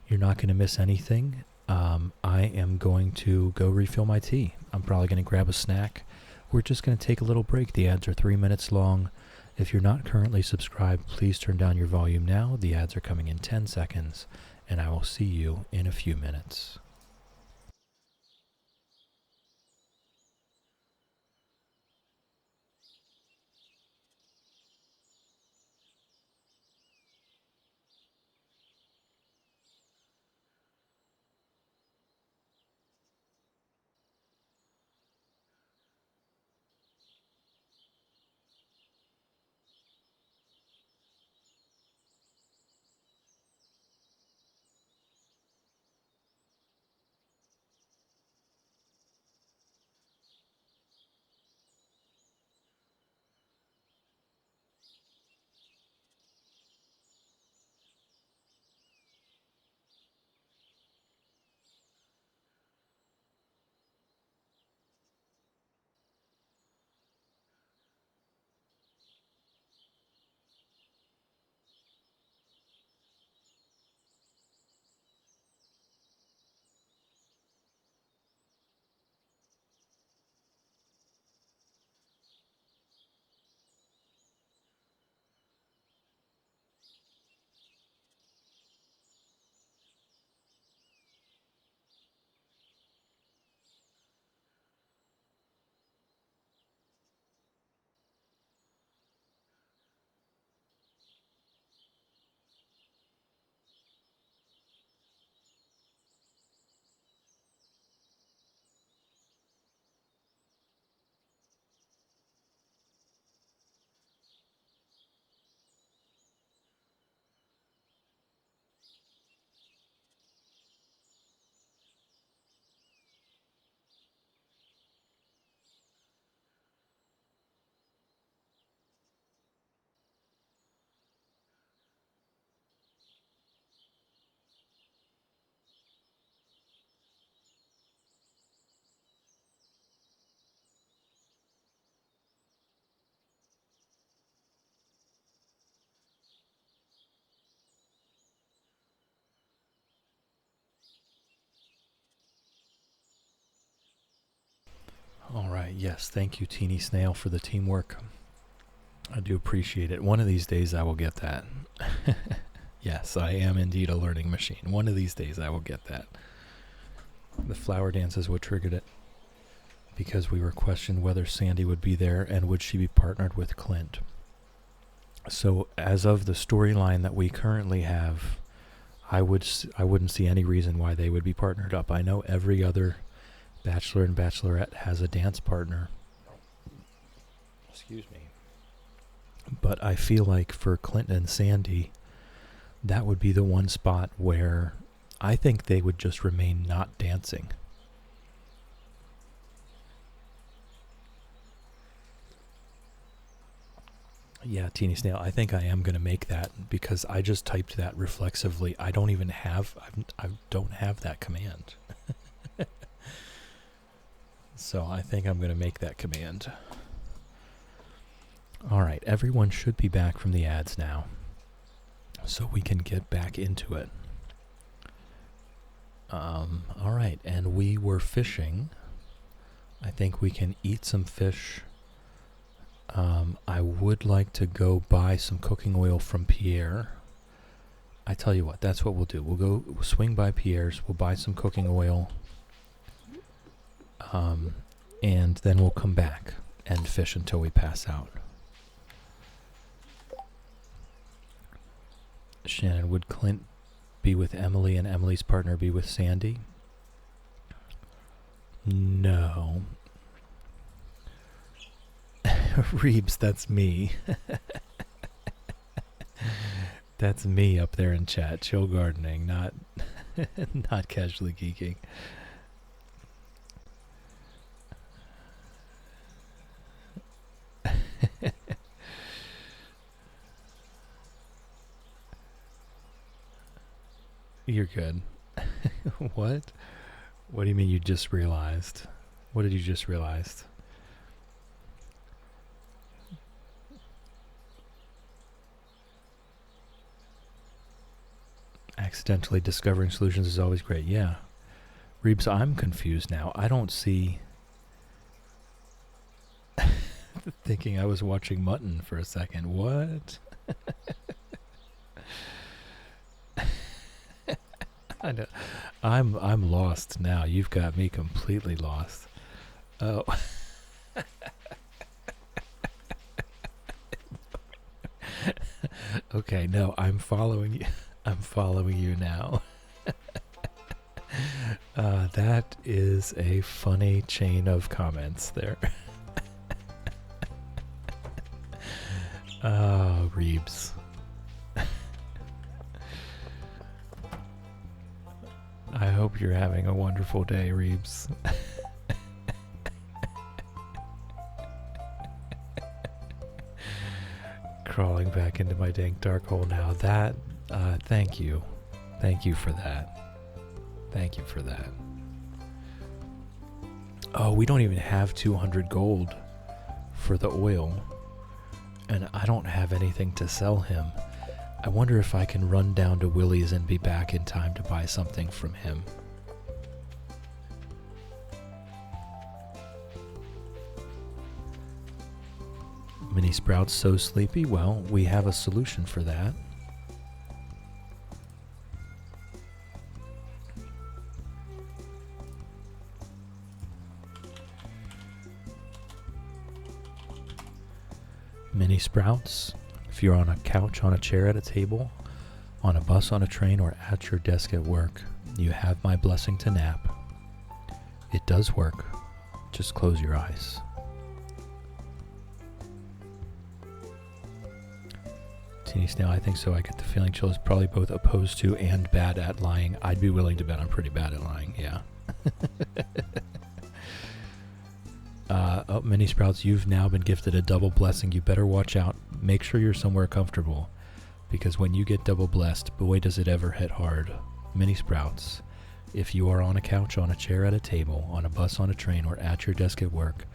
You're not going to miss anything. I am going to go refill my tea. I'm probably going to grab a snack. We're just going to take a little break. The ads are 3 minutes long. If you're not currently subscribed, please turn down your volume now. The ads are coming in 10 seconds, and I will see you in a few minutes. All right, yes, thank you, Teeny Snail, for the teamwork. I do appreciate it. One of these days I will get that. Yes, I am indeed a learning machine. One of these days I will get that. The flower dance is what triggered it, because we were questioned whether Sandy would be there and would she be partnered with Clint. So as of the storyline that we currently have, I wouldn't see any reason why they would be partnered up. I know every other bachelor and bachelorette has a dance partner. Excuse me. But I feel like for Clinton and Sandy, that would be the one spot where I think they would just remain not dancing. Yeah, Teeny Snail, I think I am going to make that because I just typed that reflexively. I don't even have, I don't have that command. So I think I'm going to make that command. All right, everyone should be back from the ads now, so we can get back into it. All right, and we were fishing. I think we can eat some fish. I would like to go buy some cooking oil from Pierre. I tell you what, that's what we'll do. We'll swing by Pierre's. We'll buy some cooking oil. and then we'll come back and fish until we pass out. Shannon, would Clint be with Emily and Emily's partner be with Sandy? No. Reeves, that's me. That's me up there in chat. Chill gardening, not not casually geeking. You're good. What? What do you mean you just realized? What did you just realize? Accidentally discovering solutions is always great. Yeah. Reeves, I'm confused now. I don't see... Thinking I was watching Mutton for a second. What? I know. I'm lost now. You've got me completely lost. Oh. Okay, no, I'm following you. I'm following you now. That is a funny chain of comments there. Oh, Reeves. I hope you're having a wonderful day, Reeves. Crawling back into my dank dark hole now. That, thank you. Thank you for that. Thank you for that. Oh, we don't even have 200 gold for the oil. And I don't have anything to sell him. I wonder if I can run down to Willie's and be back in time to buy something from him. Mini Sprout's so sleepy. Well, we have a solution for that. Mini Sprouts, if you're on a couch, on a chair, at a table, on a bus, on a train, or at your desk at work, you have my blessing to nap. It does work. Just close your eyes. Teeny Snail, I think so. I get the feeling Chill is probably both opposed to and bad at lying. I'd be willing to bet I'm pretty bad at lying, yeah. Oh, Mini Sprouts, you've now been gifted a double blessing. You better watch out. Make sure you're somewhere comfortable, because when you get double blessed, boy does it ever hit hard. Mini Sprouts, if you are on a couch, on a chair, at a table, on a bus, on a train, or at your desk at work,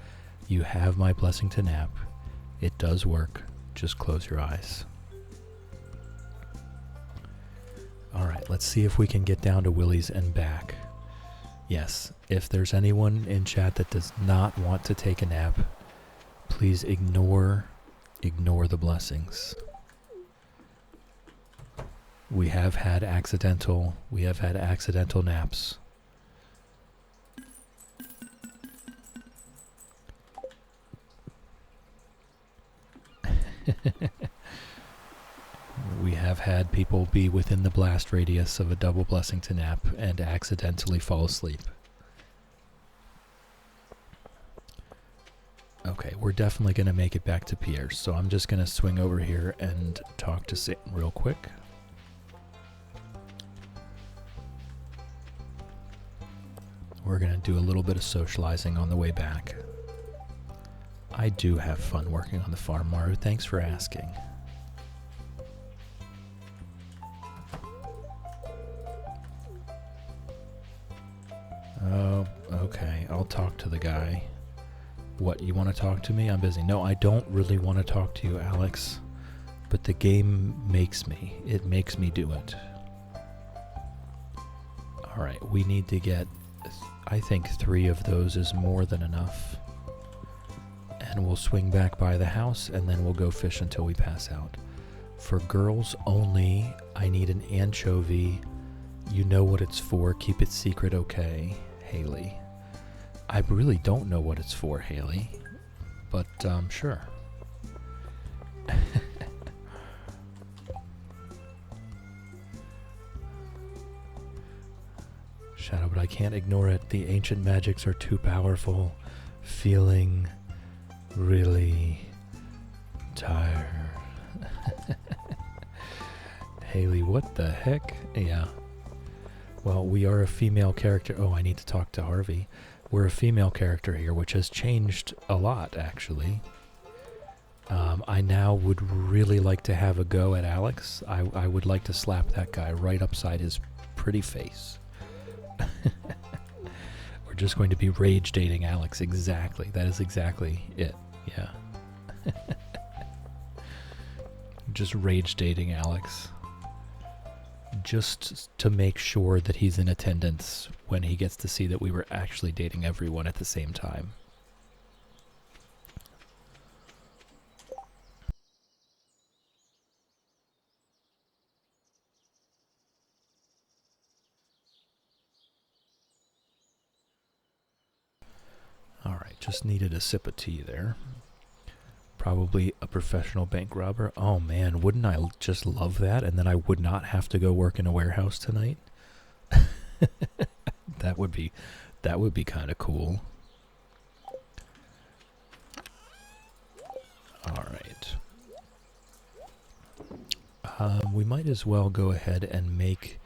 you have my blessing to nap. It does work. Just close your eyes. Alright, let's see if we can get down to Willie's and back. Yes, if there's anyone in chat that does not want to take a nap, please ignore the blessings. We have had accidental naps. We have had people be within the blast radius of a double blessing to nap and accidentally fall asleep. Okay, we're definitely going to make it back to Pierre's, so I'm just going to swing over here and talk to Satan real quick. We're going to do a little bit of socializing on the way back. I do have fun working on the farm, Maru. Thanks for asking. Oh, okay. I'll talk to the guy. What, you want to talk to me? I'm busy. No, I don't really want to talk to you, Alex. But the game makes me. It makes me do it. Alright, we need to get... I think 3 of those is more than enough. And we'll swing back by the house, and then we'll go fish until we pass out. For girls only, I need an anchovy. You know what it's for. Keep it secret, okay, Haley. I really don't know what it's for, Haley. But, sure. Shadow, but I can't ignore it. The ancient magics are too powerful. Feeling really tired. Haley, what the heck? Yeah. Well, we are a female character. Oh, I need to talk to Harvey. We're a female character here, which has changed a lot, actually. I now would really like to have a go at Alex. I would like to slap that guy right upside his pretty face. We're just going to be rage dating Alex. Exactly. That is exactly it. Yeah. Just rage dating Alex. Just to make sure that he's in attendance when he gets to see that we were actually dating everyone at the same time. Alright, just needed a sip of tea there. Probably a professional bank robber. Oh man, wouldn't I just love that? And then I would not have to go work in a warehouse tonight. That would be kind of cool. All right. We might as well go ahead and make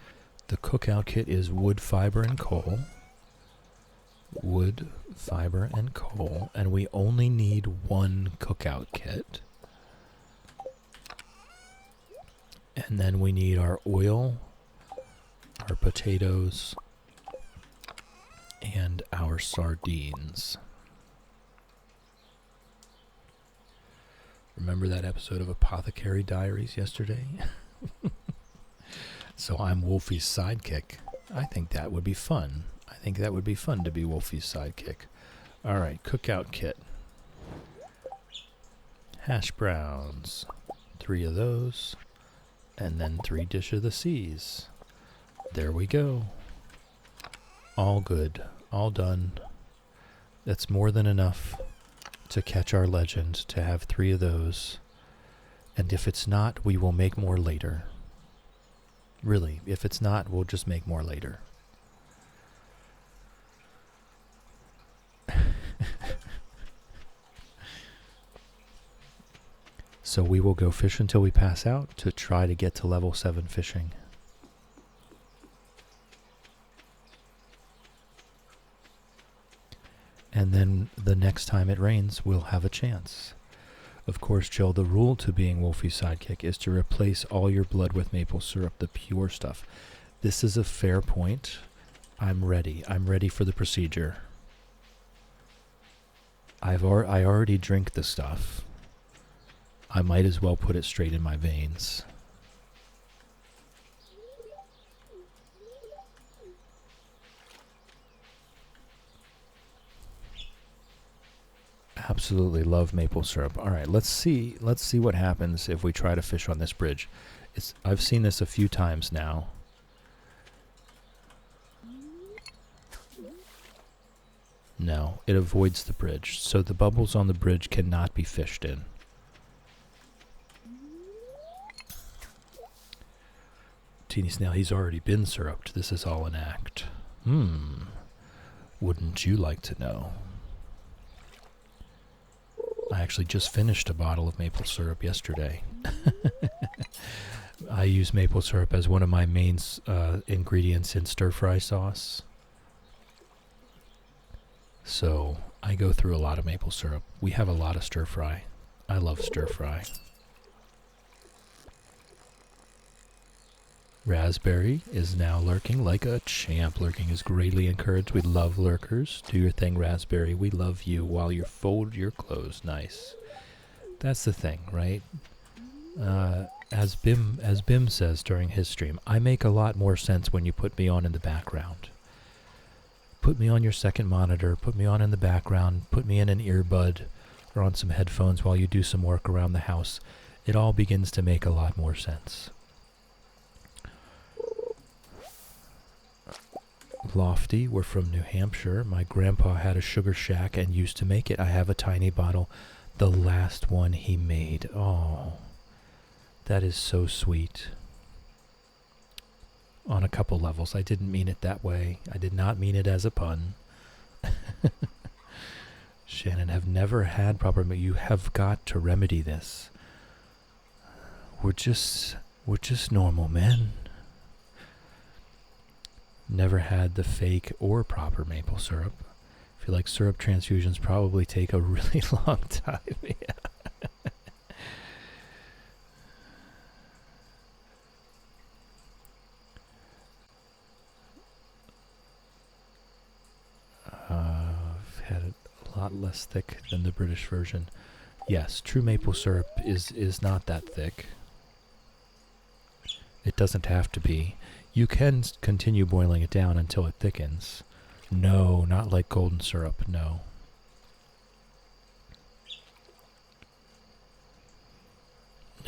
the cookout kit is wood, fiber, and coal. Wood, fiber, and coal, and we only need one cookout kit. And then we need our oil, our potatoes, and our sardines. Remember that episode of Apothecary Diaries yesterday? So I'm Wolfie's sidekick. I think that would be fun. I think that would be fun to be Wolfie's sidekick. Alright, cookout kit. Hash browns. 3 of those. And then 3 dish of the C's. There we go. All good. All done. That's more than enough to catch our legend, to have 3 of those. And if it's not, we will make more later. Really, if it's not, we'll just make more later. So we will go fish until we pass out to try to get to level 7 fishing. And then the next time it rains, we'll have a chance. Of course, Jill, the rule to being Wolfie's sidekick is to replace all your blood with maple syrup, the pure stuff. This is a fair point. I'm ready. I'm ready for the procedure. I already drink the stuff. I might as well put it straight in my veins. Absolutely love maple syrup. All right, let's see what happens if we try to fish on this bridge. I've seen this a few times now. No, it avoids the bridge, so the bubbles on the bridge cannot be fished in. Teeny Snail, he's already been syruped. This is all an act. Wouldn't you like to know? I actually just finished a bottle of maple syrup yesterday. I use maple syrup as one of my main ingredients in stir-fry sauce. So I go through a lot of maple syrup. We have a lot of stir-fry. I love stir-fry. Raspberry is now lurking like a champ. Lurking is greatly encouraged. We love lurkers. Do your thing, Raspberry. We love you while you fold your clothes. Nice. That's the thing, right? As Bim says during his stream, I make a lot more sense when you put me on in the background. Put me on your second monitor. Put me on in the background. Put me in an earbud or on some headphones while you do some work around the house. It all begins to make a lot more sense. Lofty, we're from New Hampshire. My grandpa had a sugar shack and used to make it. I have a tiny bottle, the last one he made. Oh, that is so sweet. On a couple levels. I didn't mean it that way. I did not mean it as a pun. Shannon, have never had proper, but you have got to remedy this. We're just normal men. Never had the fake or proper maple syrup. I feel like syrup transfusions probably take a really long time. Yeah. I've had it a lot less thick than the British version. Yes, true maple syrup is not that thick. It doesn't have to be. You can continue boiling it down until it thickens. No, not like golden syrup, no.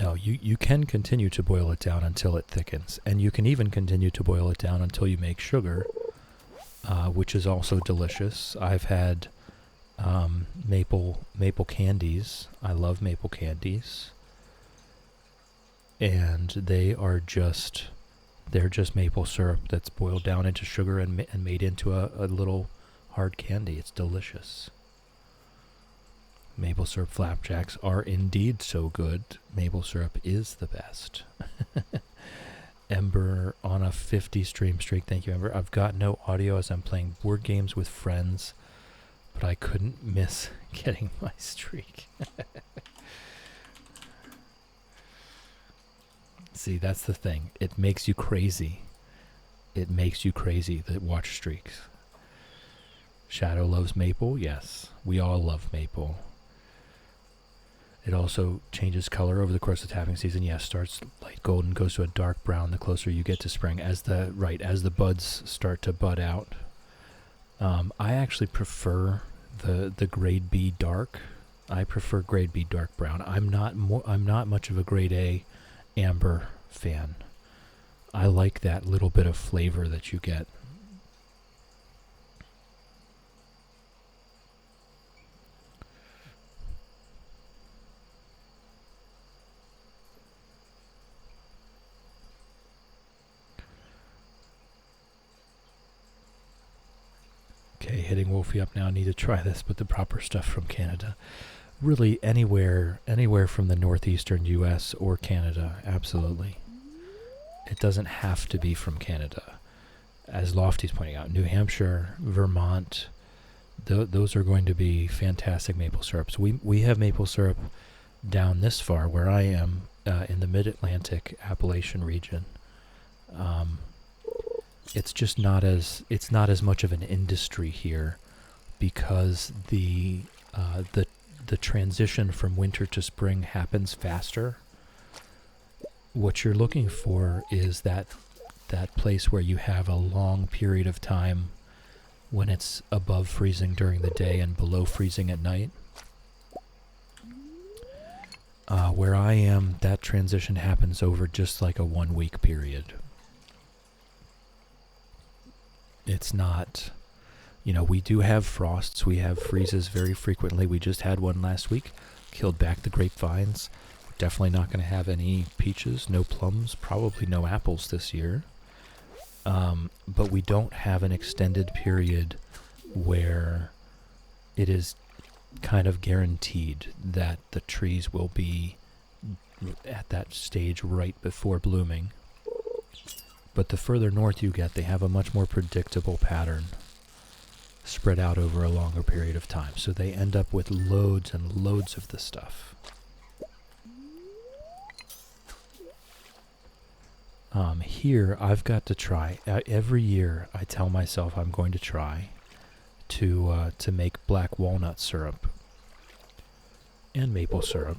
No, you can continue to boil it down until it thickens. And you can even continue to boil it down until you make sugar, which is also delicious. I've had maple candies. I love maple candies. And they're just maple syrup that's boiled down into sugar and made into a little hard candy. It's delicious. Maple syrup flapjacks are indeed so good. Maple syrup is the best. Ember on a 50 stream streak. Thank you, Ember. I've got no audio as I'm playing board games with friends, but I couldn't miss getting my streak. See, that's the thing. It makes you crazy. It makes you crazy that watch streaks. Shadow loves maple. Yes, we all love maple. It also changes color over the course of tapping season. Yes, starts light golden, goes to a dark brown the closer you get to spring. As the buds start to bud out. I actually prefer the grade B dark. I prefer grade B dark brown. I'm not much of a grade A amber fan. I like that little bit of flavor that you get. Okay, hitting Wolfie up now. Need to try this, but the proper stuff from Canada. Really, anywhere from the northeastern U.S. or Canada, absolutely. It doesn't have to be from Canada. As Lofty's pointing out, New Hampshire, Vermont, those are going to be fantastic maple syrups. We have maple syrup down this far, where I am, in the Mid-Atlantic Appalachian region. It's just not as much of an industry here, because the transition from winter to spring happens faster. What you're looking for is that place where you have a long period of time when it's above freezing during the day and below freezing at night. Where I am, that transition happens over just like a 1 week period. It's not, we do have frosts. We have freezes very frequently. We just had one last week. Killed back the grapevines. We're definitely not going to have any peaches, no plums, probably no apples this year. But we don't have an extended period where it is kind of guaranteed that the trees will be at that stage right before blooming. But the further north you get, they have a much more predictable pattern spread out over a longer period of time. So they end up with loads and loads of the stuff. Here, I've got to try. Every year, I tell myself I'm going to try to make black walnut syrup and maple syrup.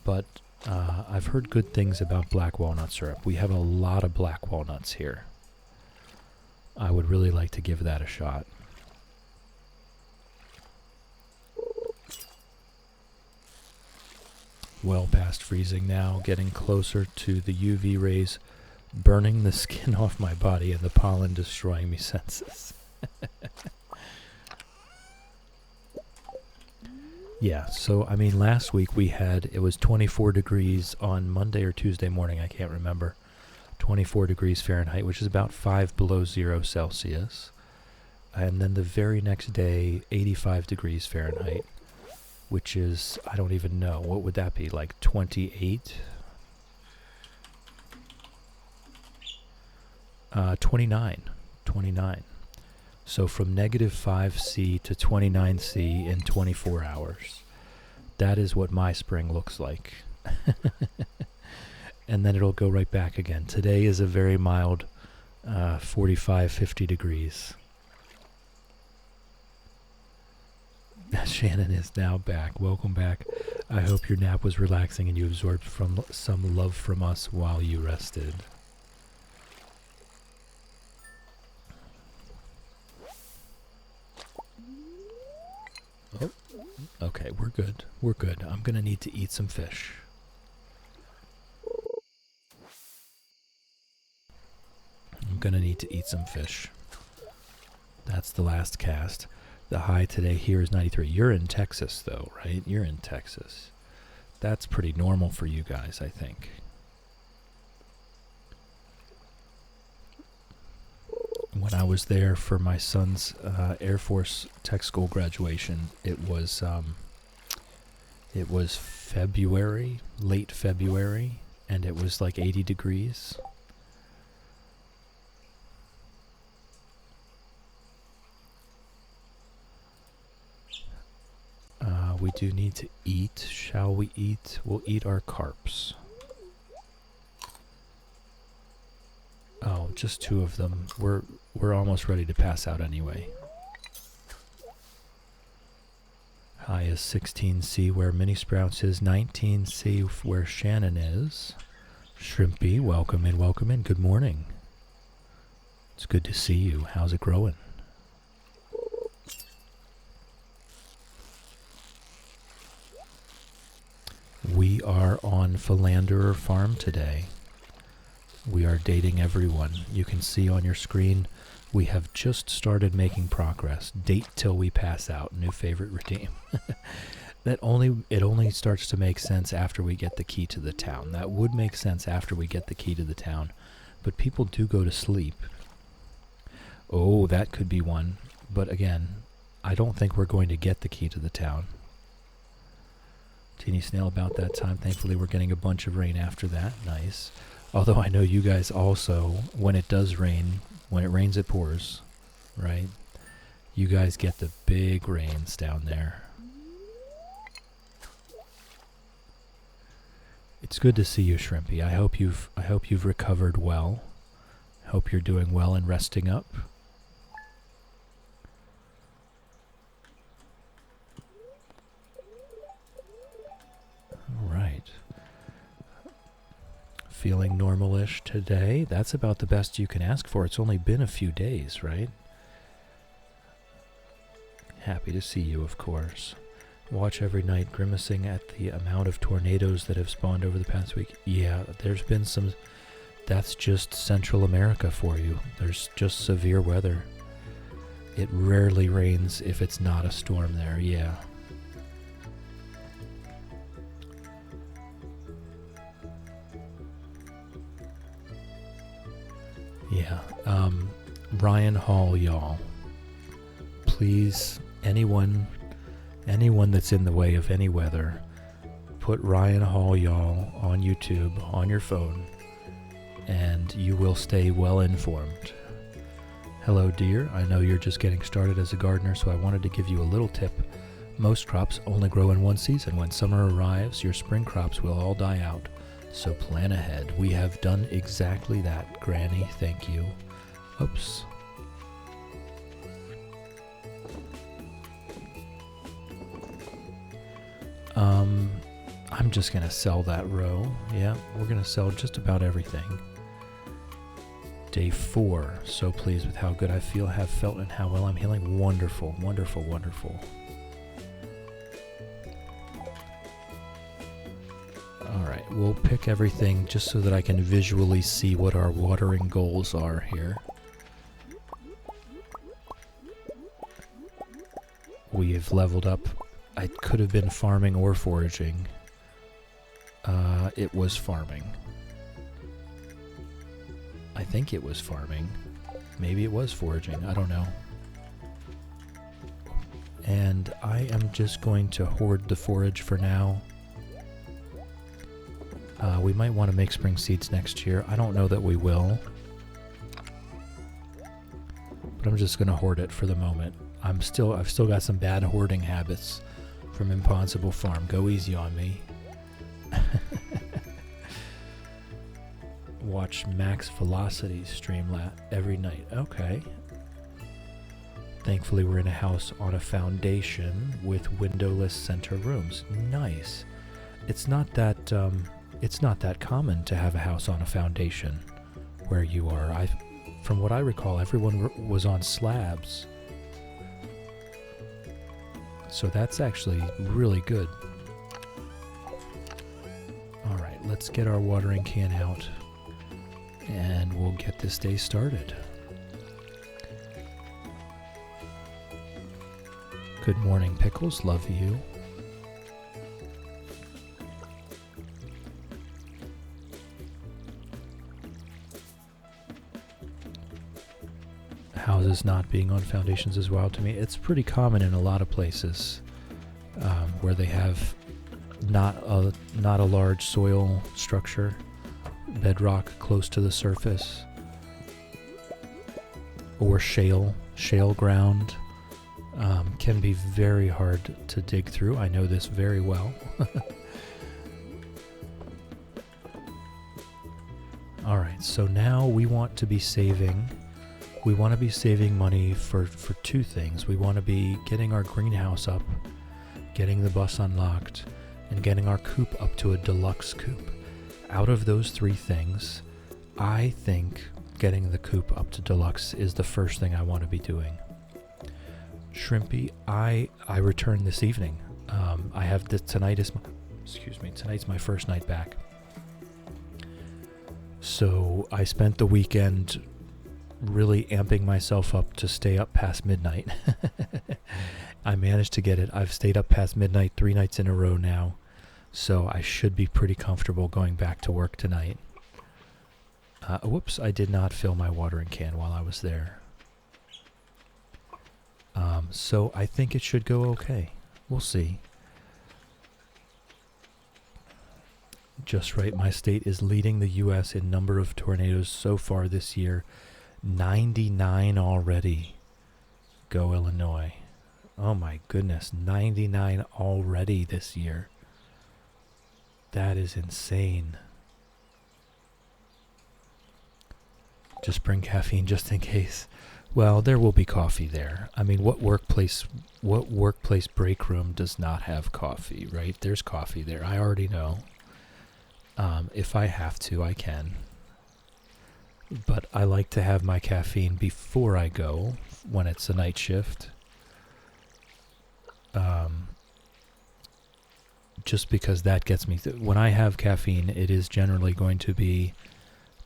But I've heard good things about black walnut syrup. We have a lot of black walnuts here. I would really like to give that a shot. Well past freezing now, getting closer to the UV rays burning the skin off my body and the pollen destroying me senses. Yeah, so I mean last week it was 24 degrees on Monday or Tuesday morning, I can't remember. 24 degrees Fahrenheit, which is about 5 below 0 Celsius. And then the very next day, 85 degrees Fahrenheit, which is, I don't even know, what would that be, like 28? 29. So from negative 5C to 29C in 24 hours. That is what my spring looks like. And then it'll go right back again. Today is a very mild 45, 50 degrees. Shannon is now back. Welcome back. I hope your nap was relaxing and you absorbed some love from us while you rested. Oh, okay, we're good. We're good. I'm going to need to eat some fish. That's the last cast. The high today here is 93. You're in Texas, though, right? You're in Texas. That's pretty normal for you guys, I think. When I was there for my son's Air Force Tech School graduation, it was February, late February, and it was like 80 degrees. We do need to eat. Shall we eat? We'll eat our carps. Oh, just 2 of them. We're almost ready to pass out anyway. High is 16C where Mini Sprouts is, 19C where Shannon is. Shrimpy, welcome in, welcome in. Good morning. It's good to see you. How's it growing? We are on Philanderer Farm today. We are dating everyone. You can see on your screen we have just started making progress. Date till we pass out. New favorite redeem. It only starts to make sense after we get the key to the town. That would make sense after we get the key to the town. But people do go to sleep. Oh, that could be one. But again, I don't think we're going to get the key to the town. Teeny snail about that time. Thankfully, we're getting a bunch of rain after that. Nice. Although I know you guys also, when it does rain, when it rains, it pours, right? You guys get the big rains down there. It's good to see you, Shrimpy. I hope you've recovered well. Hope you're doing well and resting up. All right. Feeling normal-ish today. That's about the best you can ask for. It's only been a few days, right? Happy to see you, of course. Watch every night, grimacing at the amount of tornadoes that have spawned over the past week. Yeah, there's been some... That's just Central America for you. There's just severe weather. It rarely rains if it's not a storm there, yeah. Yeah, Ryan Hall, y'all. Please, anyone that's in the way of any weather, put Ryan Hall, y'all, on YouTube, on your phone, and you will stay well informed. Hello, dear. I know you're just getting started as a gardener, so I wanted to give you a little tip. Most crops only grow in one season. When summer arrives, your spring crops will all die out. So plan ahead. We have done exactly that, Granny. Thank you. Oops. I'm just going to sell that row. Yeah, we're going to sell just about everything. Day 4. So pleased with how good I feel, have felt, and how well I'm healing. Wonderful, wonderful, wonderful. All right. Alright, we'll pick everything just so that I can visually see what our watering goals are here. We have leveled up. I could have been farming or foraging. It was farming. I think it was farming. Maybe it was foraging. I don't know. And I am just going to hoard the forage for now. We might want to make spring seeds next year. I don't know that we will. But I'm just going to hoard it for the moment. I've still got some bad hoarding habits from Impossible Farm. Go easy on me. Watch Max Velocity stream every night. Okay. Thankfully, we're in a house on a foundation with windowless center rooms. Nice. It's not that common to have a house on a foundation where you are. From what I recall, everyone was on slabs. So that's actually really good. All right, let's get our watering can out and we'll get this day started. Good morning, Pickles. Love you. Houses not being on foundations is wild to me. It's pretty common in a lot of places where they have not a large soil structure, bedrock close to the surface, or shale ground. Can be very hard to dig through. I know this very well. All right, so now we want to be saving. We want to be saving money for two things. We want to be getting our greenhouse up, getting the bus unlocked, and getting our coop up to a deluxe coop. Out of those three things, I think getting the coop up to deluxe is the first thing I want to be doing. Shrimpy, I return this evening. I have tonight's my first night back. So I spent the weekend really amping myself up to stay up past midnight. I managed to get it. I've stayed up past midnight 3 nights in a row now, so I should be pretty comfortable going back to work tonight. Whoops, I did not fill my watering can while I was there. So I think it should go okay. We'll see. Just right, my state is leading the U.S. in number of tornadoes so far this year. 99 already. Go Illinois. Oh my goodness, 99 already this year. That is insane. Just bring caffeine just in case. Well, there will be coffee there. I mean, what workplace break room does not have coffee, right? There's coffee there. I already know. If I have to, I can. But I like to have my caffeine before I go when it's a night shift. Just because that gets me... when I have caffeine, it is generally going to be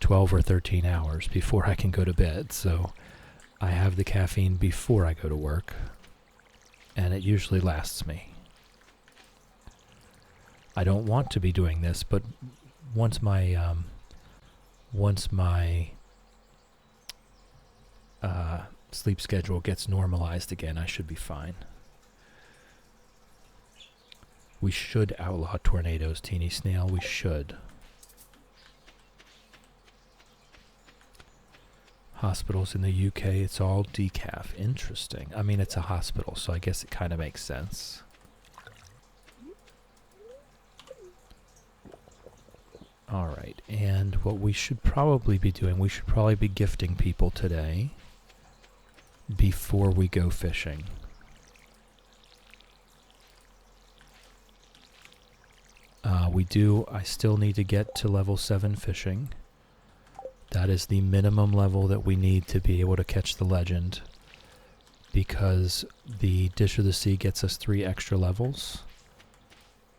12 or 13 hours before I can go to bed. So I have the caffeine before I go to work. And it usually lasts me. I don't want to be doing this, but once my sleep schedule gets normalized again, I should be fine. We should outlaw tornadoes, Teeny Snail. We should. Hospitals in the UK, it's all decaf. Interesting. I mean, it's a hospital, so I guess it kind of makes sense. Alright, and what we should probably be doing, we should probably be gifting people today before we go fishing. I still need to get to level 7 fishing. That is the minimum level that we need to be able to catch the legend, because the Dish of the Sea gets us 3 extra levels.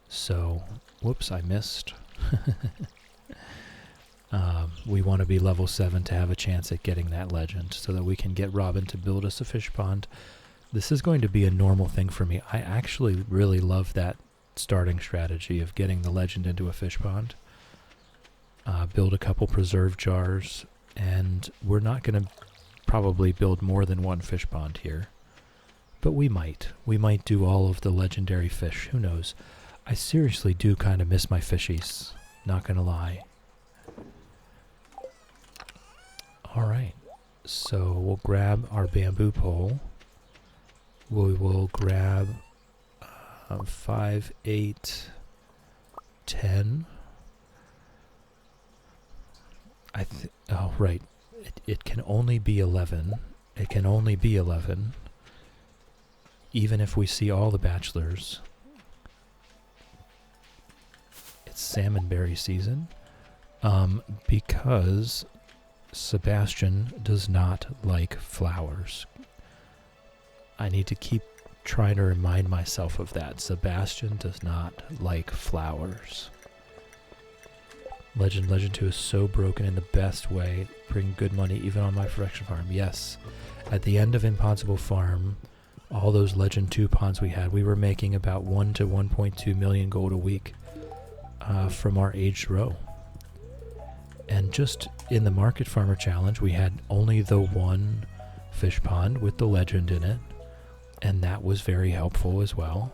So, whoops, I missed. We want to be level 7 to have a chance at getting that legend so that we can get Robin to build us a fish pond. This is going to be a normal thing for me. I actually really love that starting strategy of getting the legend into a fish pond. Build a couple preserve jars, and we're not going to probably build more than one fish pond here. But we might. We might do all of the legendary fish. Who knows? I seriously do kind of miss my fishies. Not going to lie. Alright. So we'll grab our bamboo pole. We will grab 5, 8, 10. Oh, right. It can only be 11. It can only be 11. Even if we see all the bachelors. It's salmonberry season. Because Sebastian does not like flowers. I need to keep trying to remind myself of that. Sebastian does not like flowers. Legend 2 is so broken in the best way. Bring good money even on my production farm. Yes. At the end of Impossible Farm, all those Legend 2 ponds we had, we were making about 1 to 1.2 million gold a week from our aged roe. And just in the Market Farmer Challenge, we had only the one fish pond with the legend in it. And that was very helpful as well.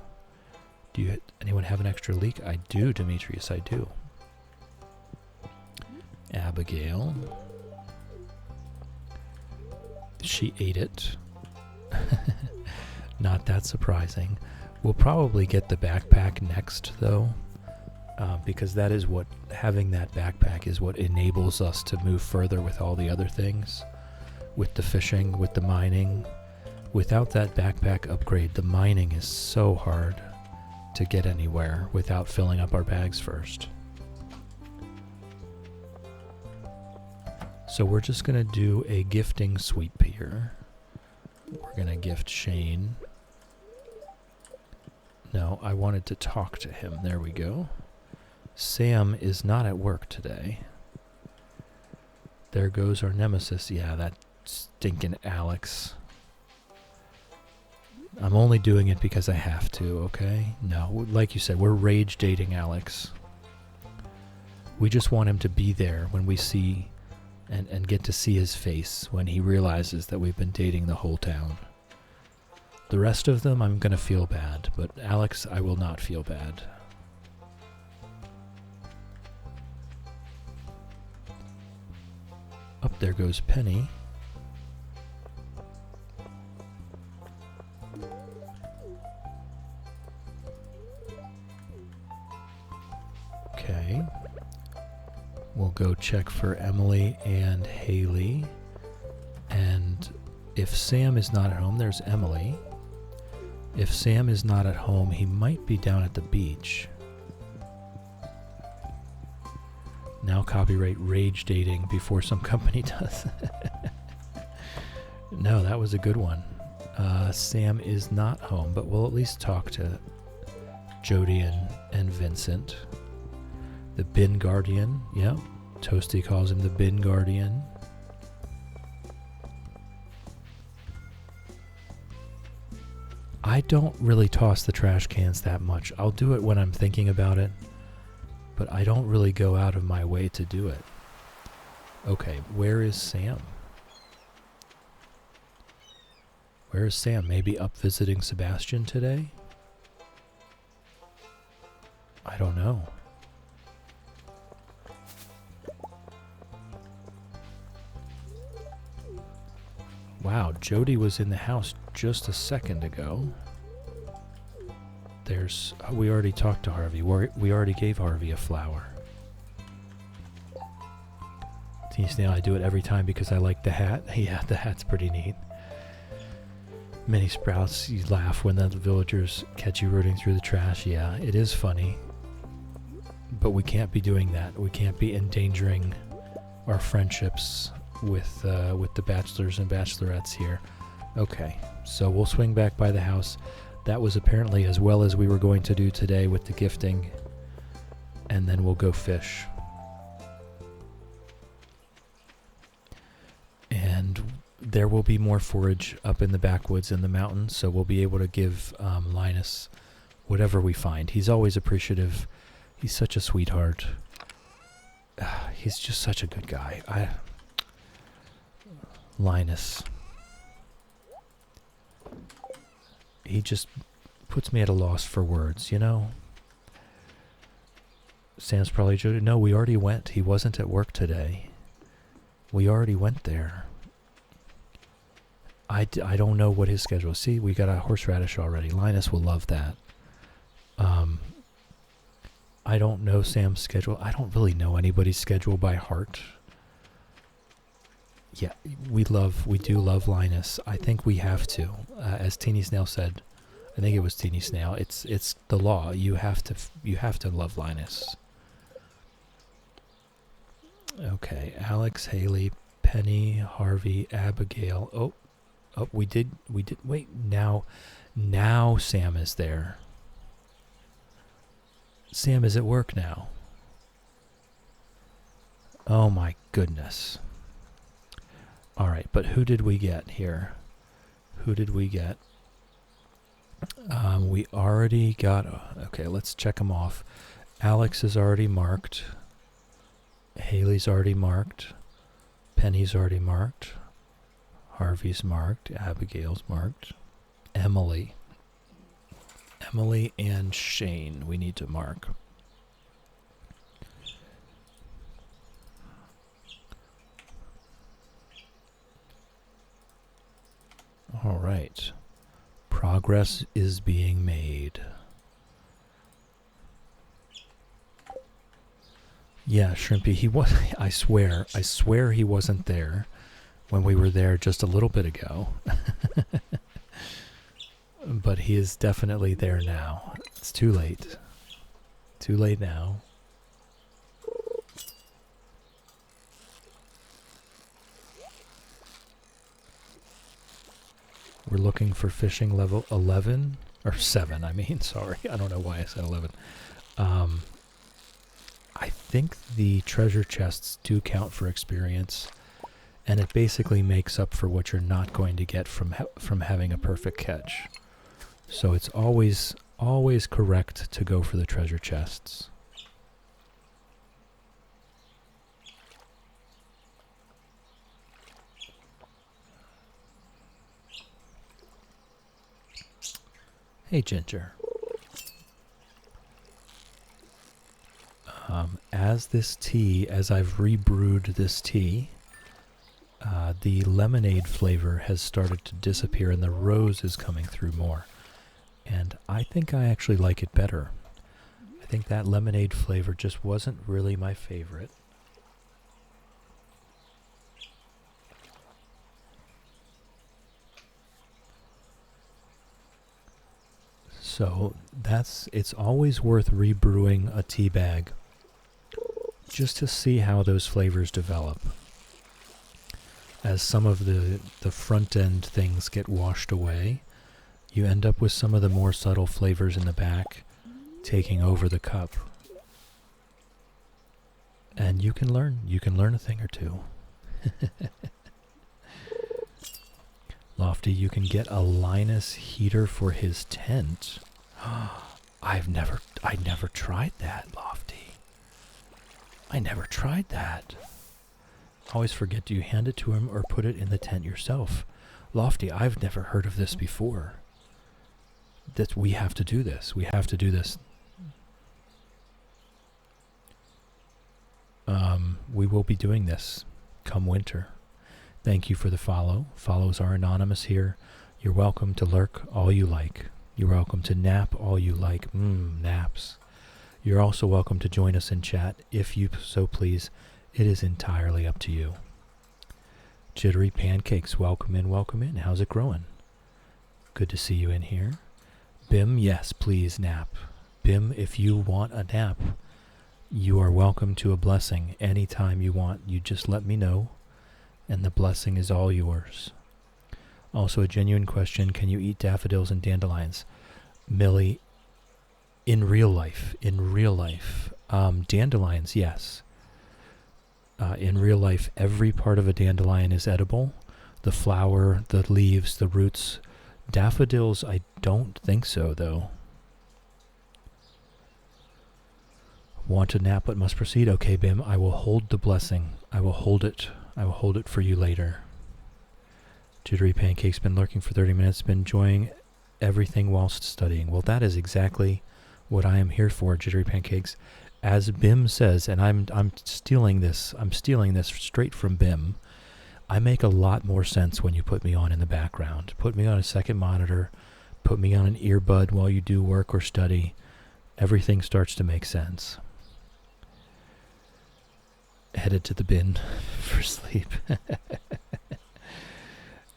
Do anyone have an extra leek? I do, Demetrius, I do. Abigail. She ate it. Not that surprising. We'll probably get the backpack next, though. Because that is what, having that backpack is what enables us to move further with all the other things. With the fishing, with the mining. Without that backpack upgrade, the mining is so hard to get anywhere without filling up our bags first. So we're just going to do a gifting sweep here. We're going to gift Shane. No, I wanted to talk to him. There we go. Sam is not at work today. There goes our nemesis. Yeah, that stinking Alex. I'm only doing it because I have to, okay? No, like you said, we're rage dating Alex. We just want him to be there when we see and get to see his face when he realizes that we've been dating the whole town. The rest of them, I'm going to feel bad, but Alex, I will not feel bad. Up there goes Penny. Okay. We'll go check for Emily and Haley. And if Sam is not at home, there's Emily. If Sam is not at home, he might be down at the beach. Now copyright rage dating before some company does. No, that was a good one. Sam is not home, but we'll at least talk to Jody and Vincent. The bin guardian, yep. Toasty calls him the bin guardian. I don't really toss the trash cans that much. I'll do it when I'm thinking about it, but I don't really go out of my way to do it. Okay, where is Sam? Where is Sam? Maybe up visiting Sebastian today? I don't know. Wow, Jody was in the house just a second ago. We already talked to Harvey. We already gave Harvey a flower. Teeny Snail, I do it every time because I like the hat. Yeah, the hat's pretty neat. Mini Sprouts, you laugh when the villagers catch you rooting through the trash. Yeah, it is funny. But we can't be doing that. We can't be endangering our friendships with the bachelors and bachelorettes here. Okay, so we'll swing back by the house. That was apparently as well as we were going to do today with the gifting. and then we'll go fish. And there will be more forage up in the backwoods in the mountains, so we'll be able to give Linus whatever we find. He's always appreciative. He's such a sweetheart. He's just such a good guy. Linus. He just puts me at a loss for words, you know? Sam's probably joking. No, we already went. He wasn't at work today. We already went there. I don't know what his schedule is. See, we got a horseradish already. Linus will love that. I don't know Sam's schedule. I don't really know anybody's schedule by heart. Yeah, we do love Linus. I think we have to. As Teeny Snail said, I think it was Teeny Snail. It's the law. You have to love Linus. Okay, Alex, Haley, Penny, Harvey, Abigail. Oh, we did. Wait, now Sam is there. Sam is at work now. Oh my goodness. All right, but who did we get here? Who did we get? We already got... Okay, let's check them off. Alex is already marked. Haley's already marked. Penny's already marked. Harvey's marked. Abigail's marked. Emily and Shane we need to mark. All right. Progress is being made. Yeah, Shrimpy, he was... I swear he wasn't there when we were there just a little bit ago. But he is definitely there now. It's too late. Too late now. We're looking for fishing level 11. Or 7, I mean. Sorry. I don't know why I said 11. I think the treasure chests do count for experience. And it basically makes up for what you're not going to get from having a perfect catch. So it's always correct to go for the treasure chests. Hey, Ginger. As I've rebrewed this tea, the lemonade flavor has started to disappear and the rose is coming through more. And I think I actually like it better. I think that lemonade flavor just wasn't really my favorite. So it's always worth rebrewing a tea bag just to see how those flavors develop. As some of the front end things get washed away, you end up with some of the more subtle flavors in the back taking over the cup. And you can learn a thing or two. Lofty, you can get a Linus heater for his tent. I never tried that, Lofty. I never tried that. I always forget, do you hand it to him or put it in the tent yourself? Lofty, I've never heard of this before. That we have to do this. We have to do this. We will be doing this come winter. Thank you for the follow. Follows are anonymous here. You're welcome to lurk all you like. You're welcome to nap all you like. Naps. You're also welcome to join us in chat if you so please. It is entirely up to you. Jittery Pancakes, welcome in. How's it growing? Good to see you in here. Bim, yes, please nap. Bim, if you want a nap, you are welcome to a blessing anytime you want. You just let me know, and the blessing is all yours. Also, a genuine question, can you eat daffodils and dandelions? Millie, In real life. Dandelions, yes. In real life, every part of a dandelion is edible. The flower, the leaves, the roots. Daffodils, I don't think so, though. Want to nap but must proceed? Okay, Bim, I will hold the blessing. I will hold it. I will hold it for you later. Jittery Pancake's been lurking for 30 minutes, been enjoying everything whilst studying. Well, that is exactly what I am here for, Jittery Pancakes. As Bim says, and I'm stealing this straight from Bim, I make a lot more sense when you put me on in the background. Put me on a second monitor, put me on an earbud while you do work or study. Everything starts to make sense. Headed to the bin for sleep.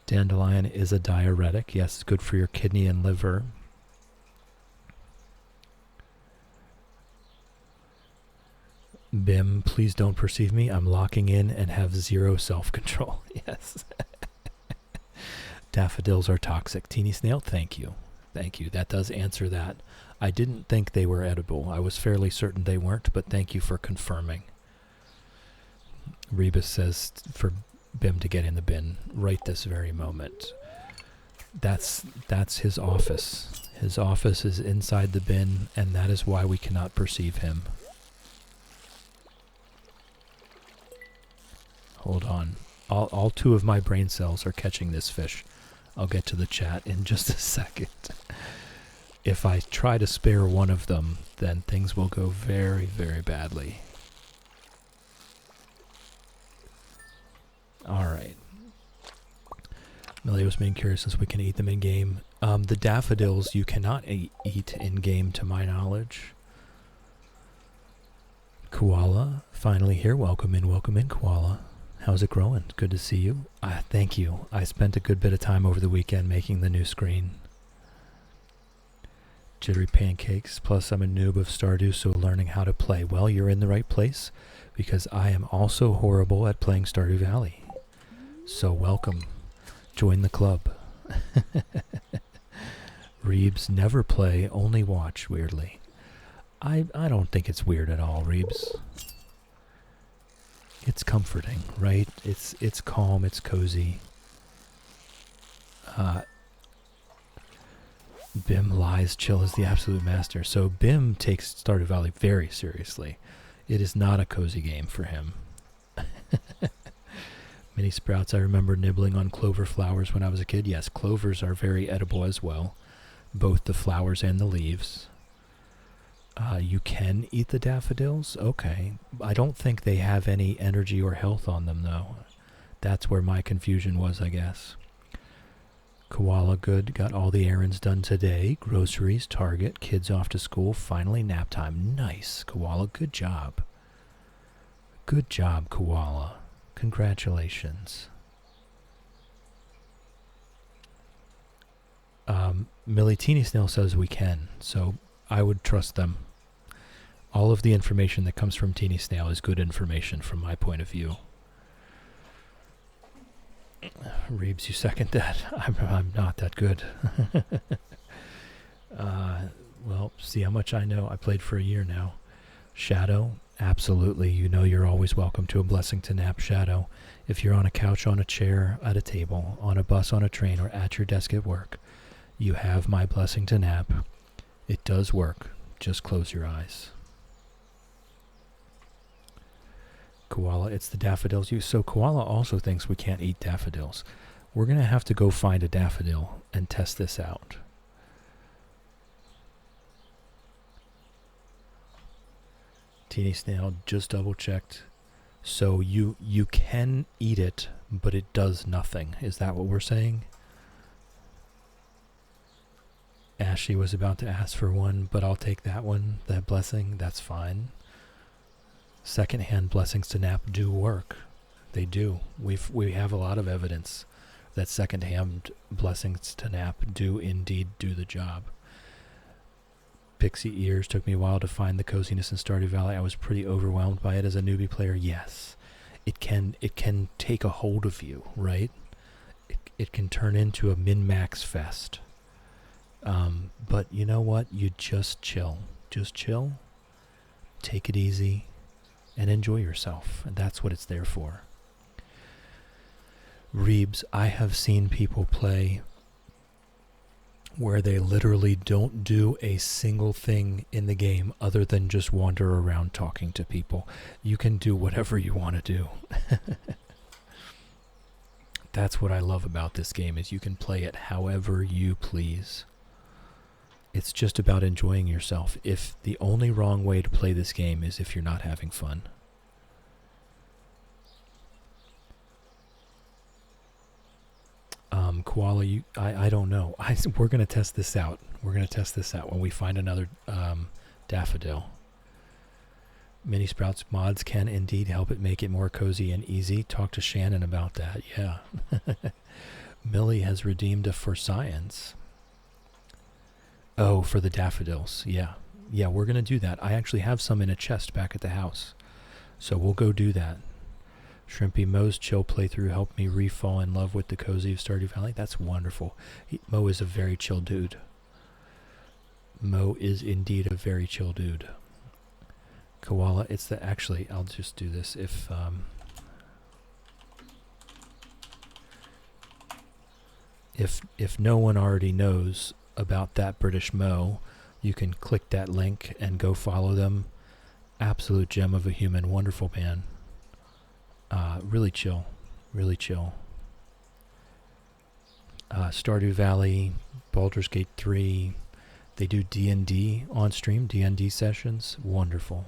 Dandelion is a diuretic. Yes, it's good for your kidney and liver. Bim, please don't perceive me. I'm locking in and have zero self-control. Yes. Daffodils are toxic. Teeny Snail, thank you. Thank you. That does answer that. I didn't think they were edible. I was fairly certain they weren't, but thank you for confirming. Rebus says for Bim to get in the bin right this very moment. That's his office. His office is inside the bin, and that is why we cannot perceive him. Hold on. All two of my brain cells are catching this fish. I'll get to the chat in just a second. If I try to spare one of them, then things will go very, very badly. Alright. Millie was being curious since we can eat them in-game. The daffodils you cannot eat in-game to my knowledge. Koala, finally here. Welcome in, Koala. How's it growing? Good to see you. Thank you. I spent a good bit of time over the weekend making the new screen. Jittery Pancakes, plus I'm a noob of Stardew, so learning how to play. Well, you're in the right place, because I am also horrible at playing Stardew Valley. So welcome. Join the club. Reebs, never play, only watch, weirdly. I don't think it's weird at all, Reebs. It's comforting, right? It's calm, it's cozy. Bim lies, chill is the absolute master. So Bim takes Stardew Valley very seriously. It is not a cozy game for him. Mini sprouts, I remember nibbling on clover flowers when I was a kid. Yes, clovers are very edible as well. Both the flowers and the leaves. You can eat the daffodils? Okay. I don't think they have any energy or health on them, though. That's where my confusion was, I guess. Koala, good. Got all the errands done today. Groceries, Target, kids off to school. Finally, nap time. Nice, Koala. Good job. Good job, Koala. Congratulations. Millie Teeny Snail says we can, so I would trust them. All of the information that comes from Teeny Snail is good information from my point of view. Reebs, you second that? I'm not that good. Well, see how much I know. I played for a year now. Shadow, absolutely. You know you're always welcome to a blessing to nap, Shadow. If you're on a couch, on a chair, at a table, on a bus, on a train, or at your desk at work, you have my blessing to nap. It does work. Just close your eyes. Koala, it's the daffodils. So Koala also thinks we can't eat daffodils. We're going to have to go find a daffodil and test this out. Teeny Snail just double checked. So you can eat it, but it does nothing. Is that what we're saying? Ashley was about to ask for one, but I'll take that one. That blessing, that's fine. Secondhand blessings to nap do work. They do. We have a lot of evidence that secondhand blessings to nap do indeed do the job. Pixie ears took me a while to find the coziness in Stardew Valley. I was pretty overwhelmed by it as a newbie player. Yes, it can take a hold of you, right? It can turn into a min-max fest. But you know what? You just chill. Just chill, take it easy, and enjoy yourself. And that's what it's there for. Reebs, I have seen people play where they literally don't do a single thing in the game other than just wander around talking to people. You can do whatever you want to do. That's what I love about this game, is you can play it however you please. It's just about enjoying yourself. If the only wrong way to play this game is if you're not having fun. Koala, I don't know. We're going to test this out. We're going to test this out when we find another daffodil. Mini Sprouts mods can indeed help it make it more cozy and easy. Talk to Shannon about that. Yeah. Millie has redeemed a for science. Oh, for the daffodils. Yeah. Yeah, we're going to do that. I actually have some in a chest back at the house. So we'll go do that. Shrimpy, Mo's chill playthrough helped me re-fall in love with the cozy of Stardew Valley. That's wonderful. Mo is a very chill dude. Mo is indeed a very chill dude. Koala, it's the... Actually, I'll just do this. If no one already knows about that British Mo, you can click that link and go follow them. Absolute gem of a human. Wonderful man. Really chill. Really chill. Stardew Valley, Baldur's Gate 3. They do D&D on stream, D&D sessions. Wonderful.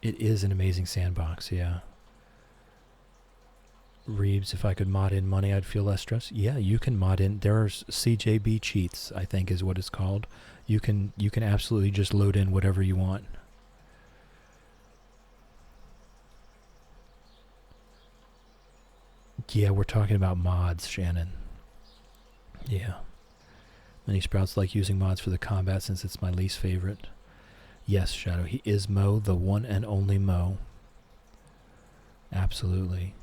It is an amazing sandbox, yeah. Reeves, if I could mod in money, I'd feel less stressed. Yeah, you can mod in. There's CJB cheats, I think is what it's called. You can absolutely just load in whatever you want. Yeah, we're talking about mods, Shannon. Yeah. Mini Sprouts like using mods for the combat since it's my least favorite. Yes, Shadow, he is Mo, the one and only Mo. Absolutely.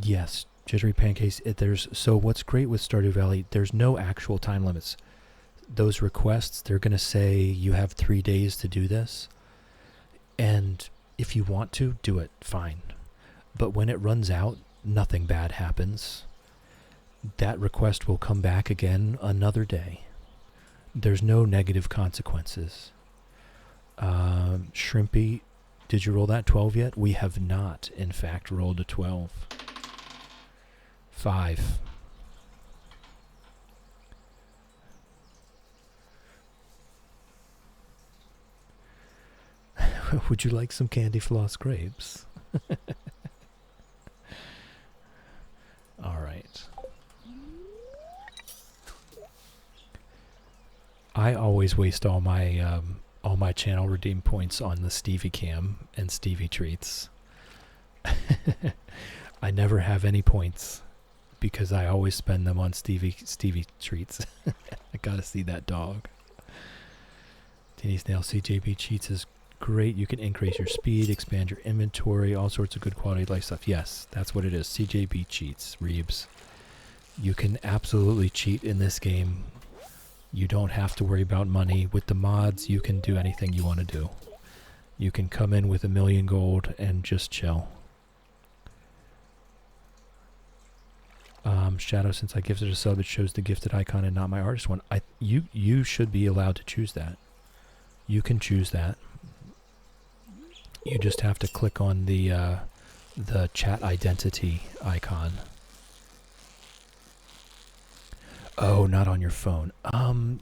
Yes, Jittery Pancakes. So what's great with Stardew Valley, there's no actual time limits. Those requests, they're going to say you have 3 days to do this. And if you want to, do it, fine. But when it runs out, nothing bad happens. That request will come back again another day. There's no negative consequences. Shrimpy, did you roll that 12 yet? We have not, in fact, rolled a 12. 5. Would you like some candy floss grapes? All right. I always waste all my channel redeem points on the Stevie Cam and Stevie treats. I never have any points because I always spend them on Stevie treats. I gotta see that dog. Teeny Snail CJB cheats is great. You can increase your speed, expand your inventory, all sorts of good quality life stuff. Yes, that's what it is. CJB cheats, Reebs. You can absolutely cheat in this game. You don't have to worry about money. With the mods, you can do anything you want to do. You can come in with 1,000,000 gold and just chill. Shadow, since I gifted a sub, it shows the gifted icon and not my artist one. You should be allowed to choose that. You can choose that. You just have to click on the chat identity icon. Oh, not on your phone.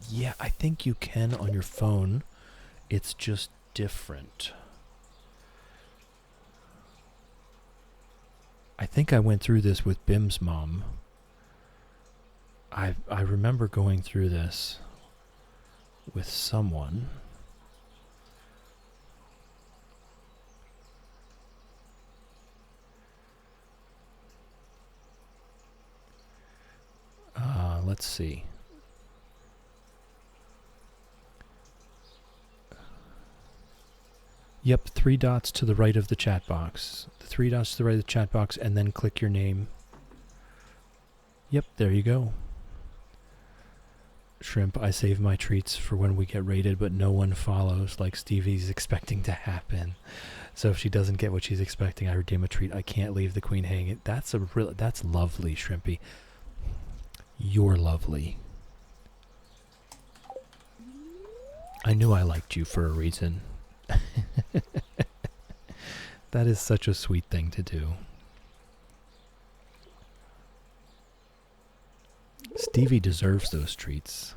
Yeah, I think you can on your phone. It's just different. I think I went through this with Bim's mom. I remember going through this with someone. Let's see. Yep, 3 dots to the right of the chat box. The 3 dots to the right of the chat box, and then click your name. Yep, there you go. Shrimp, I save my treats for when we get raided, but no one follows like Stevie's expecting to happen. So if she doesn't get what she's expecting, I redeem a treat. I can't leave the queen hanging. That's lovely, Shrimpy. You're lovely. I knew I liked you for a reason. That is such a sweet thing to do. Stevie deserves those treats.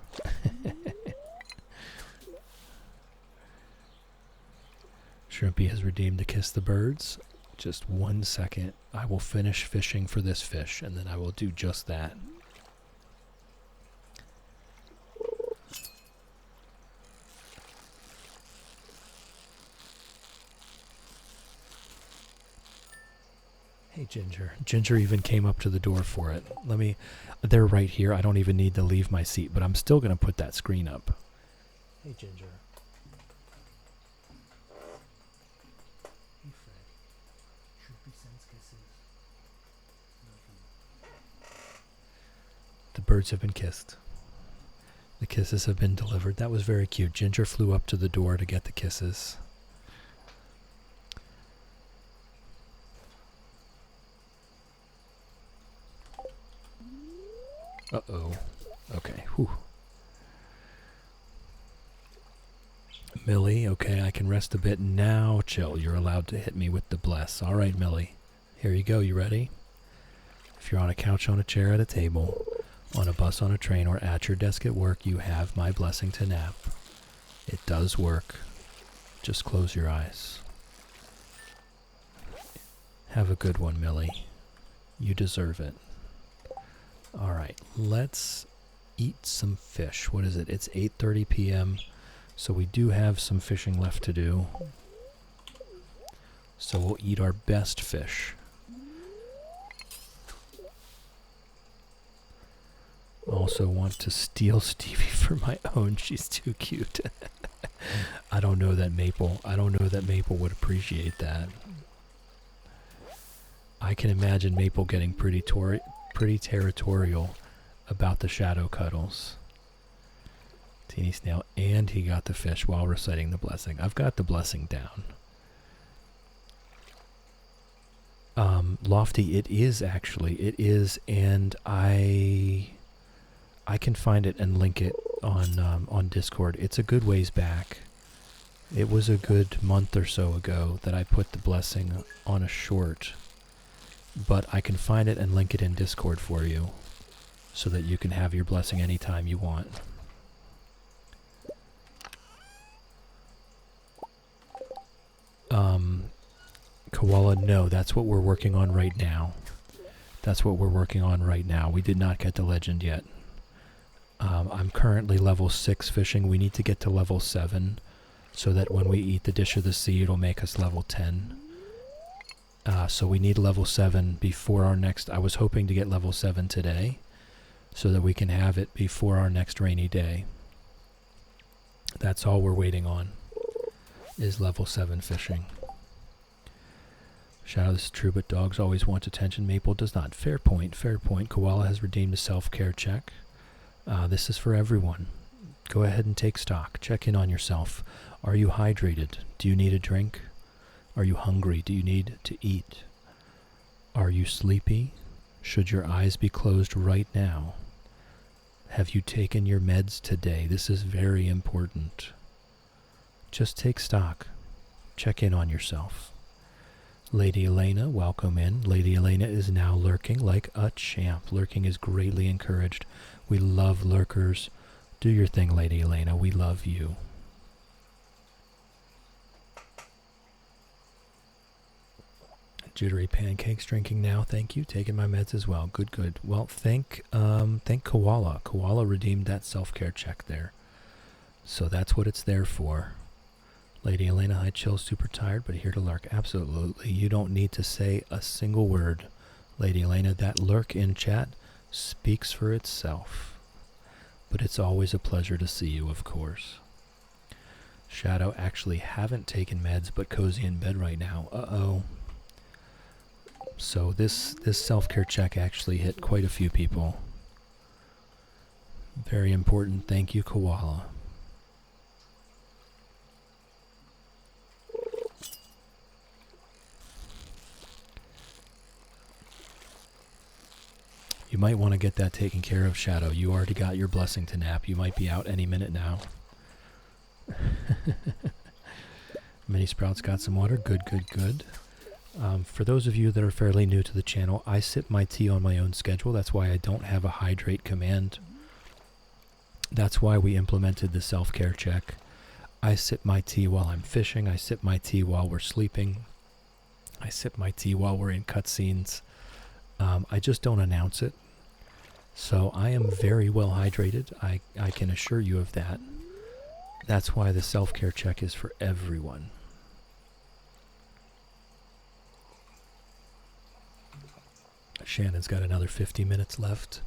Shrimpy has redeemed to kiss the birds. Just 1 second. I will finish fishing for this fish, and then I will do just that. Hey, Ginger. Ginger even came up to the door for it. They're right here. I don't even need to leave my seat, but I'm still going to put that screen up. Hey, Ginger. Hey, Fred. Shrimpy sends kisses. The birds have been kissed. The kisses have been delivered. That was very cute. Ginger flew up to the door to get the kisses. Uh-oh. Okay. Whew. Millie, okay, I can rest a bit now. Chill. You're allowed to hit me with the bless. All right, Millie. Here you go. You ready? If you're on a couch, on a chair, at a table, on a bus, on a train, or at your desk at work, you have my blessing to nap. It does work. Just close your eyes. Have a good one, Millie. You deserve it. All right, let's eat some fish. What is it? It's 8:30 p.m., so we do have some fishing left to do. So we'll eat our best fish. Also want to steal Stevie for my own. She's too cute. I don't know that Maple would appreciate that. I can imagine Maple getting pretty territorial about the shadow cuddles. Teeny snail, and he got the fish while reciting the blessing. I've got the blessing down. Lofty, it is, and I can find it and link it on Discord. It's a good ways back. It was a good month or so ago that I put the blessing on a short. But I can find it and link it in Discord for you so that you can have your blessing anytime you want. Koala, no, that's what we're working on right now. We did not get to legend yet. I'm currently level 6 fishing. We need to get to level 7 so that when we eat the dish of the sea, it'll make us level 10. So we need level 7 before our next... I was hoping to get level 7 today so that we can have it before our next rainy day. That's all we're waiting on, is level 7 fishing. Shadow, this is true, but dogs always want attention. Maple does not. Fair point. Koala has redeemed a self-care check. This is for everyone. Go ahead and take stock. Check in on yourself. Are you hydrated? Do you need a drink? Are you hungry? Do you need to eat? Are you sleepy? Should your eyes be closed right now? Have you taken your meds today? This is very important. Just take stock. Check in on yourself. Lady Elena, welcome in. Lady Elena is now lurking like a champ. Lurking is greatly encouraged. We love lurkers. Do your thing, Lady Elena. We love you. Jittery pancakes drinking now. Thank you. Taking my meds as well. Good. Well, thank Koala. Koala redeemed that self-care check there. So that's what it's there for. Lady Elena, hi, chill, super tired, but here to lurk. Absolutely. You don't need to say a single word. Lady Elena, that lurk in chat speaks for itself. But it's always a pleasure to see you, of course. Shadow, actually haven't taken meds, but cozy in bed right now. Uh-oh. So this self-care check actually hit quite a few people. Very important. Thank you, Koala. You might want to get that taken care of, Shadow. You already got your blessing to nap. You might be out any minute now. Mini Sprouts got some water. Good, good, good. For those of you that are fairly new to the channel, I sip my tea on my own schedule. That's why I don't have a hydrate command. That's why we implemented the self-care check. I sip my tea while I'm fishing. I sip my tea while we're sleeping. I sip my tea while we're in cutscenes. I just don't announce it. So I am very well hydrated. I can assure you of that. That's why the self-care check is for everyone. Shannon's got another 50 minutes left.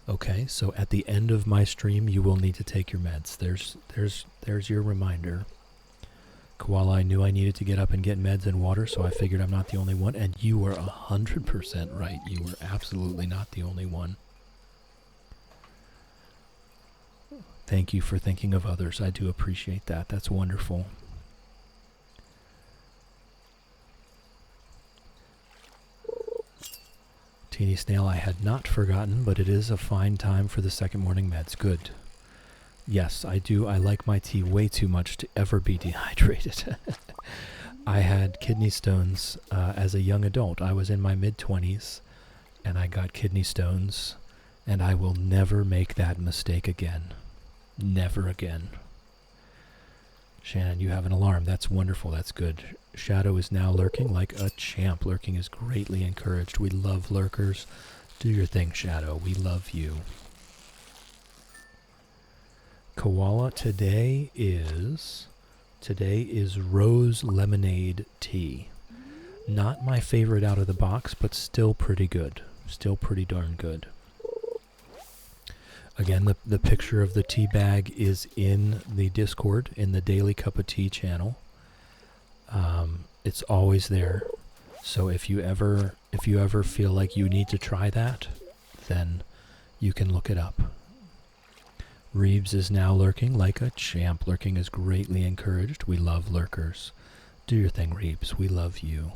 Okay, so at the end of my stream, you will need to take your meds. There's your reminder. Koala, I knew I needed to get up and get meds and water, so I figured I'm not the only one. And you were 100% right. You were absolutely not the only one. Thank you for thinking of others. I do appreciate that. That's wonderful. Teeny Snail, I had not forgotten, but it is a fine time for the second morning meds. Good. Yes, I do. I like my tea way too much to ever be dehydrated. I had kidney stones as a young adult. I was in my mid-20s, and I got kidney stones, and I will never make that mistake again. Never again. Shannon, you have an alarm. That's wonderful. That's good. Shadow is now lurking like a champ. Lurking is greatly encouraged. We love lurkers. Do your thing, Shadow. We love you. Koala, today is rose lemonade tea. Not my favorite out of the box, but still pretty good. Still pretty darn good. Again, the picture of the tea bag is in the Discord, in the Daily Cup of Tea channel. It's always there. So if you ever feel like you need to try that, then you can look it up. Reeves is now lurking like a champ. Lurking is greatly encouraged. We love lurkers. Do your thing, Reeves. We love you.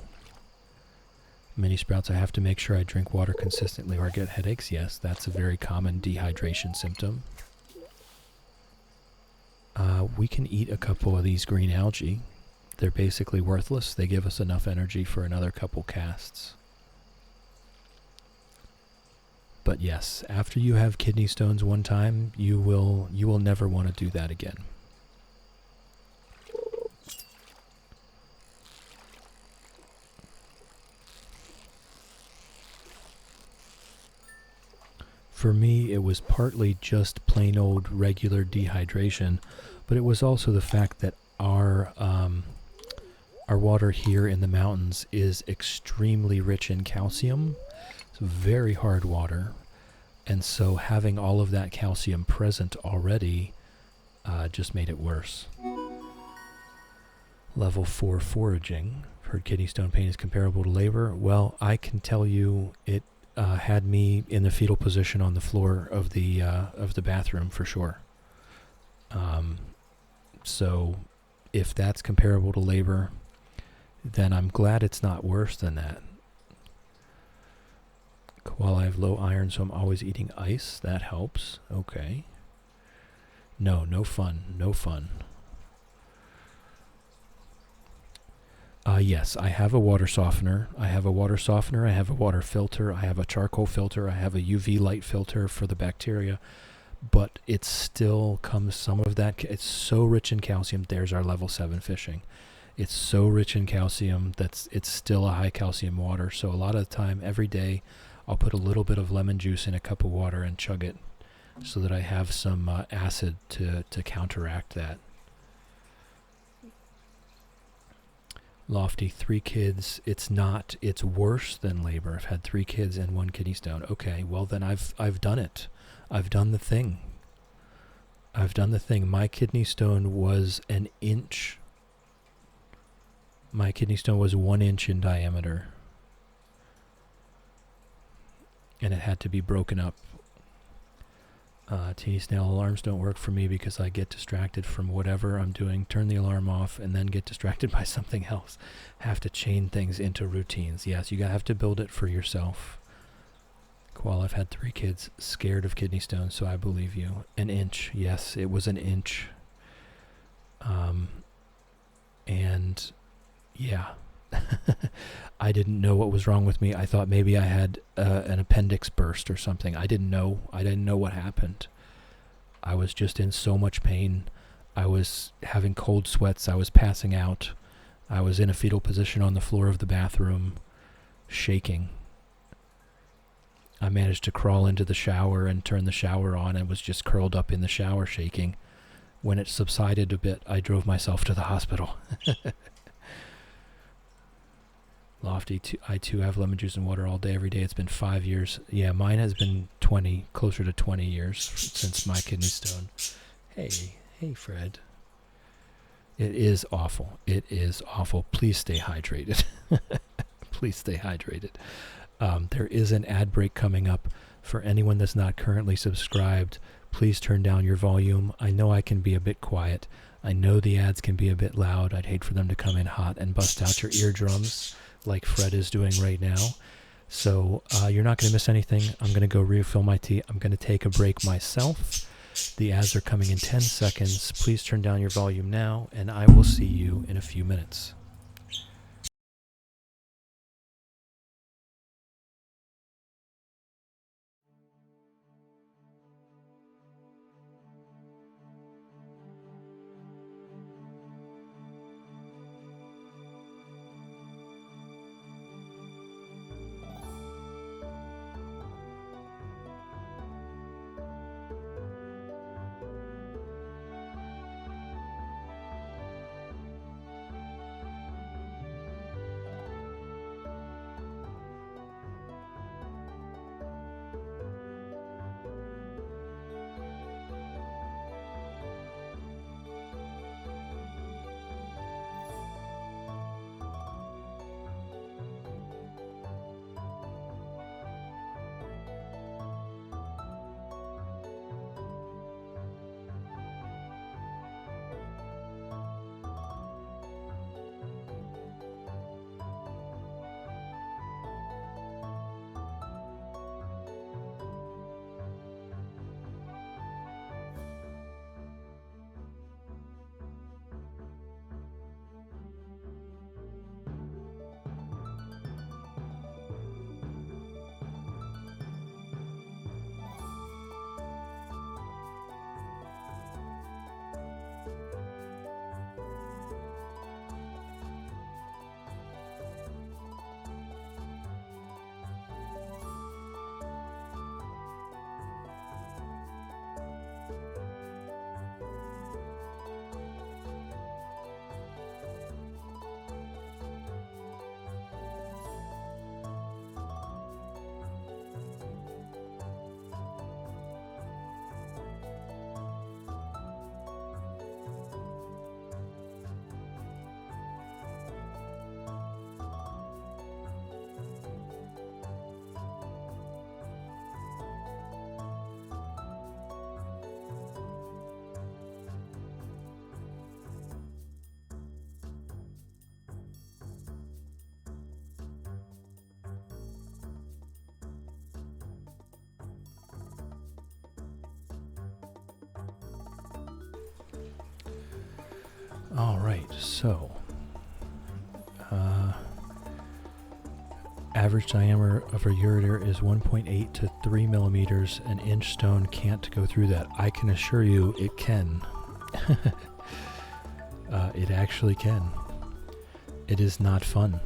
Mini Sprouts, I have to make sure I drink water consistently or I get headaches. Yes, that's a very common dehydration symptom. We can eat a couple of these green algae. They're basically worthless. They give us enough energy for another couple casts. But yes, after you have kidney stones one time, you will never want to do that again. For me, it was partly just plain old regular dehydration, but it was also the fact that our water here in the mountains is extremely rich in calcium. It's very hard water, and so having all of that calcium present already just made it worse. Level 4 foraging. Heard kidney stone pain is comparable to labor. Well, I can tell you it had me in the fetal position on the floor of the bathroom for sure. So if that's comparable to labor, then I'm glad it's not worse than that. While I have low iron, so I'm always eating ice. That helps. Okay. No fun. No fun. Yes, I have a water softener. I have a water filter. I have a charcoal filter. I have a UV light filter for the bacteria. But it still comes some of that. It's so rich in calcium. There's our level 7 fishing. It's so rich in calcium that it's still a high calcium water. So a lot of the time, every day, I'll put a little bit of lemon juice in a cup of water and chug it so that I have some acid to counteract that. Lofty, 3 kids. It's worse than labor. I've had 3 kids and 1 kidney stone. Okay, well then I've done it. I've done the thing. My kidney stone was an inch. My kidney stone was 1 inch in diameter. and it had to be broken up. Teeny snail alarms don't work for me because I get distracted from whatever I'm doing, turn the alarm off, and then get distracted by something else. Have to chain things into routines. Yes, you have to build it for yourself. Koala, I've had 3 kids scared of kidney stones, so I believe you. An inch. Yes, it was an inch. And yeah, I didn't know what was wrong with me. I thought maybe I had an appendix burst or something. I didn't know. I didn't know what happened. I was just in so much pain. I was having cold sweats. I was passing out. I was in a fetal position on the floor of the bathroom, shaking. I managed to crawl into the shower and turn the shower on and was just curled up in the shower shaking. When it subsided a bit, I drove myself to the hospital. Lofty, I too have lemon juice and water all day, every day. It's been 5 years. Yeah, mine has been 20, closer to 20 years since my kidney stone. Hey, Fred. It is awful. It is awful. Please stay hydrated. Please stay hydrated. There is an ad break coming up. For anyone that's not currently subscribed, please turn down your volume. I know I can be a bit quiet. I know the ads can be a bit loud. I'd hate for them to come in hot and bust out your eardrums like Fred is doing right now. So you're not going to miss anything. I'm going to go refill my tea. I'm going to take a break myself. The ads are coming in 10 seconds. Please turn down your volume now, and I will see you in a few minutes. All right, so average diameter of a ureter is 1.8 to 3 millimeters. An inch stone can't go through that. I can assure you it can. It actually can. It is not fun.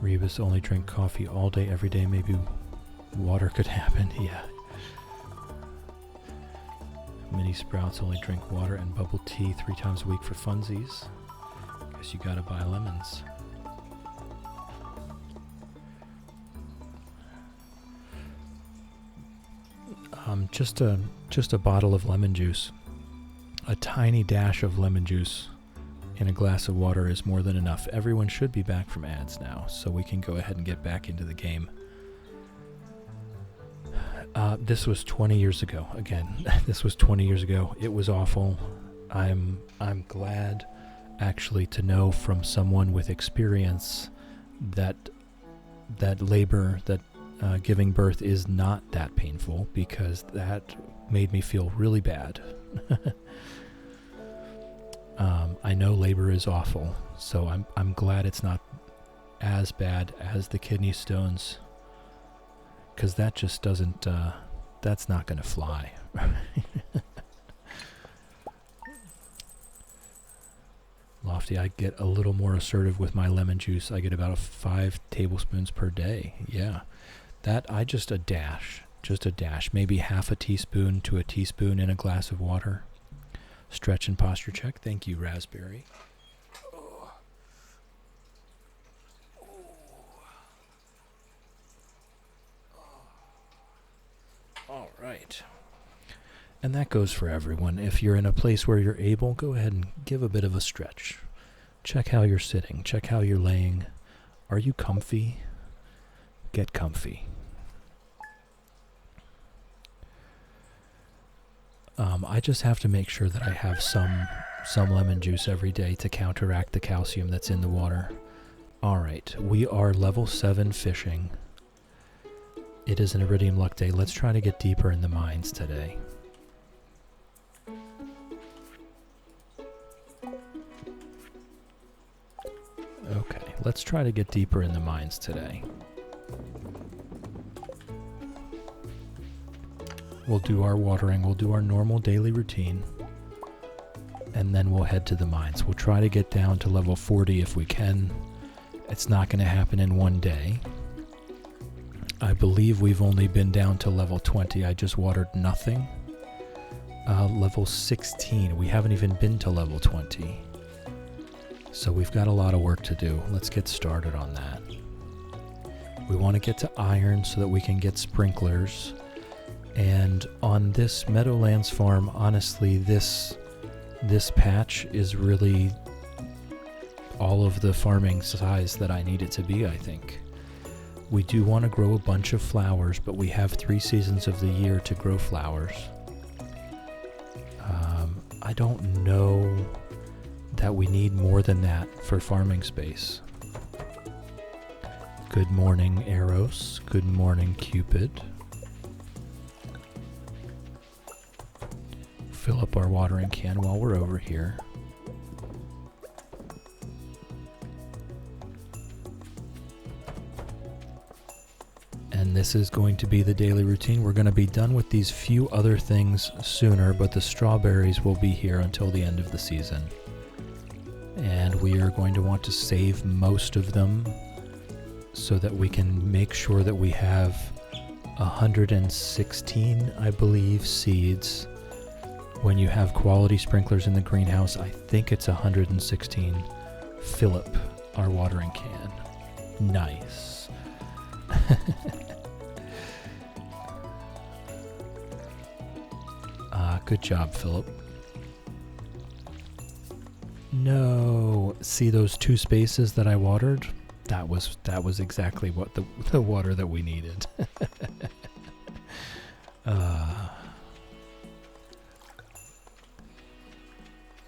Rebus only drink coffee all day, every day. Maybe water could happen. Yeah. Mini Sprouts only drink water and bubble tea 3 times a week for funsies. Guess you gotta buy lemons. Just a bottle of lemon juice. A tiny dash of lemon juice in a glass of water is more than enough. Everyone should be back from ads now, so we can go ahead and get back into the game. This was 20 years ago. Again, this was 20 years ago. It was awful. I'm glad, actually, to know from someone with experience that labor, that giving birth is not that painful, because that made me feel really bad. I know labor is awful, so I'm glad it's not as bad as the kidney stones, because that just doesn't, that's not going to fly. Lofty, I get a little more assertive with my lemon juice. I get about 5 tablespoons per day. Yeah, that just a dash, maybe half a teaspoon to a teaspoon in a glass of water. Stretch and posture check. Thank you, Raspberry. All right. And that goes for everyone. If you're in a place where you're able, go ahead and give a bit of a stretch. Check how you're sitting. Check how you're laying. Are you comfy? Get comfy. I just have to make sure that I have some lemon juice every day to counteract the calcium that's in the water. All right, we are level 7 fishing. It is an Iridium Luck Day. Let's try to get deeper in the mines today. Okay, let's try to get deeper in the mines today. We'll do our watering, we'll do our normal daily routine, and then we'll head to the mines. We'll try to get down to level 40 if we can. It's not going to happen in one day. I believe we've only been down to level 20. I just watered nothing. Level 16, we haven't even been to level 20. So we've got a lot of work to do. Let's get started on that. We want to get to iron so that we can get sprinklers. And on this Meadowlands farm, honestly, this patch is really all of the farming size that I need it to be, I think. We do want to grow a bunch of flowers, but we have 3 seasons of the year to grow flowers. I don't know that we need more than that for farming space. Good morning, Eros. Good morning, Cupid. Fill up our watering can while we're over here. And this is going to be the daily routine. We're going to be done with these few other things sooner, but the strawberries will be here until the end of the season. And we are going to want to save most of them so that we can make sure that we have 116, I believe, seeds. When you have quality sprinklers in the greenhouse, I think it's 116. Fill up our watering can. Nice. Good job, Philip. No, see those 2 spaces that I watered? That was exactly what the water that we needed.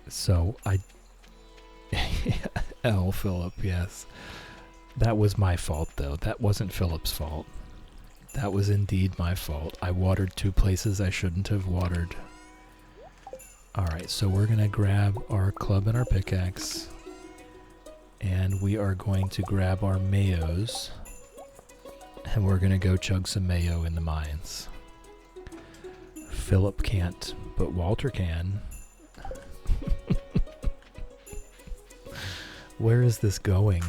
So L Philip, yes. That was my fault though. That wasn't Philip's fault. That was indeed my fault. I watered 2 places I shouldn't have watered. Alright, so we're going to grab our club and our pickaxe. And we are going to grab our mayos. And we're going to go chug some mayo in the mines. Philip can't, but Walter can. Where is this going?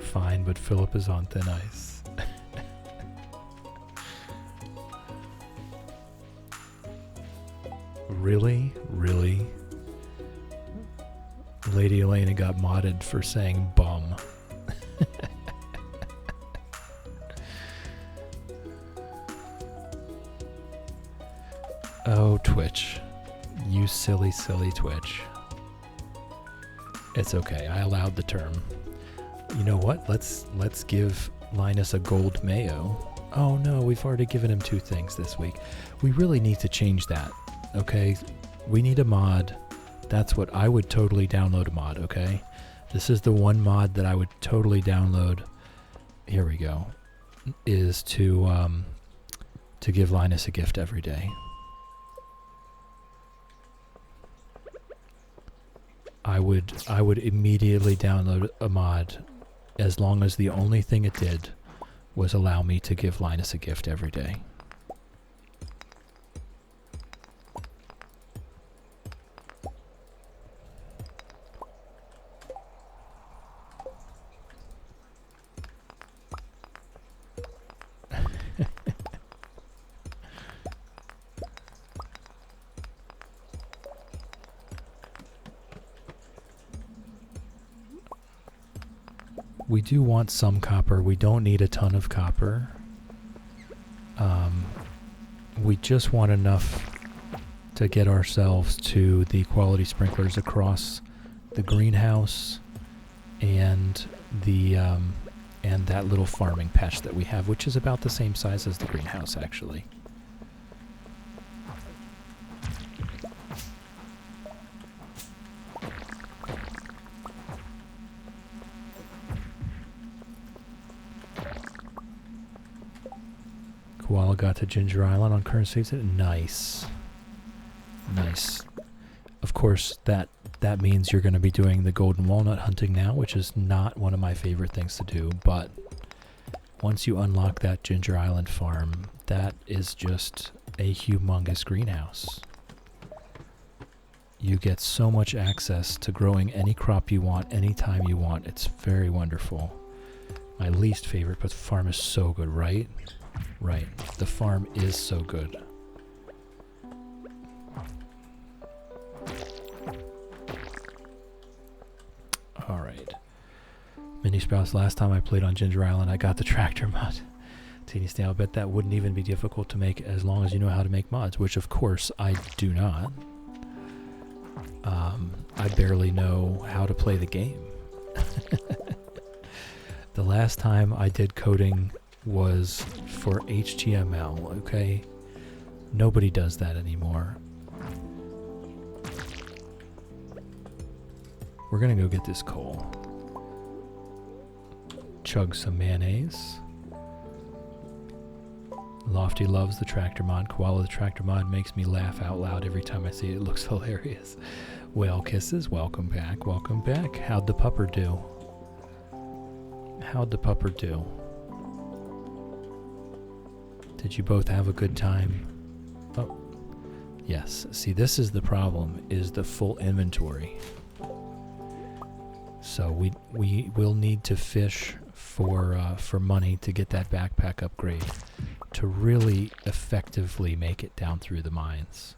Fine, but Philip is on thin ice. Really? Really? Lady Elena got modded for saying bum. Oh, Twitch. You silly, silly Twitch. It's okay. I allowed the term. You know what? Let's give Linus a gold mayo. Oh no, we've already given him 2 things this week. We really need to change that, okay? We need a mod. That's what I would totally download a mod, okay? This is the one mod that I would totally download. Here we go. Is to give Linus a gift every day. I would immediately download a mod as long as the only thing it did was allow me to give Linus a gift every day. We do want some copper. We don't need a ton of copper. We just want enough to get ourselves to the quality sprinklers across the greenhouse and the and that little farming patch that we have, which is about the same size as the greenhouse, actually. Koala got to Ginger Island on current save state. Nice. Nice. Of course, that means you're going to be doing the golden walnut hunting now, which is not one of my favorite things to do, but once you unlock that Ginger Island farm, that is just a humongous greenhouse. You get so much access to growing any crop you want, anytime you want. It's very wonderful. My least favorite, but the farm is so good, right? Right. The farm is so good. Alright. Mini Sprouts, last time I played on Ginger Island, I got the tractor mod. Teeny Snail, I bet that wouldn't even be difficult to make as long as you know how to make mods, which of course I do not. I barely know how to play the game. The last time I did coding was for HTML, okay? Nobody does that anymore. We're gonna go get this coal. Chug some mayonnaise. Lofty loves the tractor mod. Koala the tractor mod makes me laugh out loud every time I see it. It looks hilarious. Whale kisses, welcome back, welcome back. How'd the pupper do? How'd the pupper do? Did you both have a good time? Oh, yes. See, this is the problem, is the full inventory. So we will need to fish for money to get that backpack upgrade to really effectively make it down through the mines.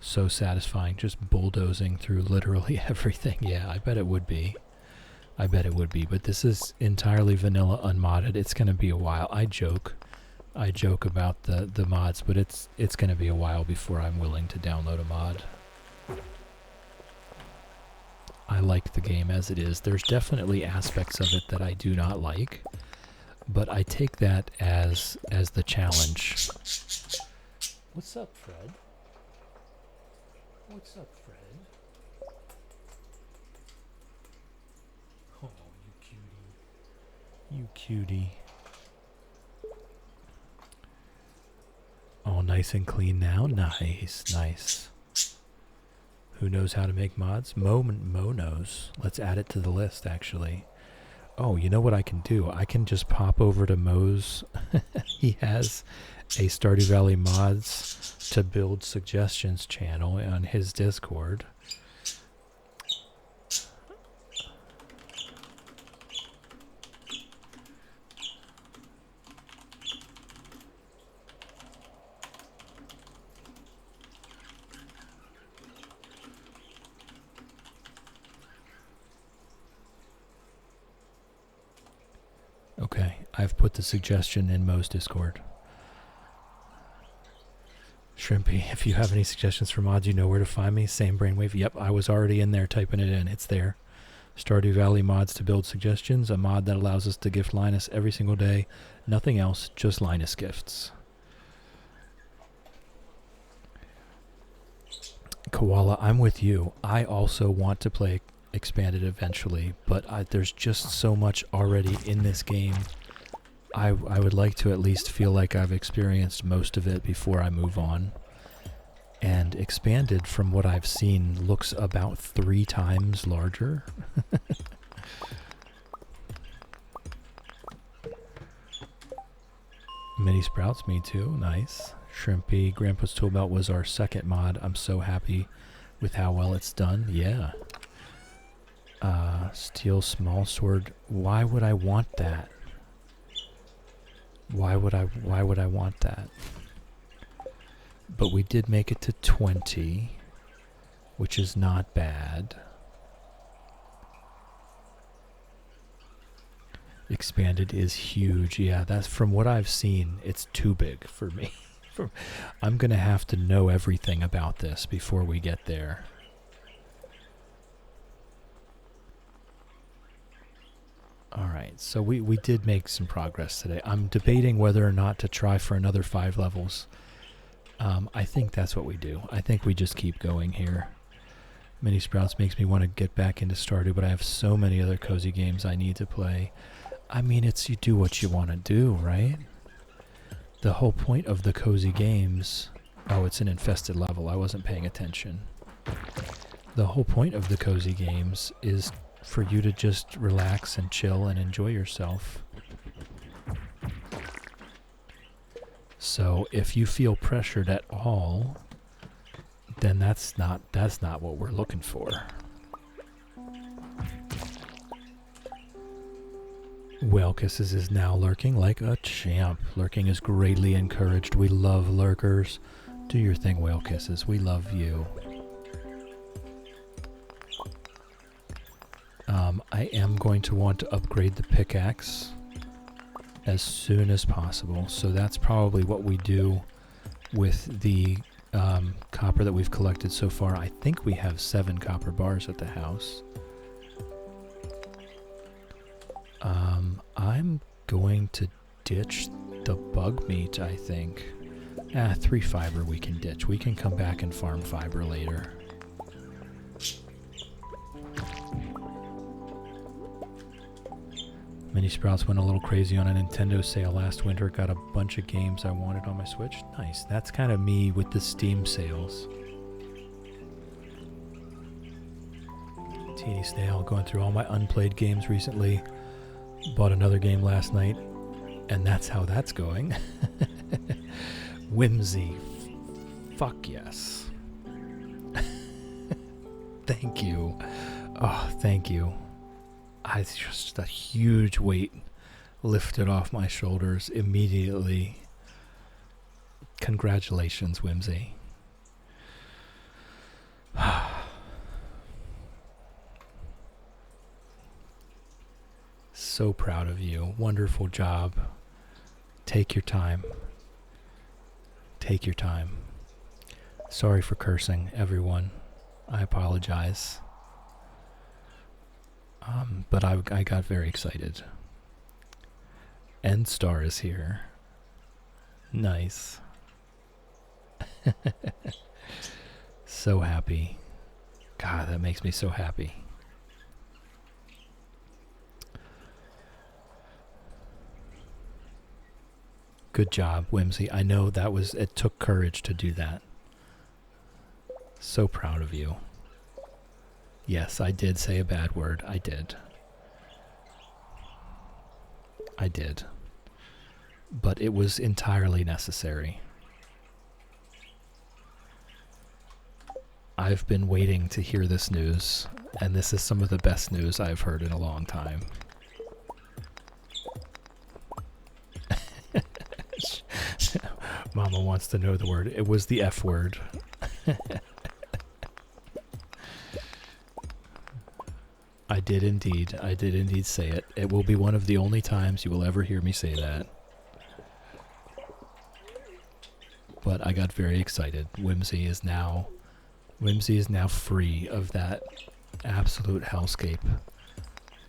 So satisfying, just bulldozing through literally everything. Yeah, I bet it would be. I bet it would be, but this is entirely vanilla unmodded. It's going to be a while. I joke about the mods, but it's going to be a while before I'm willing to download a mod. I like the game as it is. There's definitely aspects of it that I do not like, but I take that as the challenge. What's up, Fred? What's up, Fred? Oh, you cutie. You cutie. All nice and clean now. Nice, nice. Who knows how to make mods? Mo knows. Let's add it to the list, actually. Oh, you know what I can do? I can just pop over to Mo's. He has a Stardew Valley mods to build suggestions channel on his Discord. Okay, I've put the suggestion in Mo's Discord. Shrimpy, if you have any suggestions for mods, you know where to find me. Same brainwave. Yep, I was already in there typing it in. It's there. Stardew Valley mods to build suggestions, a mod that allows us to gift Linus every single day. Nothing else, just Linus gifts. Koala, I'm with you. I also want to play Expanded eventually, but there's just so much already in this game. I would like to at least feel like I've experienced most of it before I move on. And Expanded, from what I've seen, looks about 3 times larger. Mini Sprouts, me too. Nice. Shrimpy, Grandpa's Tool Belt was our second mod. I'm so happy with how well it's done. Yeah. Steel Small Sword. Why would I want that? Why would I want that? But we did make it to 20, which is not bad. Expanded is huge. Yeah, that's from what I've seen, it's too big for me. I'm going to have to know everything about this before we get there. Alright, so we did make some progress today. I'm debating whether or not to try for another 5 levels. I think that's what we do. I think we just keep going here. Mini Sprouts makes me want to get back into Stardew, but I have so many other cozy games I need to play. I mean, it's you do what you want to do, right? The whole point of the cozy games... Oh, it's an infested level. I wasn't paying attention. The whole point of the cozy games is for you to just relax and chill and enjoy yourself. So if you feel pressured at all, then that's not what we're looking for. Whale Kisses is now lurking like a champ. Lurking is greatly encouraged. We love lurkers. Do your thing, Whale Kisses. We love you. I am going to want to upgrade the pickaxe as soon as possible. So that's probably what we do with the copper that we've collected so far. I think we have 7 copper bars at the house. I'm going to ditch the bug meat, I think. 3 fiber we can ditch. We can come back and farm fiber later. Mini Sprouts went a little crazy on a Nintendo sale last winter. Got a bunch of games I wanted on my Switch. Nice. That's kind of me with the Steam sales. Teeny Snail going through all my unplayed games recently. Bought another game last night, and that's how that's going. Whimsy. Fuck yes. Thank you. Oh, thank you. It's just a huge weight lifted off my shoulders immediately. Congratulations, Whimsy. So proud of you. Wonderful job. Take your time. Take your time. Sorry for cursing, everyone. I apologize. But I got very excited. End Star is here. Nice. So happy. God, that makes me so happy. Good job, Whimsy. I know it took courage to do that. So proud of you. Yes, I did say a bad word. I did. I did. But it was entirely necessary. I've been waiting to hear this news, and this is some of the best news I've heard in a long time. Mama wants to know the word. It was the F word. I did indeed say it. It will be one of the only times you will ever hear me say that. But I got very excited. Whimsy is now free of that absolute hellscape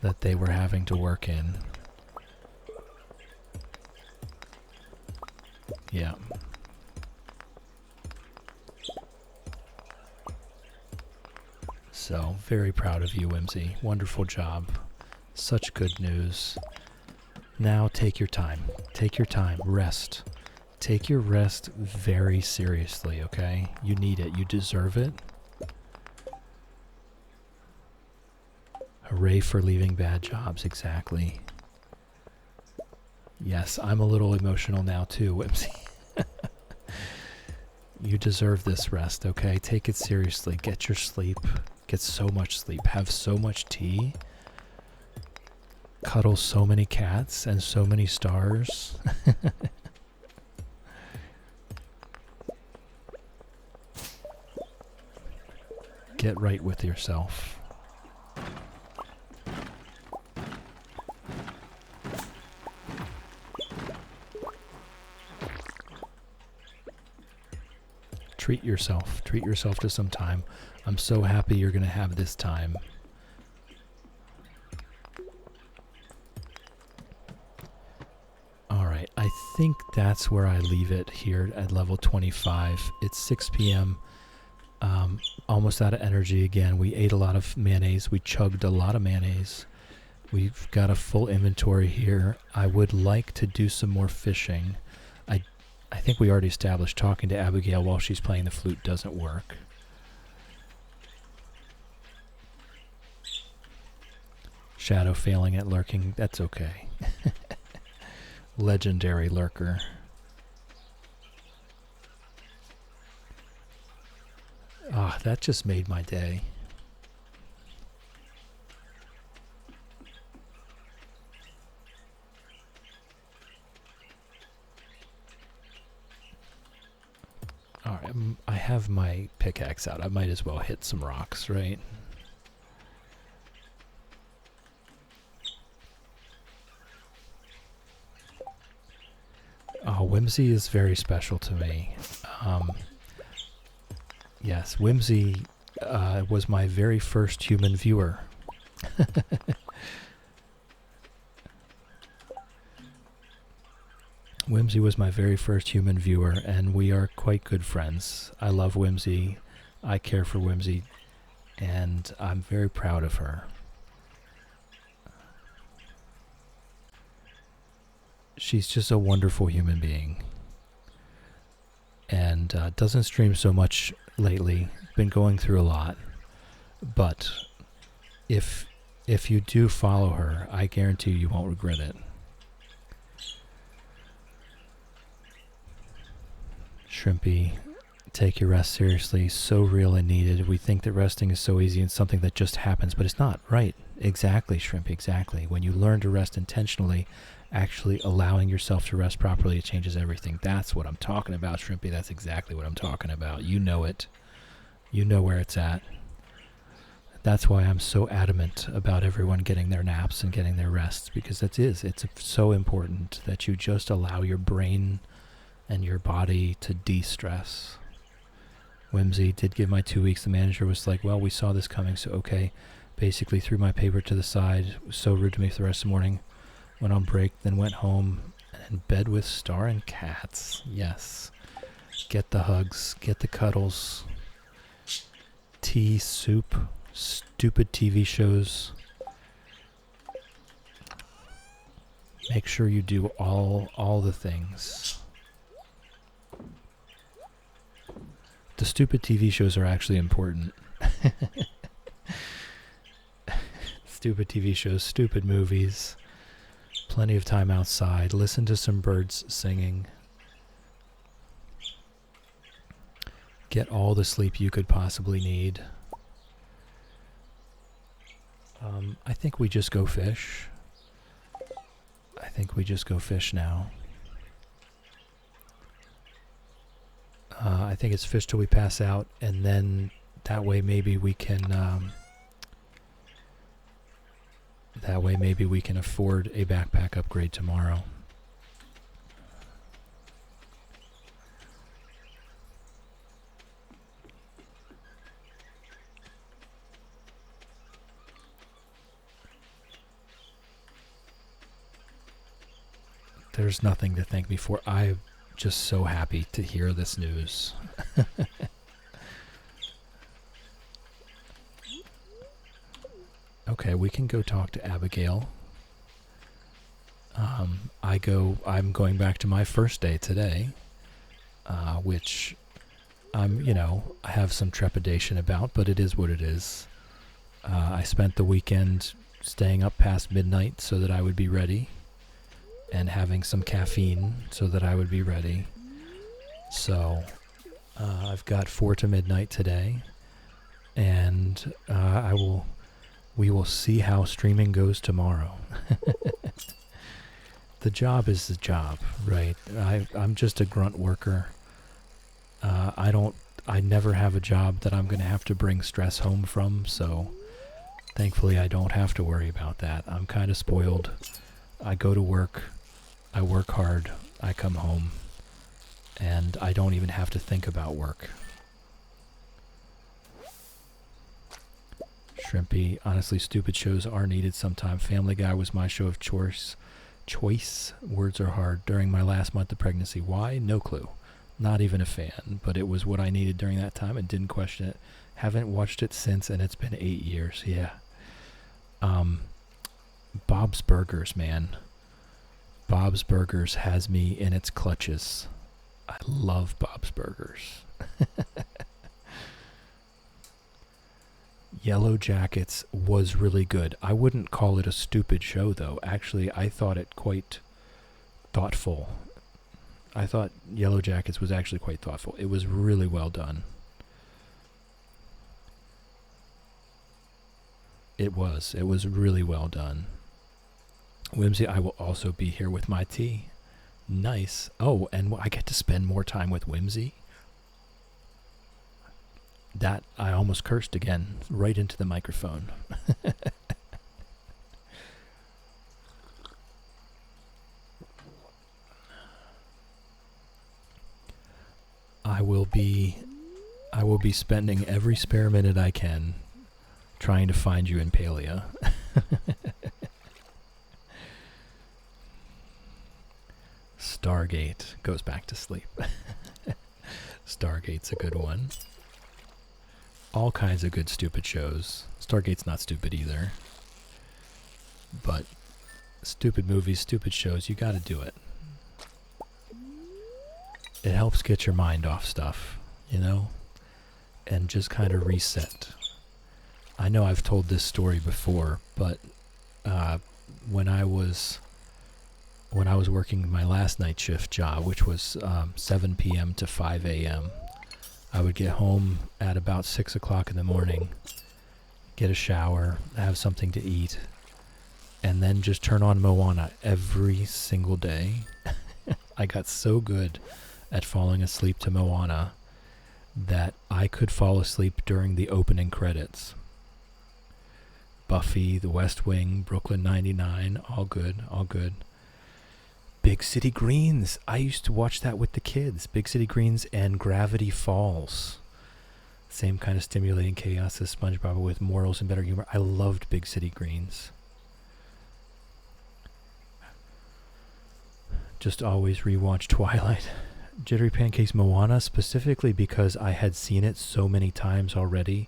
that they were having to work in. Yeah. So, very proud of you, Whimsy. Wonderful job. Such good news. Now take your time. Take your time. Rest. Take your rest very seriously, okay? You need it. You deserve it. Hooray for leaving bad jobs. Exactly. Yes, I'm a little emotional now too, Whimsy. You deserve this rest, okay? Take it seriously. Get your sleep. Get so much sleep. Have so much tea. Cuddle so many cats and so many stars. Get right with yourself. Treat yourself. Treat yourself to some time. I'm so happy you're going to have this time. Alright, I think that's where I leave it here at level 25. It's 6 p.m. Almost out of energy again. We ate a lot of mayonnaise. We chugged a lot of mayonnaise. We've got a full inventory here. I would like to do some more fishing. I think we already established talking to Abigail while she's playing the flute doesn't work. Shadow failing at lurking. That's okay. Legendary lurker. Ah, that just made my day. Alright, I have my pickaxe out. I might as well hit some rocks, right? Oh, Whimsy is very special to me. Yes, Whimsy was my very first human viewer. Whimsy was my very first human viewer, and we are quite good friends. I love Whimsy. I care for Whimsy, and I'm very proud of her. She's just a wonderful human being. And doesn't stream so much lately. Been going through a lot. But if you do follow her, I guarantee you won't regret it. Shrimpy, take your rest seriously. So real and needed. We think that resting is so easy and something that just happens, but it's not. Right. Exactly, Shrimpy, exactly. When you learn to rest intentionally, actually allowing yourself to rest properly, it changes everything. That's what I'm talking about, Shrimpy. That's exactly what I'm talking about. You know it. You know where it's at. That's why I'm so adamant about everyone getting their naps and getting their rests, because it's so important that you just allow your brain and your body to de-stress. Whimsy did give my 2 weeks. The manager was like, well, we saw this coming, so okay. Basically threw my paper to the side. Was so rude to me for the rest of the morning. Went on break, then went home and in bed with Star and cats. Yes. Get the hugs. Get the cuddles. Tea, soup, stupid TV shows. Make sure you do all the things. The stupid TV shows are actually important. Stupid TV shows, stupid movies. Plenty of time outside. Listen to some birds singing. Get all the sleep you could possibly need. I think we just go fish. I think we just go fish now. I think it's fish till we pass out, and then that way maybe we can afford a backpack upgrade tomorrow. There's nothing to thank me for. I'm just so happy to hear this news. Okay, we can go talk to Abigail. I'm going back to my first day today, which I have some trepidation about, but it is what it is. I spent the weekend staying up past midnight so that I would be ready, and having some caffeine so that I would be ready. So I've got 4 to midnight today, and we will see how streaming goes tomorrow. The job is the job, right? I'm just a grunt worker. I never have a job that I'm going to have to bring stress home from, so thankfully I don't have to worry about that. I'm kind of spoiled. I go to work, I work hard, I come home, and I don't even have to think about work. Shrimpy, honestly, stupid shows are needed sometime. Family Guy was my show of choice. Words are hard. During my last month of pregnancy. Why? No clue. Not even a fan, but it was what I needed during that time and didn't question it. Haven't watched it since, and it's been 8 years. Yeah. Bob's Burgers, man. Bob's Burgers has me in its clutches. I love Bob's Burgers. Yellow Jackets was really good. I wouldn't call it a stupid show, though. Actually, I thought it quite thoughtful. I thought Yellow Jackets was actually quite thoughtful. It was really well done. It was really well done. Whimsy, I will also be here with my tea. Nice. Oh, and I get to spend more time with Whimsy. That, I almost cursed again, right into the microphone. I will be spending every spare minute I can trying to find you in Palia. Stargate goes back to sleep. Stargate's a good one. All kinds of good stupid shows. Stargate's not stupid either. But stupid movies, stupid shows, you gotta do it. It helps get your mind off stuff, and just kind of reset. I know I've told this story before, but when I was working my last night shift job, which was 7 p.m. to 5 a.m., I would get home at about 6 o'clock in the morning, get a shower, have something to eat, and then just turn on Moana every single day. I got so good at falling asleep to Moana that I could fall asleep during the opening credits. Buffy, The West Wing, Brooklyn 99, all good, all good. Big City Greens. I used to watch that with the kids. Big City Greens and Gravity Falls. Same kind of stimulating chaos as SpongeBob with morals and better humor. I loved Big City Greens. Just always rewatch Twilight. Jittery Pancakes Moana, specifically because I had seen it so many times already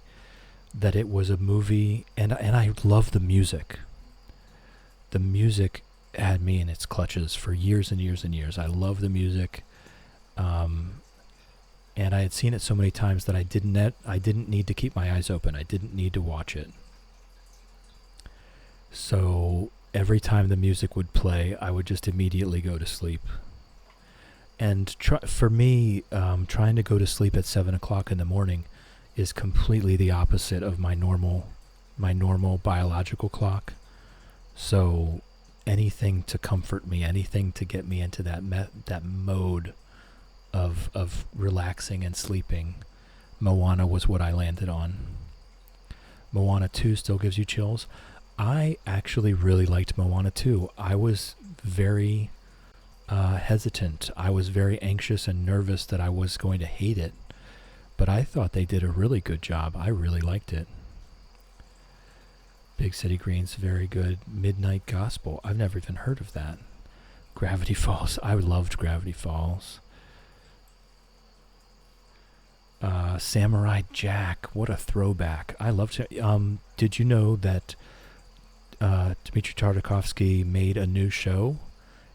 that it was a movie, and I love the music. The music had me in its clutches for years and years and years. I love the music, and I had seen it so many times that I didn't need to keep my eyes open. I didn't need to watch it. So every time the music would play, I would just immediately go to sleep. And for me, trying to go to sleep at 7 o'clock in the morning is completely the opposite of my normal biological clock. So anything to comfort me, anything to get me into that mode of relaxing and sleeping, Moana was what I landed on. Moana 2 still gives you chills. I actually really liked Moana 2. I was very hesitant. I was very anxious and nervous that I was going to hate it, but I thought they did a really good job. I really liked it. Big City Greens, very good. Midnight Gospel. I've never even heard of that. Gravity Falls. I loved Gravity Falls. Samurai Jack. What a throwback. I loved it. Did you know that Dmitry Tartakovsky made a new show?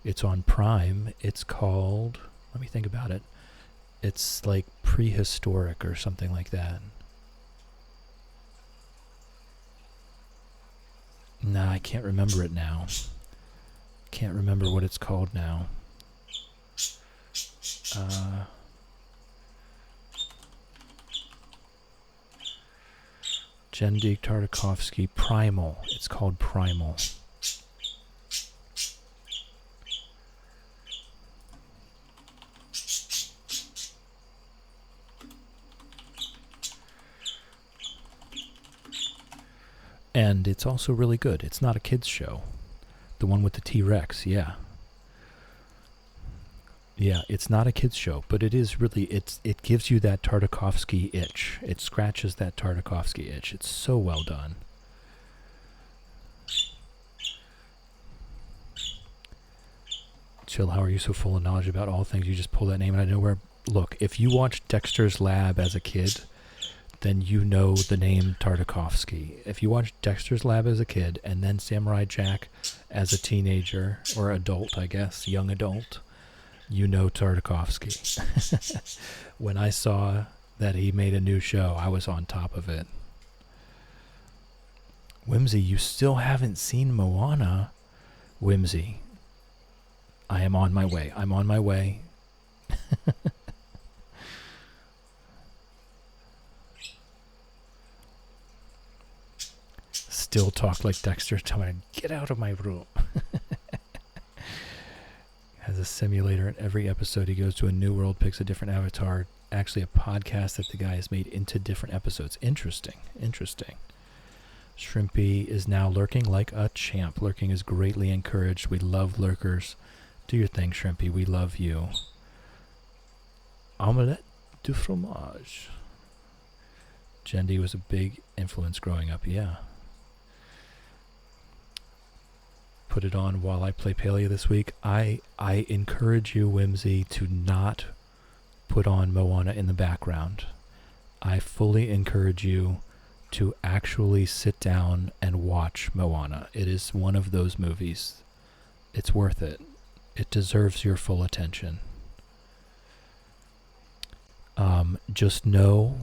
It's on Prime. It's called... Let me think about it. It's like prehistoric or something like that. Nah, I can't remember it now. Can't remember what it's called now. Genndy Tartakovsky Primal. It's called Primal. And it's also really good. It's not a kid's show. The one with the T-Rex, yeah. Yeah, it's not a kid's show, but it is really, it gives you that Tartakovsky itch. It scratches that Tartakovsky itch. It's so well done. Chill, how are you so full of knowledge about all things? You just pull that name and I know where... Look, if you watched Dexter's Lab as a kid, then you know the name Tartakovsky. If you watched Dexter's Lab as a kid and then Samurai Jack as a teenager, or adult, I guess, young adult, you know Tartakovsky. When I saw that he made a new show, I was on top of it. Whimsy, you still haven't seen Moana? Whimsy, I am on my way. I'm on my way. Still talk like Dexter. Tell me, get out of my room. Has a simulator in every episode. He goes to a new world, picks a different avatar. Actually, a podcast that the guy has made into different episodes. Interesting. Interesting. Shrimpy is now lurking like a champ. Lurking is greatly encouraged. We love lurkers. Do your thing, Shrimpy. We love you. Omelette du fromage. Genndy was a big influence growing up. Yeah. Put it on while I play Paleo this week. I encourage you, Whimsy, to not put on Moana in the background. I fully encourage you to actually sit down and watch Moana. It is one of those movies. It's worth it. It deserves your full attention. Just know,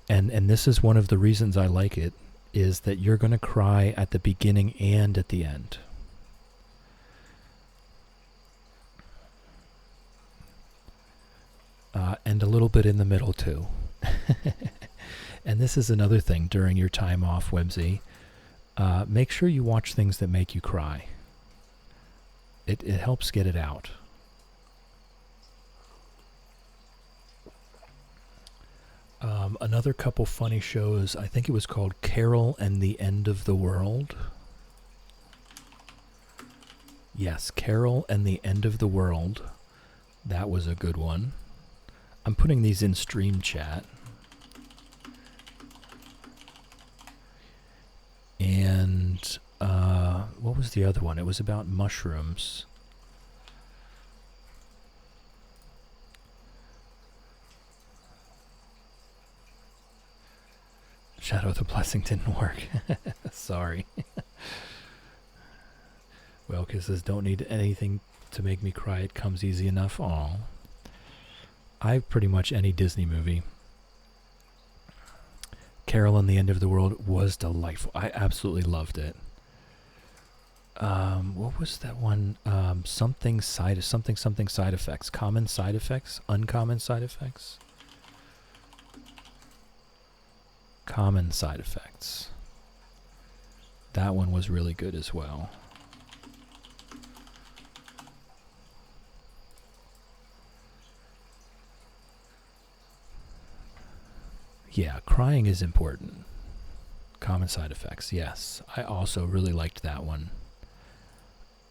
and this is one of the reasons I like it, is that you're going to cry at the beginning and at the end. And a little bit in the middle too. And this is another thing during your time off, Whimsy. Make sure you watch things that make you cry. It helps get it out. Another couple funny shows. I think it was called Carol and the End of the World. Yes, Carol and the End of the World. That was a good one. I'm putting these in stream chat. And what was the other one? It was about mushrooms. Shadow of the Blessing didn't work. Sorry. Well, kisses don't need anything to make me cry. It comes easy enough. Aw. I pretty much any Disney movie. Carol and the End of the World was delightful. I absolutely loved it. What was that one? Something side effects. Common side effects? Uncommon side effects? Common side effects. That one was really good as well. Yeah, crying is important. Common side effects, yes. I also really liked that one.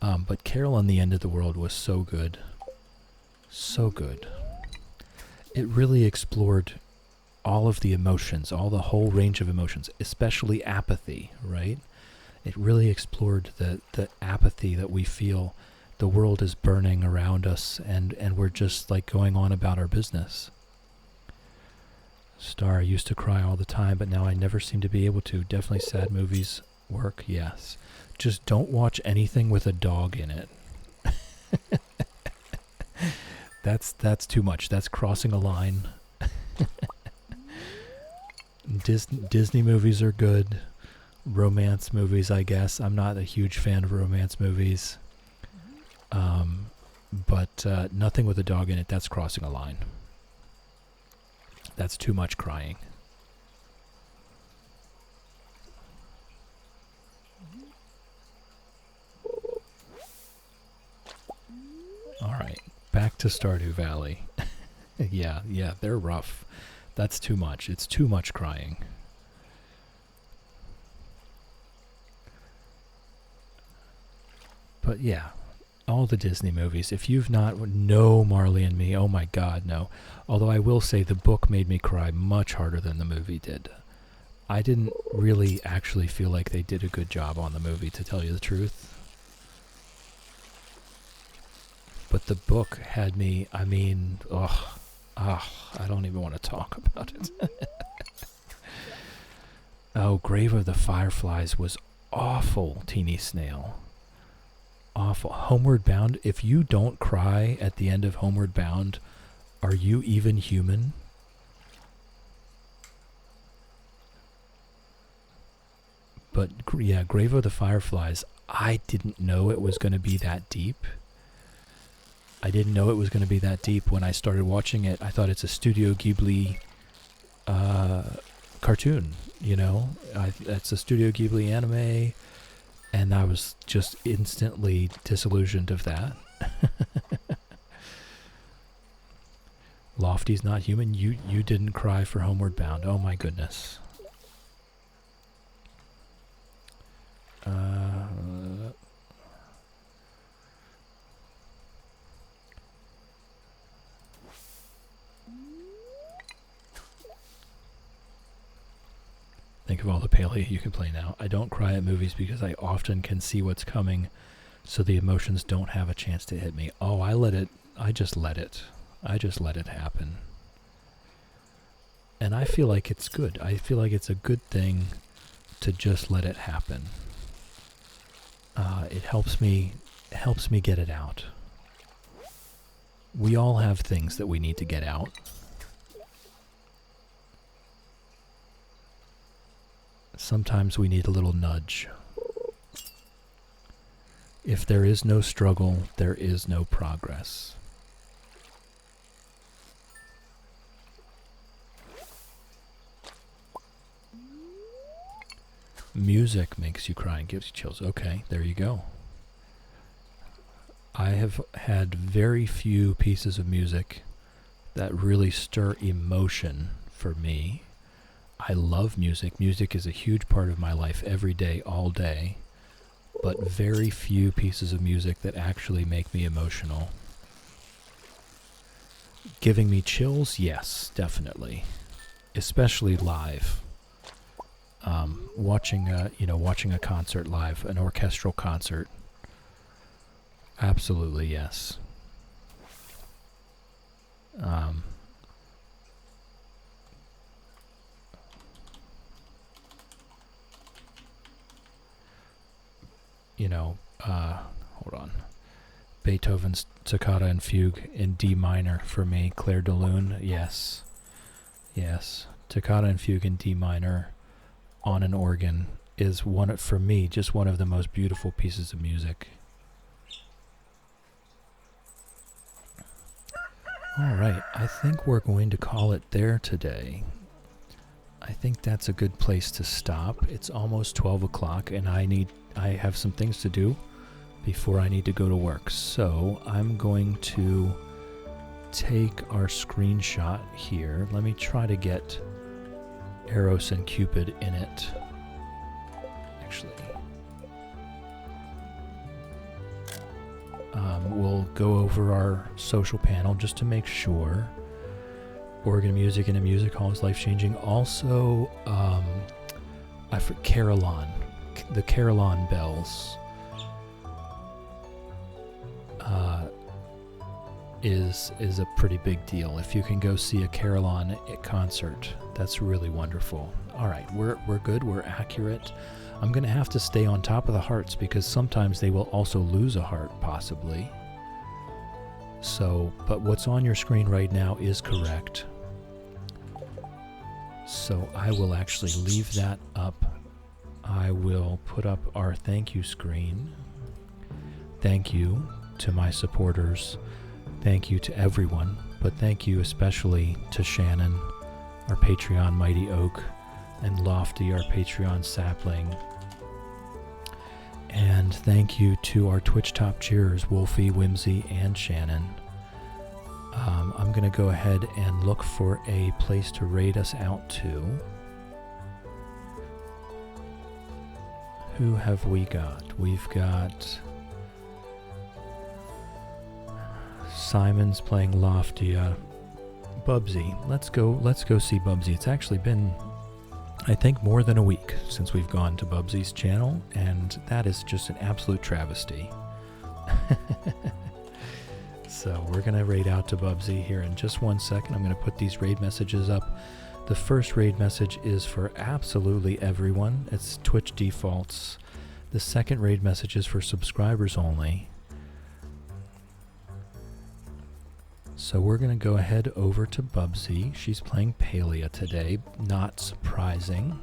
But Carol and the End of the World was so good. So good. It really explored all of the emotions, all the whole range of emotions, especially apathy, right? It really explored the apathy that we feel the world is burning around us, and we're just like going on about our business. Star, I used to cry all the time, but now I never seem to be able to. Definitely sad movies work, yes. Just don't watch anything with a dog in it. That's too much. That's crossing a line. Disney movies are good. Romance movies, I guess. I'm not a huge fan of romance movies. But nothing with a dog in it, that's crossing a line. That's too much crying. Alright, back to Stardew Valley. yeah, they're rough. That's too much. It's too much crying. But yeah, all the Disney movies. If you've not, no Marley and Me, oh my God, no. Although I will say the book made me cry much harder than the movie did. I didn't really actually feel like they did a good job on the movie, to tell you the truth. But the book had me, I mean, I don't even want to talk about it. Oh, Grave of the Fireflies was awful, Teeny Snail. Awful. Homeward Bound, if you don't cry at the end of Homeward Bound, are you even human? But yeah, Grave of the Fireflies, I didn't know it was going to be that deep. I didn't know it was going to be that deep when I started watching it. I thought it's a Studio Ghibli cartoon, you know? It's a Studio Ghibli anime, and I was just instantly disillusioned of that. Lofty's not human. You didn't cry for Homeward Bound. Oh my goodness. Think of all the paleo you can play now. I don't cry at movies because I often can see what's coming, so the emotions don't have a chance to hit me. Oh, I just let it happen. And I feel like it's good. I feel like it's a good thing to just let it happen. It helps me get it out. We all have things that we need to get out. Sometimes we need a little nudge. If there is no struggle, there is no progress. Music makes you cry and gives you chills. Okay, there you go. I have had very few pieces of music that really stir emotion for me. I love music. Music is a huge part of my life every day, all day. But very few pieces of music that actually make me emotional. Giving me chills? Yes, definitely. Especially live. Watching a concert live, an orchestral concert. Absolutely, yes. Hold on. Beethoven's Toccata and Fugue in D minor for me. Clair de Lune, yes. Yes. Toccata and Fugue in D minor on an organ is for me, just one of the most beautiful pieces of music. Alright, I think we're going to call it there today. I think that's a good place to stop. It's almost 12 o'clock and I have some things to do before I need to go to work. So I'm going to take our screenshot here. Let me try to get Eros and Cupid in it. Actually, we'll go over our social panel just to make sure. Organ music in a music hall is life-changing. Also, I forget Carillon. The Carillon bells. is a pretty big deal. If you can go see a Carillon concert, that's really wonderful. All right, we're good. We're accurate. I'm going to have to stay on top of the hearts because sometimes they will also lose a heart, possibly. So, but what's on your screen right now is correct. So I will actually leave that up. I will put up our thank you screen. Thank you to my supporters. Thank you to everyone, but thank you especially to Shannon, our Patreon Mighty Oak, and Lofty, our Patreon Sapling. And thank you to our Twitch top cheers, Wolfie, Whimsy, and Shannon. I'm going to go ahead and look for a place to raid us out to. Who have we got? We've got Simon's playing Loftia. Bubsy. Let's go see Bubsy. It's actually been, I think, more than a week since we've gone to Bubsy's channel, and that is just an absolute travesty. So we're going to raid out to Bubsy here in just 1 second. I'm going to put these raid messages up. The first raid message is for absolutely everyone. It's Twitch defaults. The second raid message is for subscribers only. So we're going to go ahead over to Bubsy. She's playing Palia today. Not surprising.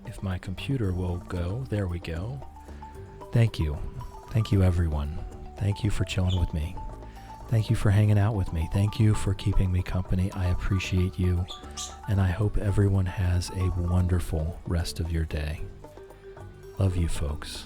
If my computer will go, there we go. Thank you. Thank you, everyone. Thank you for chilling with me. Thank you for hanging out with me. Thank you for keeping me company. I appreciate you. And I hope everyone has a wonderful rest of your day. Love you, folks.